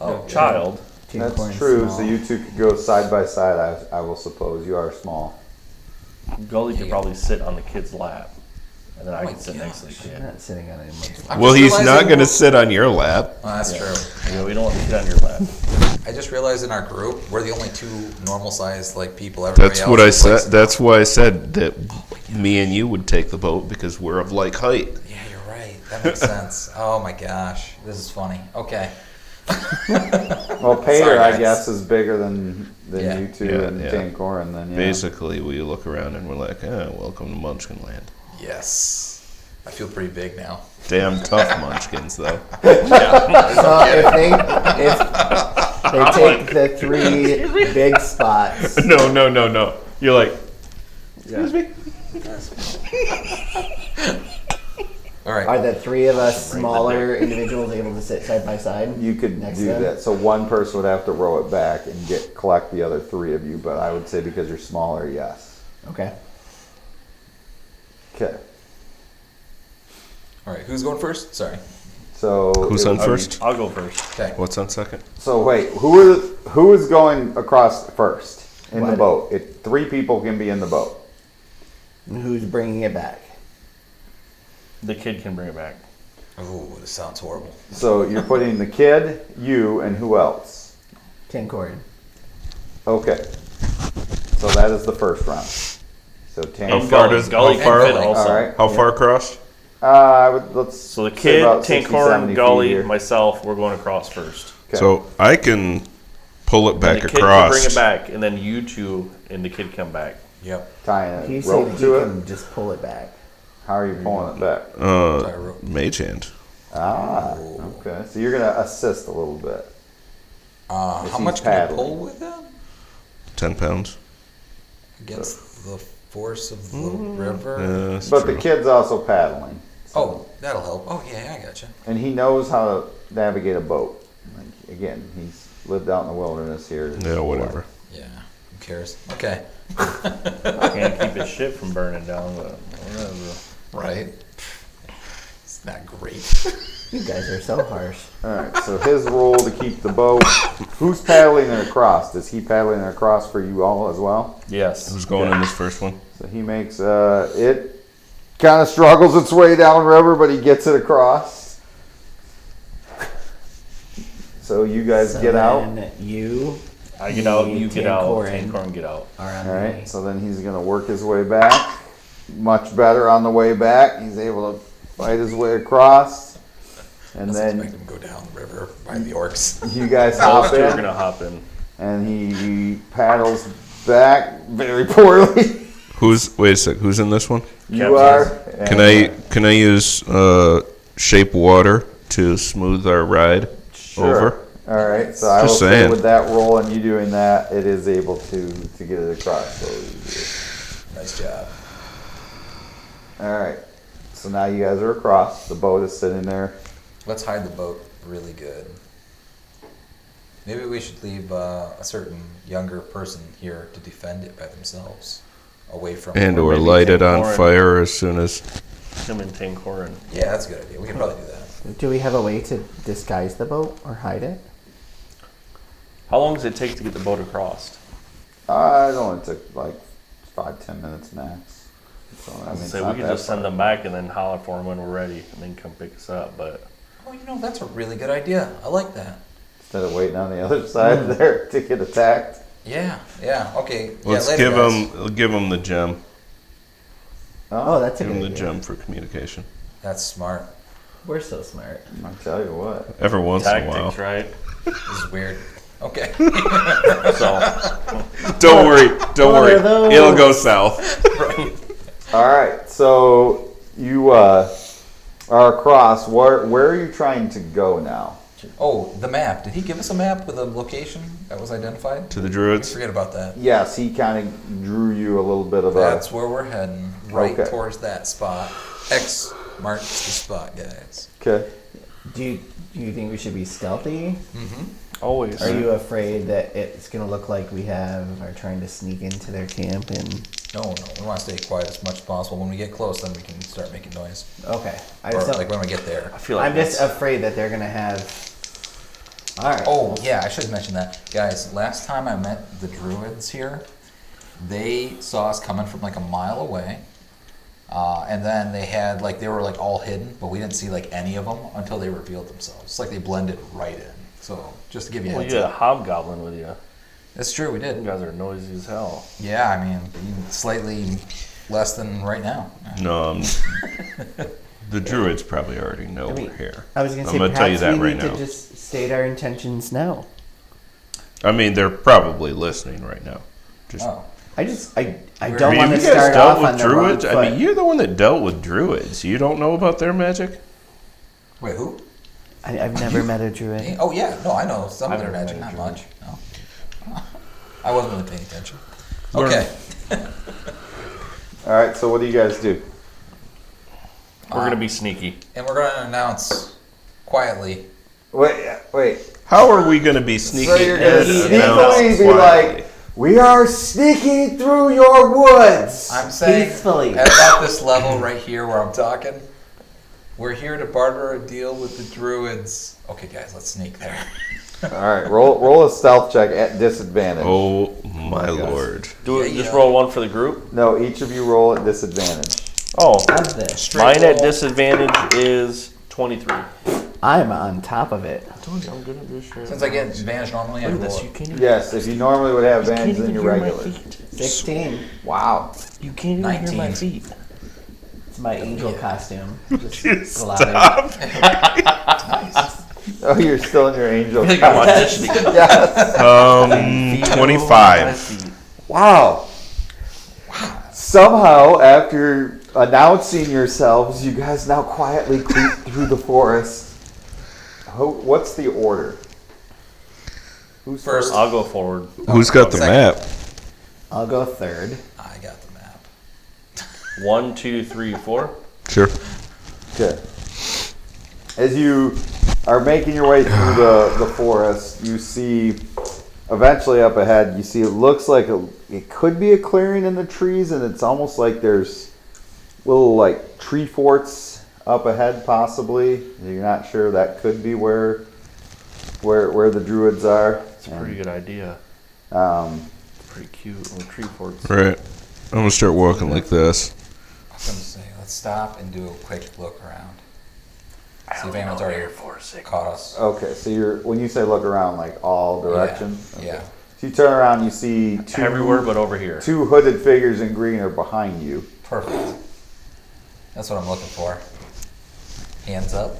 Oh, Child. That's Tincorn's true, small. so you two could go side by side, I will suppose. You are small. Gully could probably sit on the kid's lap. And then I Oh my could sit next to the gosh. I'm kid. not sitting on anyone's lap. I'm Well, just he's not realizing going to we're- sit on your lap. Oh, that's true. Yeah, we don't want the kid on your lap. I just realized in our group we're the only 2 normal-sized like people. Everybody That's else what I is, like, said. That's why I said that me and you would take the boat because we're of like height. Yeah, you're right. That makes sense. Oh my gosh, this is funny. Okay. Well, Paitr, Sorry, I guys. guess, is bigger than Yeah. you two Yeah, and yeah. Tancorin then, yeah. Basically, we look around and we're like, welcome to Munchkin Land. Yes. I feel pretty big now. Damn tough munchkins, though. So if they take the 3 big spots, No. You're like, All right. are the 3 of us smaller individuals able to sit side by side? You could Next do time? that. So one person would have to row it back and collect the other 3 of you, but I would say because you're smaller, yes. Okay. Okay. All right. Who's going first? Sorry. So who's it on would- first? I'll go first. Okay. What's on second? So wait, who is going across first? In the boat. 3 people can be in the boat. And who's bringing it back? The kid can bring it back. Oh, this sounds horrible. So you're putting the kid, you, and who else? Tancorin. Okay. So that is the first round. So How far does Gully how far? can fit also. All right. How far across? Let's So the say kid, about 60, 70 Tancorin, feet Gully, here. myself, we're going across first. Okay. So I can pull it And back the kid across. can bring it back, and then you two and the kid come back. Yep. tying He a said rope he to it. can just pull it back. How are you pulling it back? Tie a rope. Mage hand. Okay. So you're gonna assist a little bit. How he's much can paddling. I pull with him? 10 pounds. Against the force of the river? That's But true. the kid's also paddling. Oh, that'll help. Oh, yeah, I gotcha. And he knows how to navigate a boat. Like, again, he's lived out in the wilderness here. Yeah, whatever. Yeah, who cares? Okay. Can't keep his ship from burning down, but whatever. Right. It's not great. You guys are so harsh. Alright, so his role to keep the boat. Who's paddling it across? Is he paddling it across for you all as well? Yes. Who's going in this first one? So he makes it kind of struggles its way downriver, but he gets it across. So you guys So get out. then you I get out, Me, you get out, Tancorin. Tancorin get out. are on Alright, me. so then he's gonna work his way back. Much better on the way back. He's able to fight his way across. And Let's then expect him to go down the river by the orcs. you guys Those hop two are in. gonna hop in. And he paddles back very poorly. Wait a sec. Who's in this one? You are. Can I use shape water to smooth our ride over? All right. So I will Just say saying. with that roll and you doing that, it is able to get it across. So, Nice job. all right. So now you guys are across. The boat is sitting there. Let's hide the boat really good. Maybe we should leave a certain younger person here to defend it by themselves, away from. And Or or maybe light it on Tancorin. fire as soon as. Him and Tancorin. Yeah, that's a good idea. We can probably do that. Do we have a way to disguise the boat or hide it? How long does it take to get the boat across? It only took like 5-10 minutes max. So I mean, it's So not we could that just send far. them back and then holler for them when we're ready, and then come pick us up. But Oh, you know, that's a really good idea. I like that. Instead of waiting on the other side there to get attacked. Yeah, okay. Let's yeah, later, give them the gem. Oh, that's a Give them good the idea. gem for communication. That's smart. We're so smart. I tell you what. Every once in a while. tactics, right? This is weird. Okay. So Don't worry. Don't What worry. are those? It'll go south. All right. So you are across. Where are you trying to go now? Oh, the map. Did he give us a map with a location that was identified? To the I Druids. forget about that. Yes, he kind of drew you a little bit of That's where we're heading. Right Okay. towards that spot. X marks the spot, guys. Okay. Do you think we should be stealthy? always. Are you afraid that it's going to look like we are trying to sneak into their camp and... No, we want to stay quiet as much as possible. When we get close, then we can start making noise. Okay. Or like when we get there. I feel like I'm just that's- afraid that they're going to have... Alright. Oh, yeah, I should mention that. Guys, last time I met the Druids here, they saw us coming from like a mile away. And then they were like all hidden, but we didn't see like any of them until they revealed themselves. It's like they blended right in. So, just to give you a Well, heads you had a up. hobgoblin with you. That's true, we You did. guys are noisy as hell. Yeah, I mean, slightly less than right now. No, the Druids probably already know I mean, we're here. I was going to I'm say, gonna tell you perhaps that we right need now. to just state our intentions now. I mean, they're probably listening right now. Just, Oh. I I don't mean, want to have you guys start dealt off with on the wrong Druids? foot. I mean, you're the one that dealt with Druids. You don't know about their magic? Wait, who? I've never met a druid. Oh, yeah, no, I know some of I've their never magic, met not a much. No. I wasn't really paying attention. Okay. All right. So what do you guys do? We're gonna be sneaky. And we're going to announce quietly. Wait. How are we going to be sneaky? So you're gonna and sneakily announce be quietly? like, "We are sneaking through your woods." I'm saying Peacefully. at about this level right here where I'm talking, we're here to barter a deal with the Druids. Okay, guys, let's sneak there. All right. Roll a stealth check at disadvantage. Oh my lord. Do it. Yeah, Just yeah. roll one for the group. No, each of you roll at disadvantage. Oh, How's this? mine at roll. disadvantage is 23. I'm on top of it. I told you I'm good at this shit. Since I get advantage normally, I Look at roll this. it. You can't even, Yes, if you normally would have can't advantage, even then you're hear my regular. feet. 16. Wow. You can't even hear my 19. feet. It's my angel costume. Just Just gliding. Oh, you're still in your angel. I think I'm auditioning. Yes. 25. Wow. Somehow, after announcing yourselves, you guys now quietly creep through the forest. What's the order? Who's First. I'll go forward. Who's got the Second. map? I'll go third. I got the map. 1, 2, 3, 4. Sure. Okay. As you are making your way through the forest, you see, eventually up ahead, you see it looks like it could be a clearing in the trees, and it's almost like there's little like tree forts up ahead, possibly. You're not sure. That could be where the Druids are. It's a pretty good idea. Um, Pretty cute little tree forts. Right. I'm gonna start walking like this. I was going to say, let's stop and do a quick look around. See if anyone's already caught us. okay, so when you say look around, like all directions. Yeah. Yeah. So you turn around, you see Everywhere but over here. two hooded figures in green are behind you. Perfect. That's what I'm looking for. Hands up.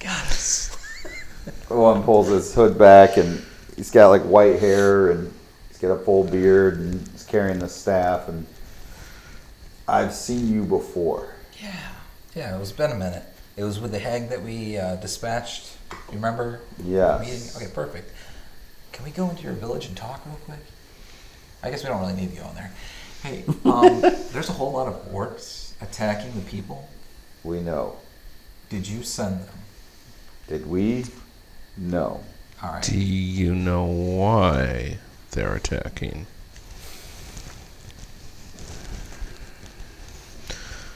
Got us. One pulls his hood back, and he's got like white hair, and he's got a full beard, and he's carrying the staff. And I've seen you before. Yeah. Yeah, it's been a minute. It was with the hag that we dispatched. You remember? Yes. Meeting? Okay, perfect. Can we go into your village and talk real quick? I guess we don't really need to go in there. Hey, there's a whole lot of orcs attacking the people. We know. Did you send them? Did we? No. All right. Do you know why they're attacking?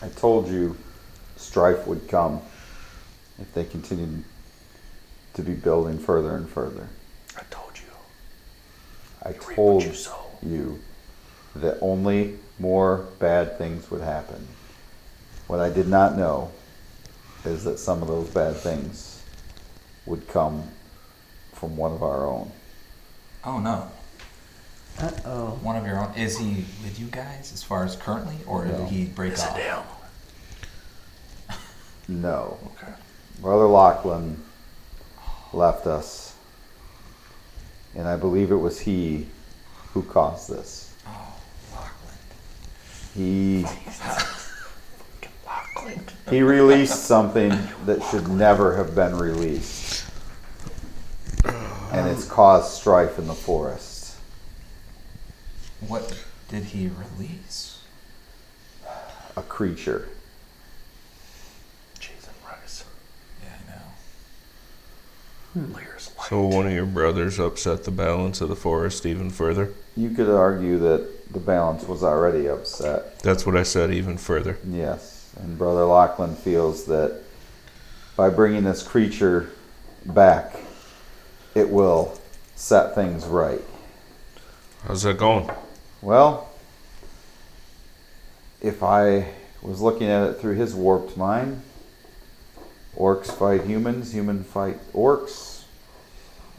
I told you strife would come if they continued to be building further and further. I told you. I Reap what told you sow. you that only more bad things would happen. What I did not know is that some of those bad things would come from one of our own. Oh no. Uh-oh. One of your own. Is he with you guys as far as currently, or No. did he break Is it off? down? No. Okay. Brother Lachlan left us, and I believe it was he who caused this. Oh, Lachlan. He released something that should never have been released, and it's caused strife in the forest. What did he release? A creature. Cheese and rice. Yeah, I know. Layers light. So one of your brothers upset the balance of the forest even further? You could argue that the balance was already upset. That's what I said, even further. Yes, and Brother Lachlan feels that by bringing this creature back, it will set things right. How's that going? Well, if I was looking at it through his warped mind, orcs fight humans, humans fight orcs.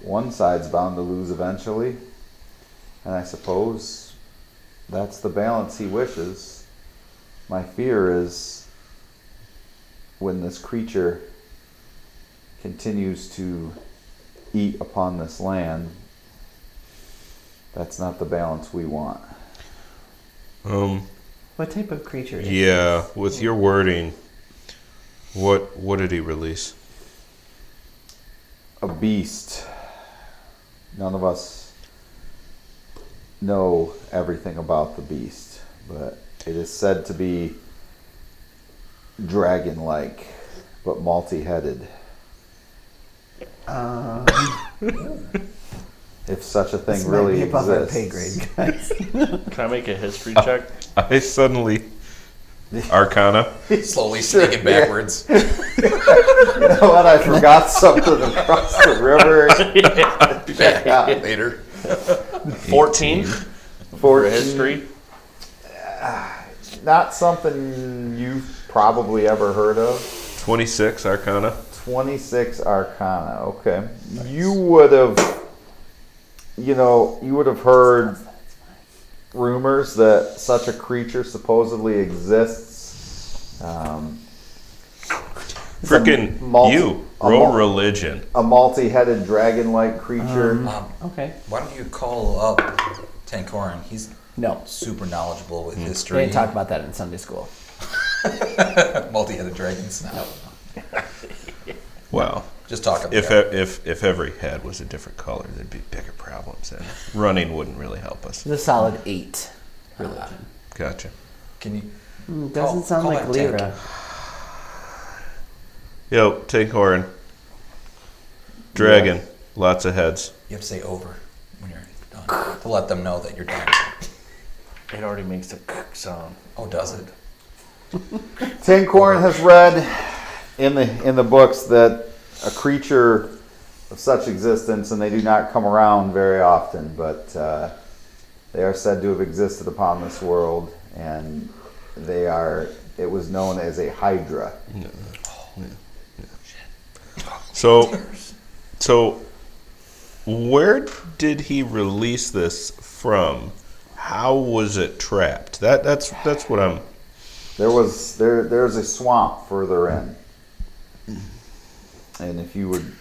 One side's bound to lose eventually, and I suppose that's the balance he wishes. My fear is when this creature continues to eat upon this land, that's not the balance we want. What type of creature is Yeah, with your wording, what did he release? A beast. None of us know everything about the beast, but it is said to be dragon-like, but multi-headed. If such a thing This really might be above our exists. pay grade, guys. Can I make a history check? I suddenly... Arcana? Slowly sneaking backwards. know what? I forgot something across the river. Later. 14 for 14. history. Not something you've probably ever heard of. 26 Arcana. 26 Arcana. Okay. You would have heard rumors that such a creature supposedly exists. Frickin' roll religion. A multi-headed dragon-like creature. Okay. Why don't you call up Tankoran? He's No. super knowledgeable with We history. didn't talk about that in Sunday school. Multi-headed dragons. No. Well, Just talk about if every head was a different color, there'd be bigger problems, and running wouldn't really help us. It's a solid 8 religion. Gotcha. Can you? Doesn't sound call like that tank. Lyra. Yo, take horn. Dragon, lots of heads. You have to say over when you're done to let them know that you're done. It already makes the sound. Oh, does it? Tankoran has read in the books that a creature of such existence, and they do not come around very often, but they are said to have existed upon this world, and it was known as a hydra. So where did he release this from? How was it trapped? That's what I'm. There's a swamp further in, and if you would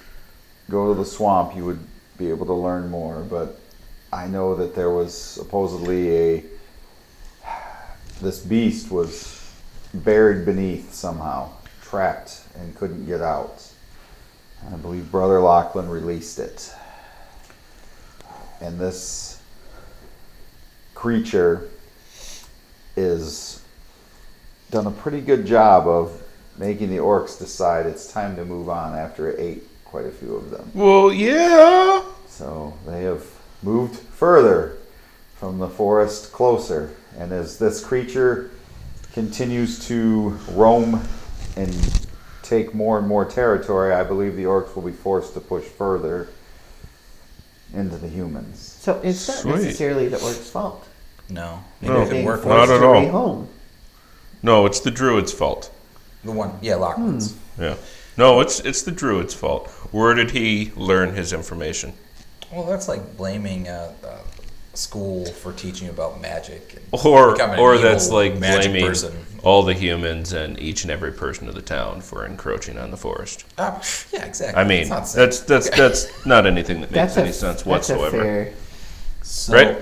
go to the swamp, you would be able to learn more. But I know that there was supposedly this beast was buried beneath somehow, trapped and couldn't get out. I believe Brother Lachlan released it, and this creature is done a pretty good job of making the orcs decide it's time to move on after it ate quite a few of them. Well, yeah. So they have moved further from the forest closer, and as this creature continues to roam and take more and more territory, I believe the orcs will be forced to push further into the humans. So it's not Sweet. necessarily the orc's fault. No. No. Maybe it Being could work. forced Not at to all. rehome. No, it's the druid's fault. The one, yeah, Lachlan's. Yeah. No, it's the druid's fault. Where did he learn his information? Well, that's like blaming school for teaching about magic. And Or becoming an that's evil like magic blaming person. all the humans and each and every person of the town for encroaching on the forest. Yeah, exactly. I mean, It's not safe. that's not anything that makes any sense That's a whatsoever. fair. So, Right?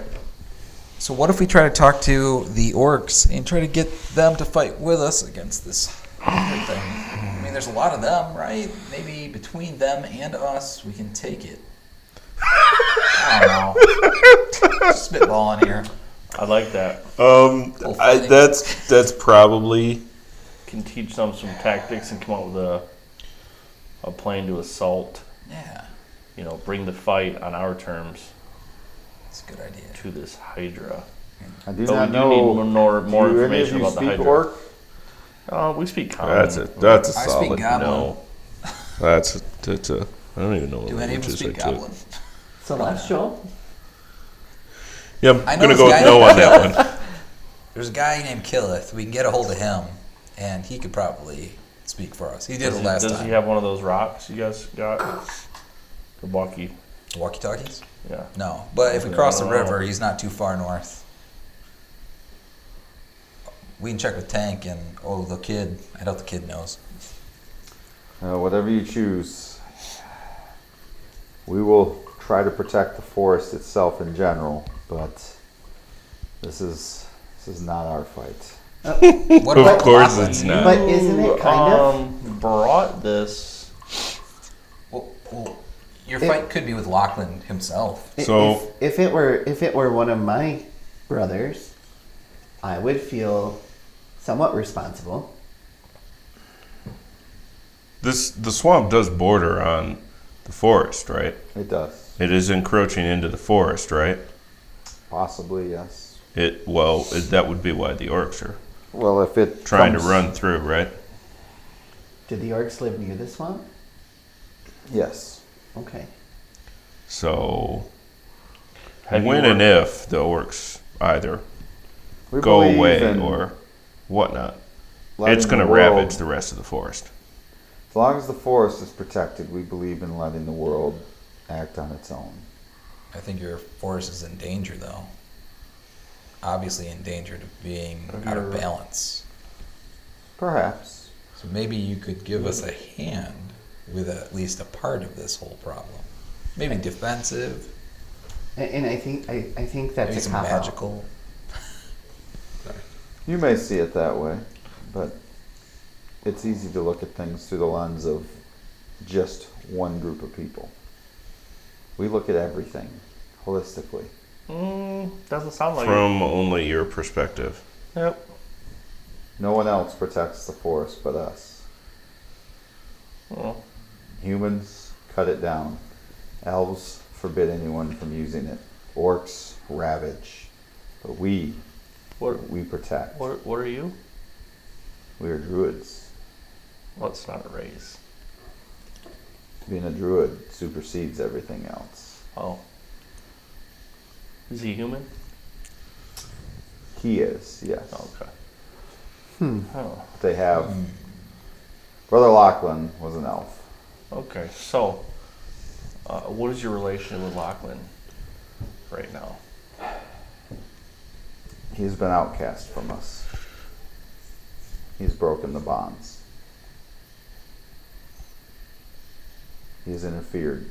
So what if we try to talk to the orcs and try to get them to fight with us against this hybrid thing? I mean, there's a lot of them, right? Maybe between them and us, we can take it. I don't know. Spitballing here. I like that. fighting. That's probably Can teach them some tactics and come up with a plan to assault. Yeah, Bring the fight on our terms it's a good idea. to this Hydra. I do But not we do know. need more do any of information you about the speak Hydra. orc? We speak common. that's a I solid speak goblin. no. That's a I don't even know what Do any of them languages speak I could. goblin? Celestial? Yeah, I'm I know gonna this go with guy- no on that one. There's a guy named Killith. We can get a hold of him, and he could probably speak for us. He did Does it he, last does time. he have one of those rocks you guys got? The walkie. Walkie-talkies? Yeah. No, but if we Yeah, cross I the don't know. river, he's not too far north. We can check with Tank and the kid. I doubt the kid knows. Whatever you choose. We will try to protect the forest itself in general, but this is not our fight. What Of about course Lachlan? it's not. But isn't it kind of? Brought this. Well, your fight could be with Lachlan himself. So- if it were one of my brothers, I would feel somewhat responsible. The swamp does border on the forest, right? It does. It is encroaching into the forest, right? Possibly, yes. That would be why the orcs are Well, if it trying comes- to run through, right? Did the orcs live near the swamp? Yes. Okay. So, Have you when and worked- if the orcs either We go believe away in or whatnot, letting it's going to the world- ravage the rest of the forest. As long as the forest is protected, we believe in letting the world act on its own. I think your forest is in danger, though. Obviously in danger to being out of balance. Perhaps. So maybe you could give us a hand with at least a part of this whole problem. Maybe defensive, And I think that's maybe a some cop-out. magical. You may see it that way, but it's easy to look at things through the lens of just one group of people. We look at everything holistically. Doesn't sound like From only your perspective. it. Yep. No one else protects the forest but us. Well, Humans cut it down. Elves forbid anyone from using it. Orcs ravage. But we protect. what are you? We are druids. Well, it's not a race. Being a druid supersedes everything else. Oh. Is he human? He is, yes. Okay. Oh. They have. Brother Lachlan was an elf. Okay. So, what is your relation with Lachlan right now? He's been outcast from us. He's broken the bonds. He's interfered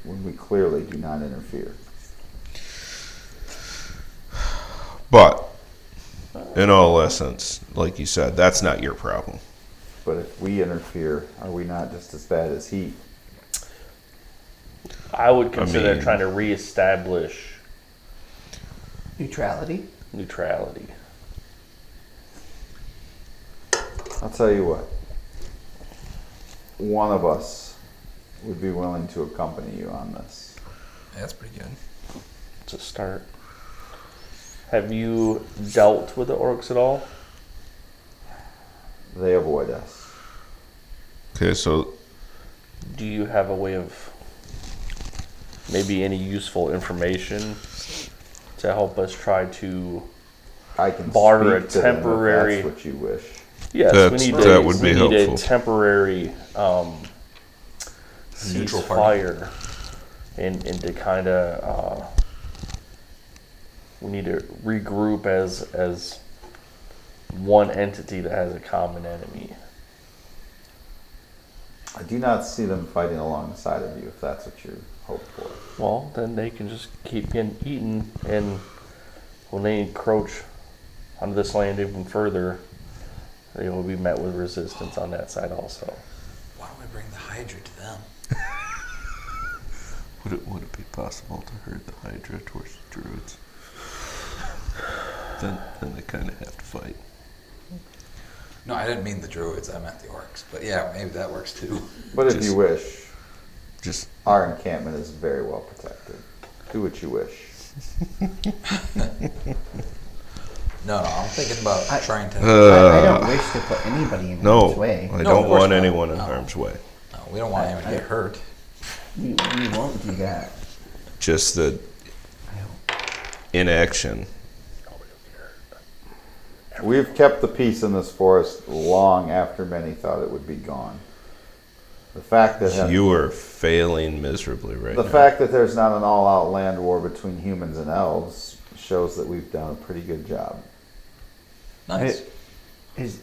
when we clearly do not interfere. But, in all essence, like you said, that's not your problem. But if we interfere, are we not just as bad as he? I would consider mean- trying to reestablish Neutrality. neutrality. I'll tell you what. One of us would be willing to accompany you on this. Yeah, that's pretty good. It's a start. Have you dealt with the orcs at all? They avoid us. Okay, so Do you have a way of maybe any useful information to help us try to? I can Barter speak a to them temporary- if that's what you wish. Yes, That's- we need that would be we need helpful. a temporary Neutral party. ceasefire, and to kind of we need to regroup as one entity that has a common enemy. I do not see them fighting alongside of you if that's what you hope for. Well, then they can just keep getting eaten, and when they encroach onto this land even further, they will be met with resistance on that side also. Why don't we bring the Hydra to them? Would it be possible to herd the Hydra towards the Druids? Then they kind of have to fight. No, I didn't mean the Druids. I meant the orcs. But yeah, maybe that works too. But if Just- you wish, Just our encampment is very well protected. Do what you wish. No, I'm thinking about trying to. I don't wish to put anybody in no, harm's way. I No, don't of course want not. anyone in No. harm's way. No, we don't want anyone to get hurt. We won't do that. Just the inaction. We've kept the peace in this forest long after many thought it would be gone. The fact that You are failing miserably right the now. fact that there's not an all-out land war between humans and elves shows that we've done a pretty good job. Nice. Is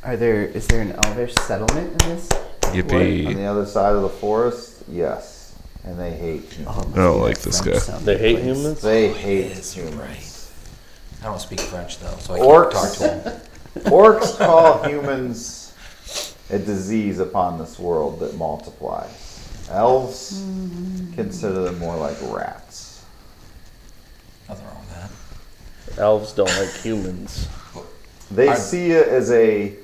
there an elvish settlement in this? On Yippee. the other side of the forest, yes, and they hate humans. I don't like this guy. They hate humans? They hate Yes, you're humans. right. I don't speak French though, so I Orcs. can't talk to them. Orcs call humans a disease upon this world that multiplies. Elves consider them more like rats. Nothing wrong with that. Elves don't like humans. They I'm- see it as a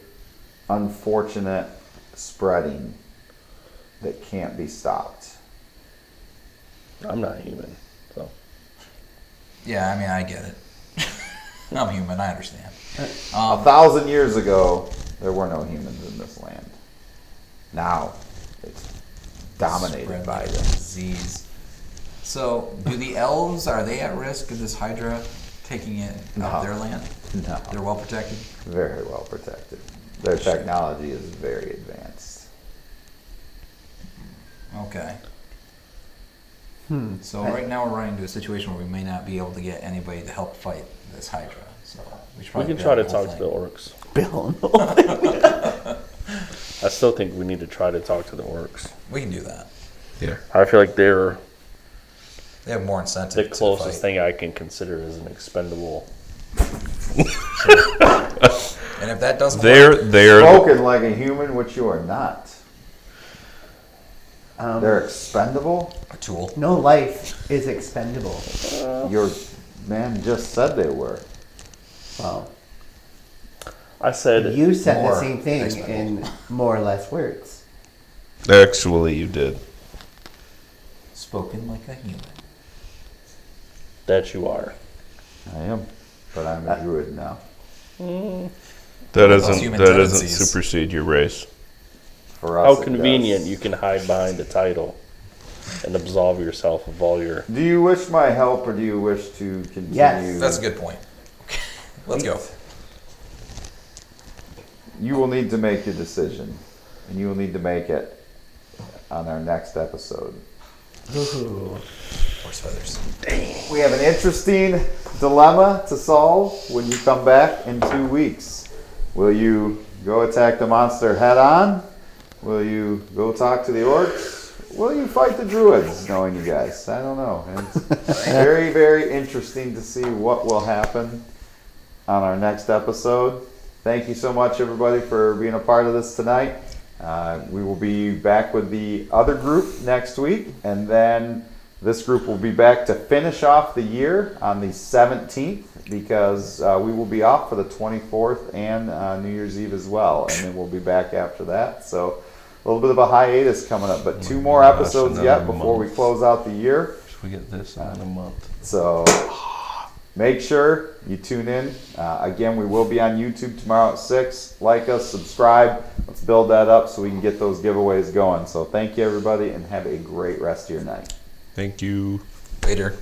unfortunate spreading that can't be stopped. I'm not human, so Yeah, I mean, I get it. I'm human. I understand. 1,000 years ago, there were no humans in this land. Now, it's dominated spread by the them. disease. So, do the elves, are they at risk of this Hydra taking it out their land? No, They're well protected? very well protected. Their technology is very advanced. Okay. So right now we're running into a situation where we may not be able to get anybody to help fight this Hydra. So we should We probably can try to bail the talk whole to the orcs. Bill. I still think we need to try to talk to the orcs. thing. We can do that. Yeah. I feel like they're They have more incentive the to closest fight. thing I can consider as an expendable. And if that doesn't They're work, they're Spoken like a human, which you are not. They're expendable? a tool. No life is expendable. Your man just said they were. Well, I said you said the more same thing expendable. in more or less words. actually you did. Spoken like a human. that you are. I am, but I'm a druid now. That Those doesn't human that doesn't tendencies. supersede your race. For us, How it convenient does. you can hide behind the title and absolve yourself of all your. Do you wish my help, or do you wish to continue? Yes. That's a good point. Let's go. You will need to make your decision, and you will need to make it on our next episode. Ooh. Horse feathers. We have an interesting dilemma to solve when you come back in 2 weeks. Will you go attack the monster head on? Will you go talk to the orcs? Will you fight the druids, knowing you guys? I don't know. It's very, very interesting to see what will happen on our next episode. Thank you so much, everybody, for being a part of this tonight. We will be back with the other group next week, and then this group will be back to finish off the year on the 17th, because we will be off for the 24th and New Year's Eve as well, and then we'll be back after that. So a little bit of a hiatus coming up, but 2 more gosh, episodes another yet before we month. close out the year. Should we get this on a month? So make sure you tune in. Again, we will be on YouTube tomorrow at 6. Like us, subscribe. Let's build that up so we can get those giveaways going. So thank you, everybody, and have a great rest of your night. Thank you. Later.